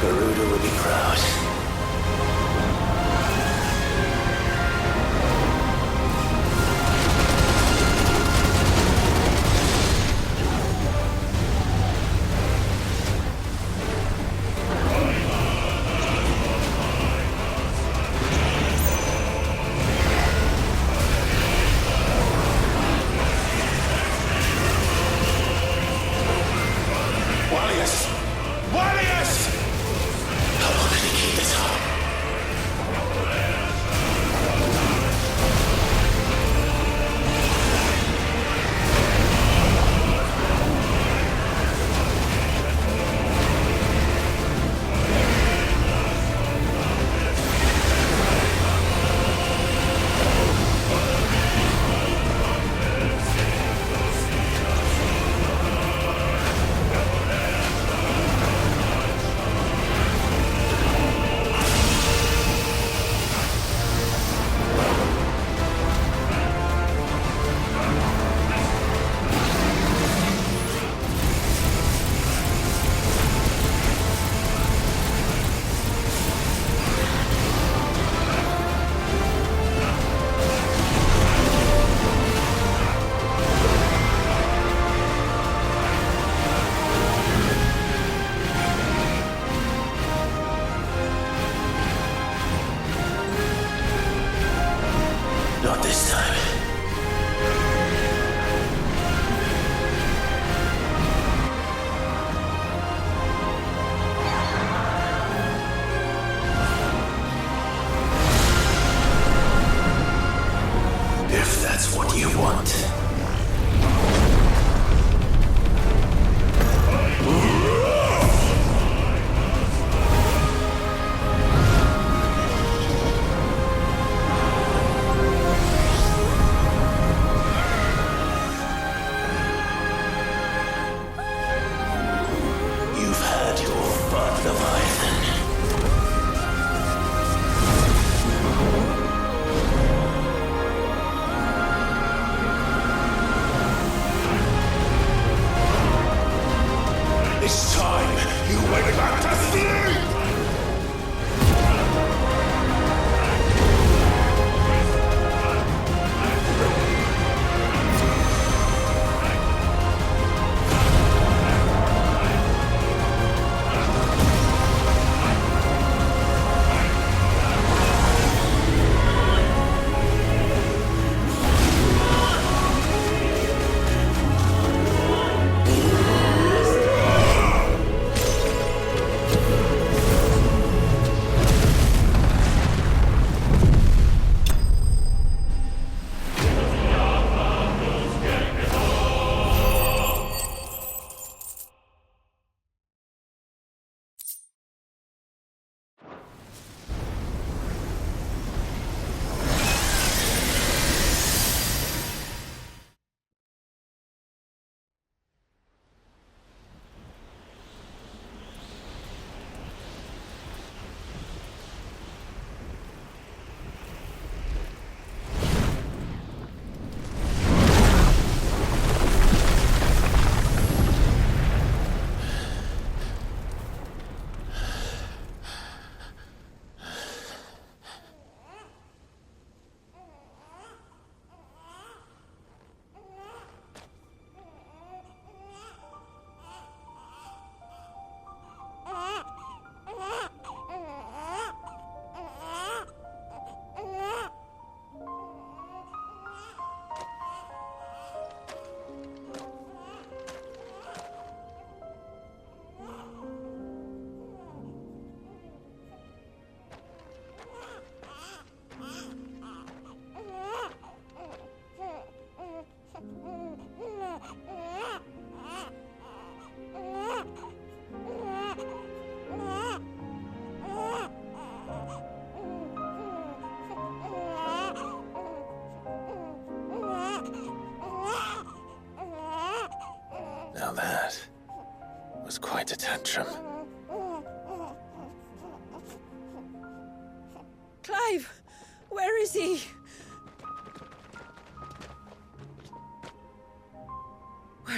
Garuda will be proud. quite a tantrum. Clive! Where is he?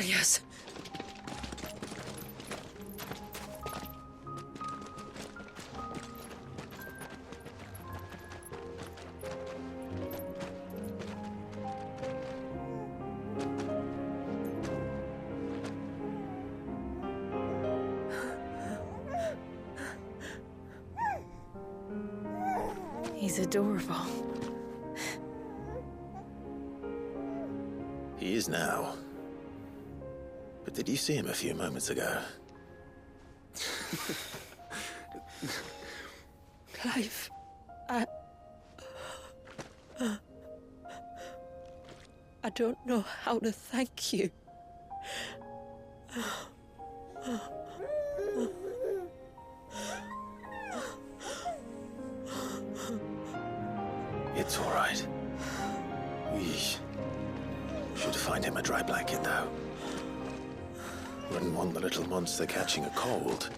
Yes. He's adorable. He is now. But did you see him a few moments ago? Clive, I don't know how to thank you. It's all right. We should find him a dry blanket, though. Wouldn't want the little monster catching a cold.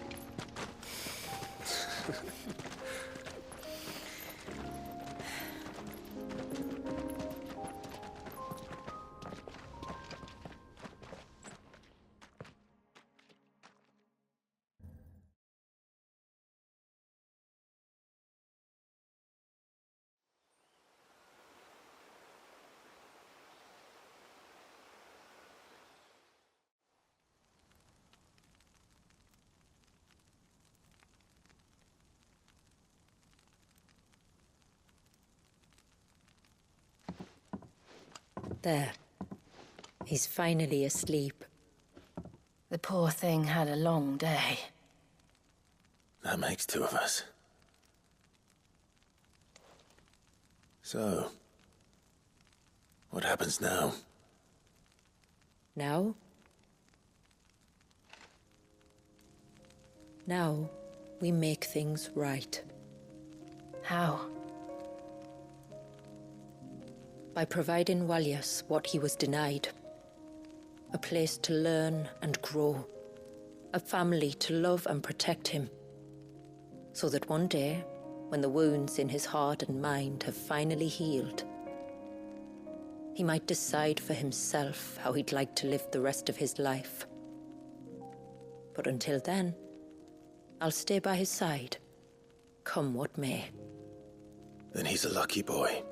There. He's finally asleep. The poor thing had a long day. That makes two of us. So, what happens now? Now? Now, we make things right. How? By providing Walyas what he was denied. A place to learn and grow. A family to love and protect him. So that one day, when the wounds in his heart and mind have finally healed, he might decide for himself how he'd like to live the rest of his life. But until then, I'll stay by his side, come what may. Then he's a lucky boy.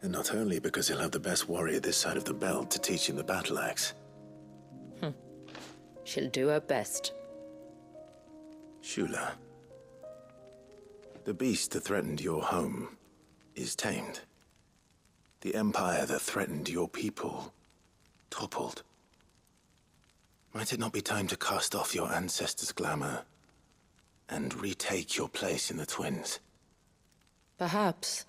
And not only because he'll have the best warrior this side of the belt to teach him the battle axe. She'll do her best. Shula. The beast that threatened your home is tamed. The empire that threatened your people toppled. Might it not be time to cast off your ancestors' glamour and retake your place in the Twins? Perhaps.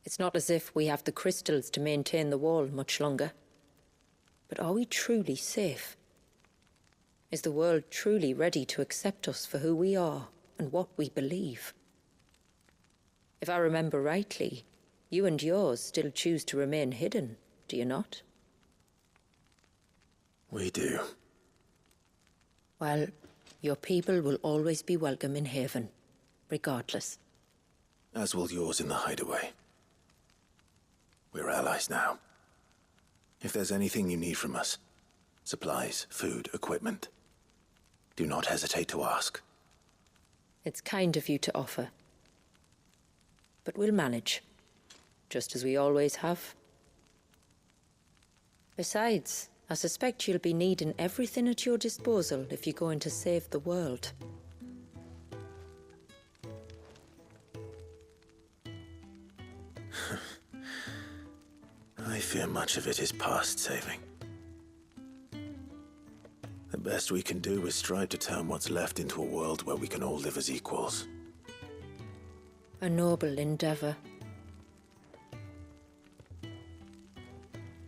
It's not as if we have the crystals to maintain the wall much longer. But are we truly safe? Is the world truly ready to accept us for who we are and what we believe? If I remember rightly, you and yours still choose to remain hidden, do you not? We do. Well, your people will always be welcome in Haven, regardless. As will yours in the hideaway. We're allies now. If there's anything you need from us, supplies, food, equipment, do not hesitate to ask. It's kind of you to offer. But we'll manage, just as we always have. Besides, I suspect you'll be needing everything at your disposal if you're going to save the world. I fear much of it is past saving. The best we can do is strive to turn what's left into a world where we can all live as equals. A noble endeavor.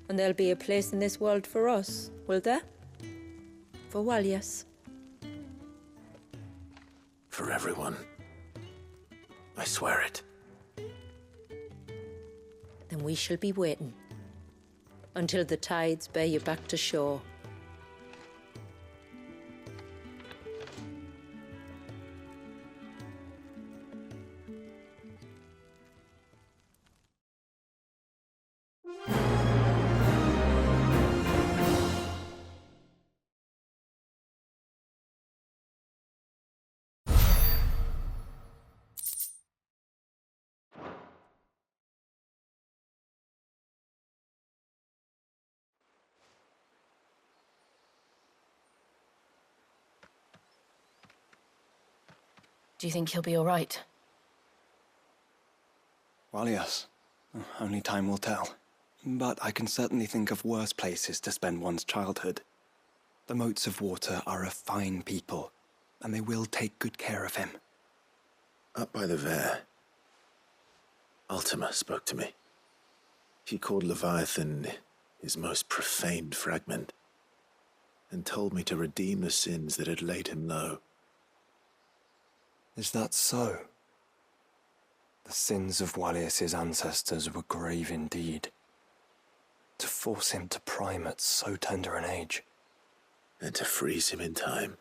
And there'll be a place in this world for us, will there? For Walyas? For everyone. I swear it. Then we shall be waiting. Until the tides bear you back to shore. Do you think he'll be all right? Well, yes. Only time will tell. But I can certainly think of worse places to spend one's childhood. The Moats of Water are a fine people, and they will take good care of him. Up by the Vare, Ultima spoke to me. He called Leviathan his most profaned fragment, and told me to redeem the sins that had laid him low. Is that so? The sins of Wallius's ancestors were grave indeed. To force him to prime at so tender an age. And to freeze him in time,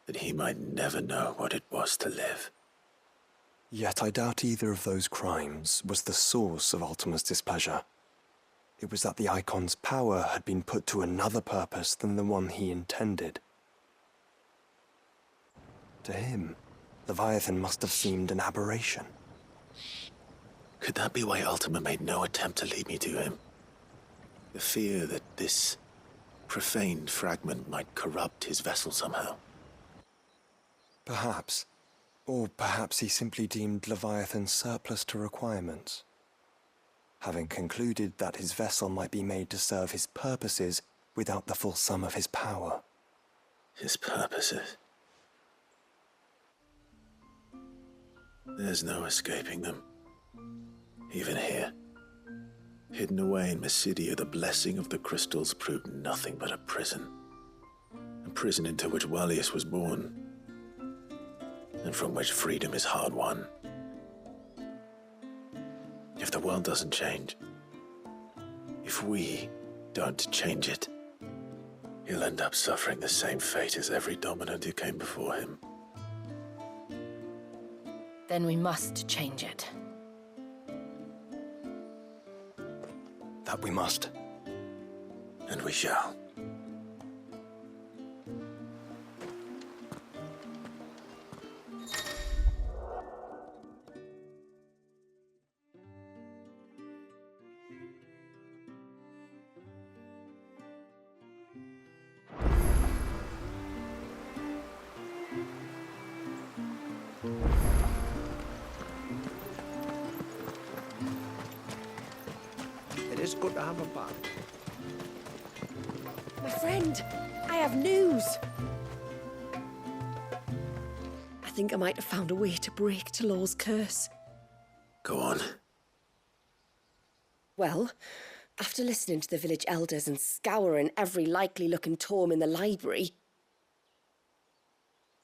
that he might never know what it was to live. Yet I doubt either of those crimes was the source of Ultima's displeasure. It was that the Icon's power had been put to another purpose than the one he intended. To him, Leviathan must have seemed an aberration. Could that be why Ultima made no attempt to lead me to him? The fear that this profaned fragment might corrupt his vessel somehow. Perhaps. Or perhaps he simply deemed Leviathan surplus to requirements. Having concluded that his vessel might be made to serve his purposes without the full sum of his power. His purposes? There's no escaping them. Even here. Hidden away in Mysidia, the blessing of the crystals proved nothing but a prison. A prison into which Wallius was born, and from which freedom is hard won. If the world doesn't change, if we don't change it, he'll end up suffering the same fate as every dominant who came before him. Then we must change it. That we must. And we shall. It is good to have a bath. My friend, I have news. I think I might have found a way to break Talor's curse. Go on. Well, after listening to the village elders and scouring every likely-looking tome in the library,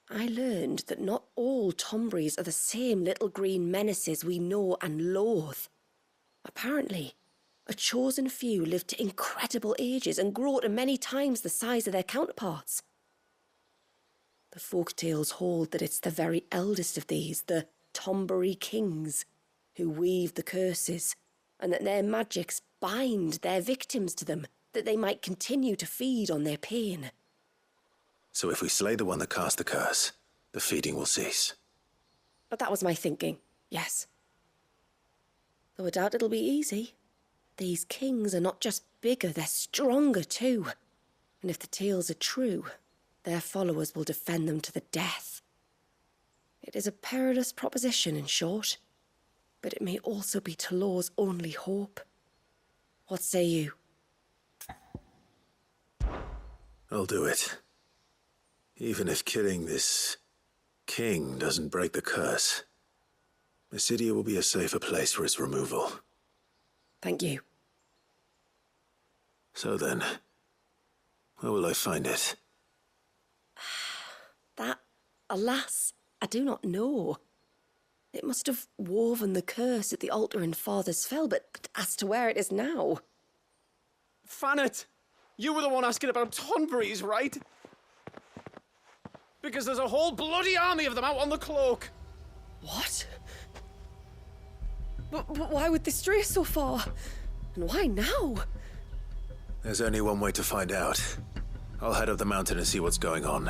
I learned that not all Tombries are the same little green menaces we know and loathe. Apparently, a chosen few live to incredible ages and grow to many times the size of their counterparts. The folktales hold that it's the very eldest of these, the Tombury kings, who weave the curses, and that their magics bind their victims to them, that they might continue to feed on their pain. So if we slay the one that cast the curse, the feeding will cease. But that was my thinking, yes. Though I doubt it'll be easy. These kings are not just bigger, they're stronger too. And if the tales are true, their followers will defend them to the death. It is a perilous proposition, in short, but it may also be Talor's only hope. What say you? I'll do it. Even if killing this king doesn't break the curse, Mysidia will be a safer place for its removal. Thank you. So then, where will I find it? That, alas, I do not know. It must have woven the curse at the altar in Father's Fell, but as to where it is now... Fannet! You were the one asking about Tonburies, right? Because there's a whole bloody army of them out on the cloak! What? But why would they stray so far? And why now? There's only one way to find out. I'll head up the mountain and see what's going on.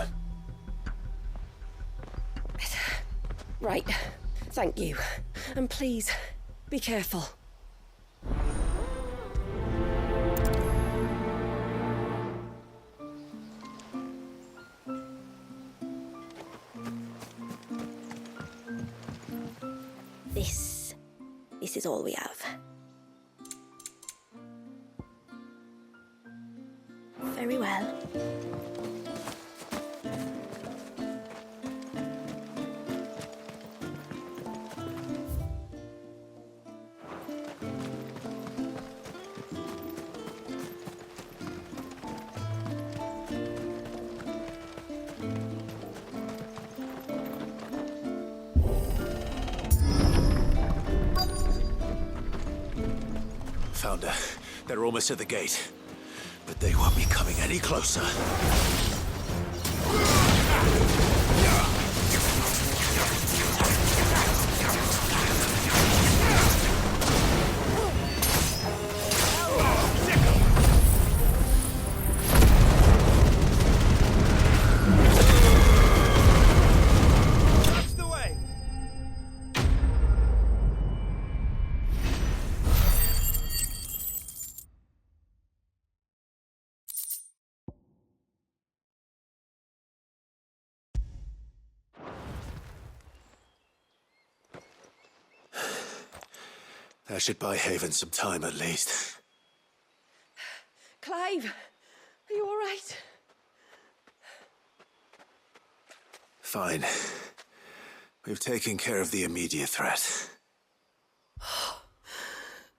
Right. Thank you. And please, be careful. This is all we have. Very well. Founder, they're almost at the gate. But they won't be coming any closer. That should buy Haven some time at least. Clive, are you all right? Fine. We've taken care of the immediate threat.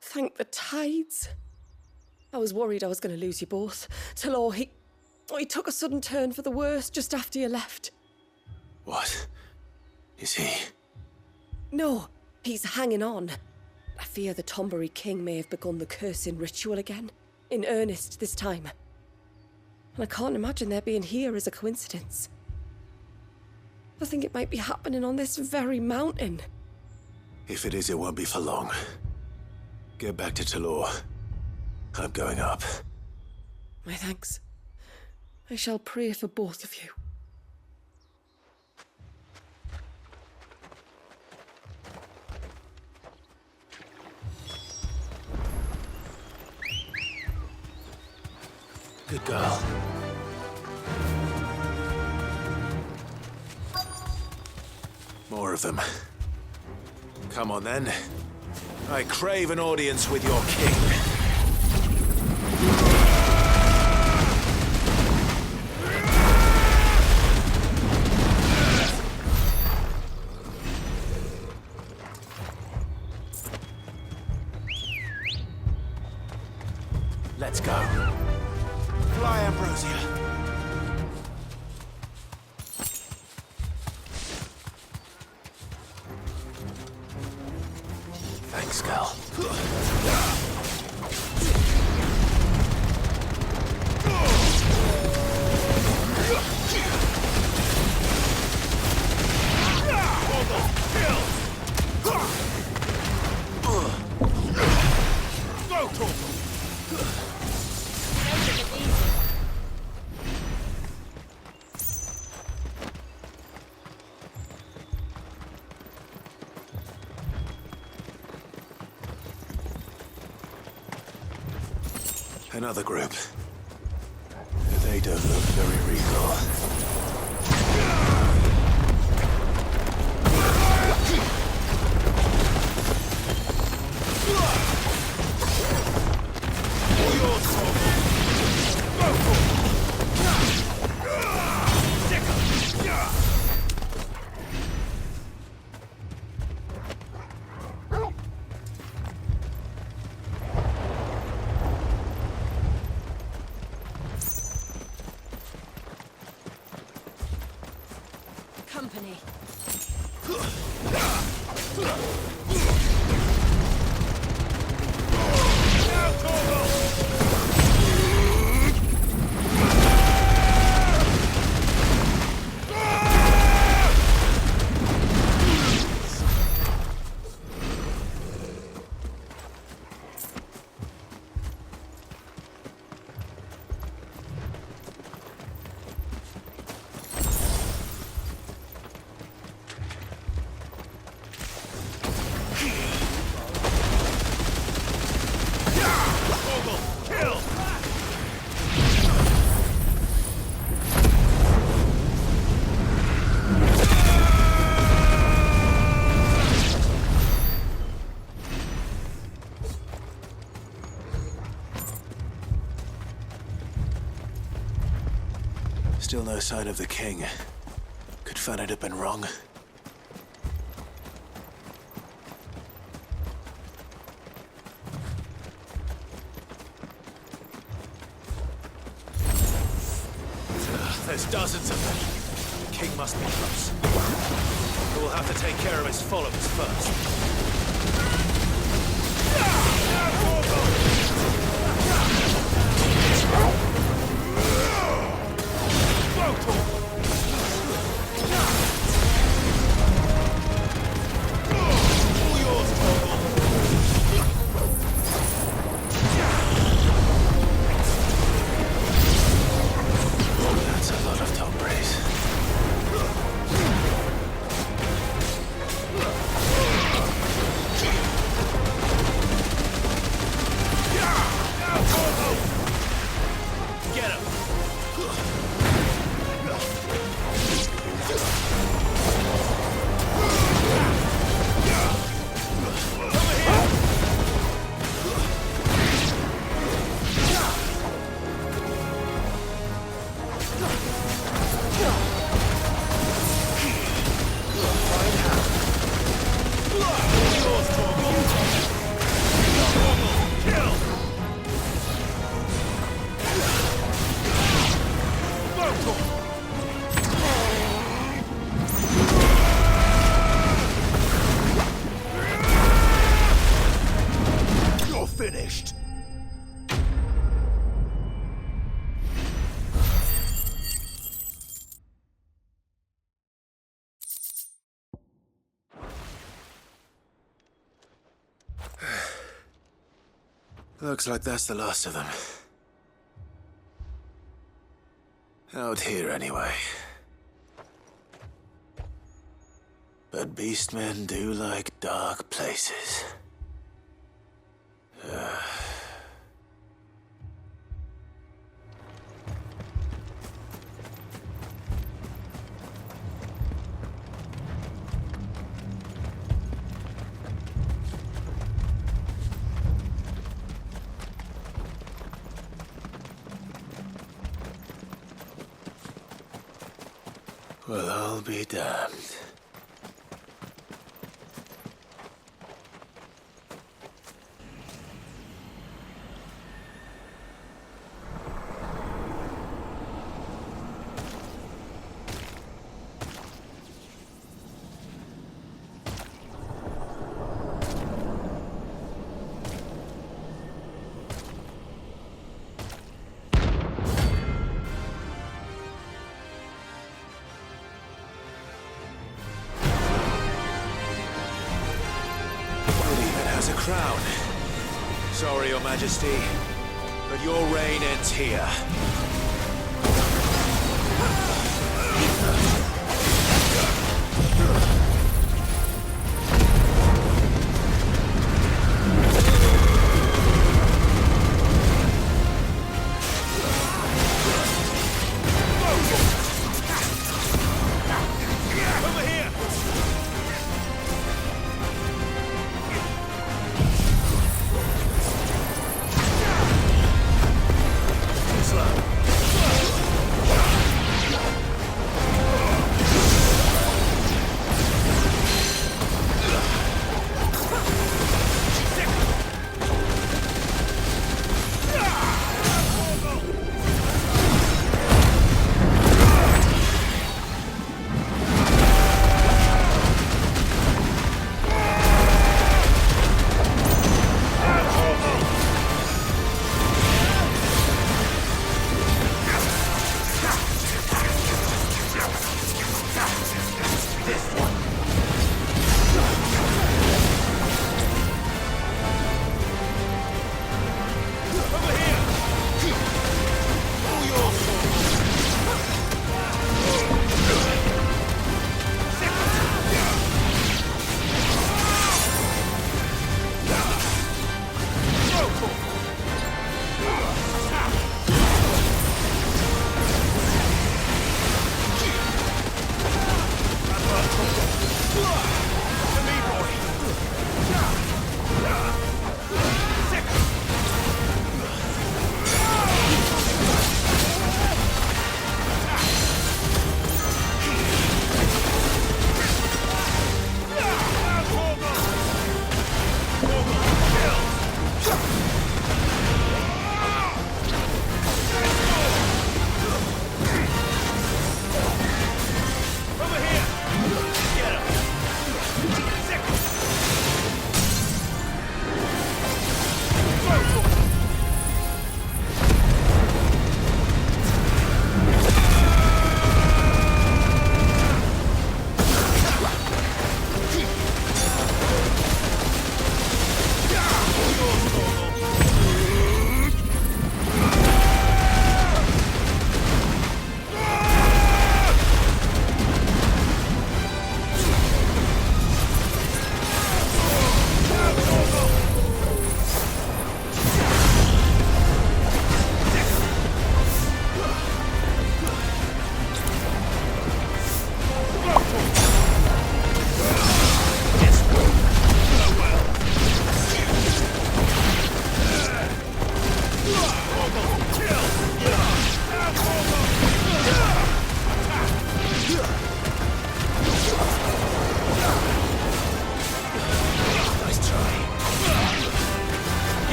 Thank the tides. I was worried I was going to lose you both. Talor, he took a sudden turn for the worse just after you left. What? Is he? No, he's hanging on. I fear the Tombury King may have begun the cursing ritual again. In earnest this time. And I can't imagine their being here as a coincidence. I think it might be happening on this very mountain. If it is, it won't be for long. Get back to Talor. I'm going up. My thanks. I shall pray for both of you. Good girl. More of them. Come on then. I crave an audience with your king. Let's go. Fly, Ambrosia. Thanks, girl. Another group. They don't look very regal. Company. Still no sign of the king. Could Fanad have been wrong? There's dozens of them. The king must be close. We'll have to take care of his followers first. Looks like that's the last of them. Out here, anyway. But beastmen do like dark places. Well, I'll be damned. A crown. Sorry, Your Majesty, but your reign ends here.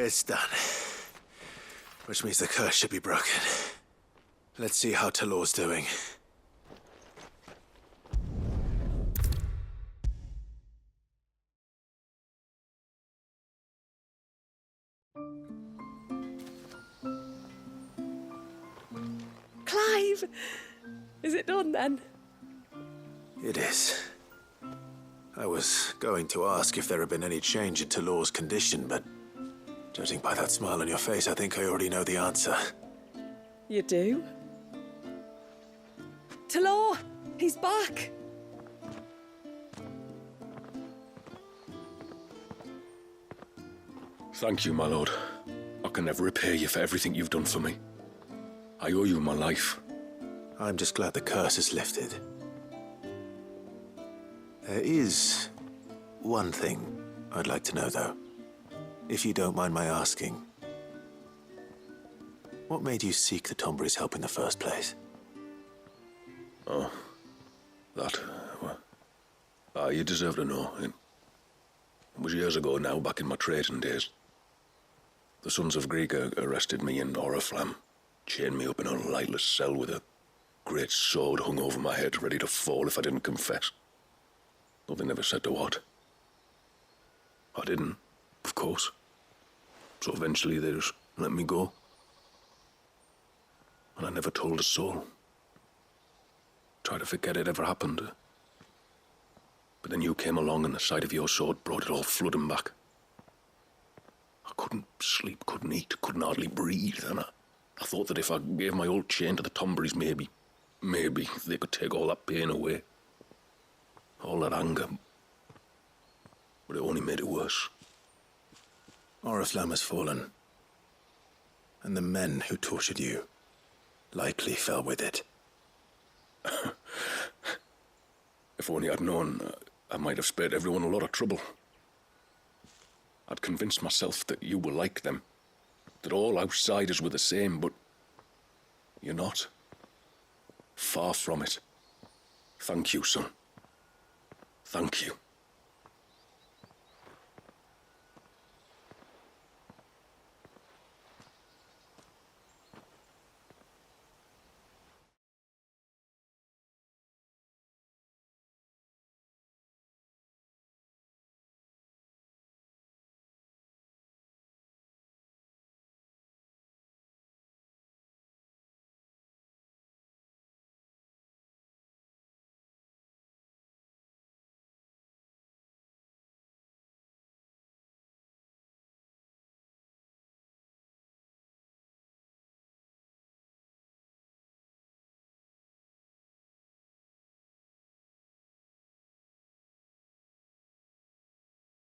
It's done. Which means the curse should be broken. Let's see how Talor's doing. Clive! Is it done then? It is. I was going to ask if there had been any change in Talor's condition, but judging by that smile on your face, I think I already know the answer. You do? Talor! He's back! Thank you, my lord. I can never repay you for everything you've done for me. I owe you my life. I'm just glad the curse is lifted. There is one thing I'd like to know, though. If you don't mind my asking. What made you seek the Tombury's help in the first place? Oh, that... well, you deserve to know. It was years ago now, back in my trading days. The Sons of Greek arrested me in Oriflamme, chained me up in a lightless cell with a great sword hung over my head, ready to fall if I didn't confess. Though they never said to what. I didn't, of course. So eventually they just let me go. And I never told a soul. Tried to forget it ever happened. But then you came along and the sight of your sword brought it all flooding back. I couldn't sleep, couldn't eat, couldn't hardly breathe, and I thought that if I gave my old chain to the Tomburys, maybe they could take all that pain away. All that anger. But it only made it worse. Oriflamme has fallen. And the men who tortured you likely fell with it. If only I'd known, I might have spared everyone a lot of trouble. I'd convinced myself that you were like them, that all outsiders were the same, but you're not. Far from it. Thank you, son. Thank you.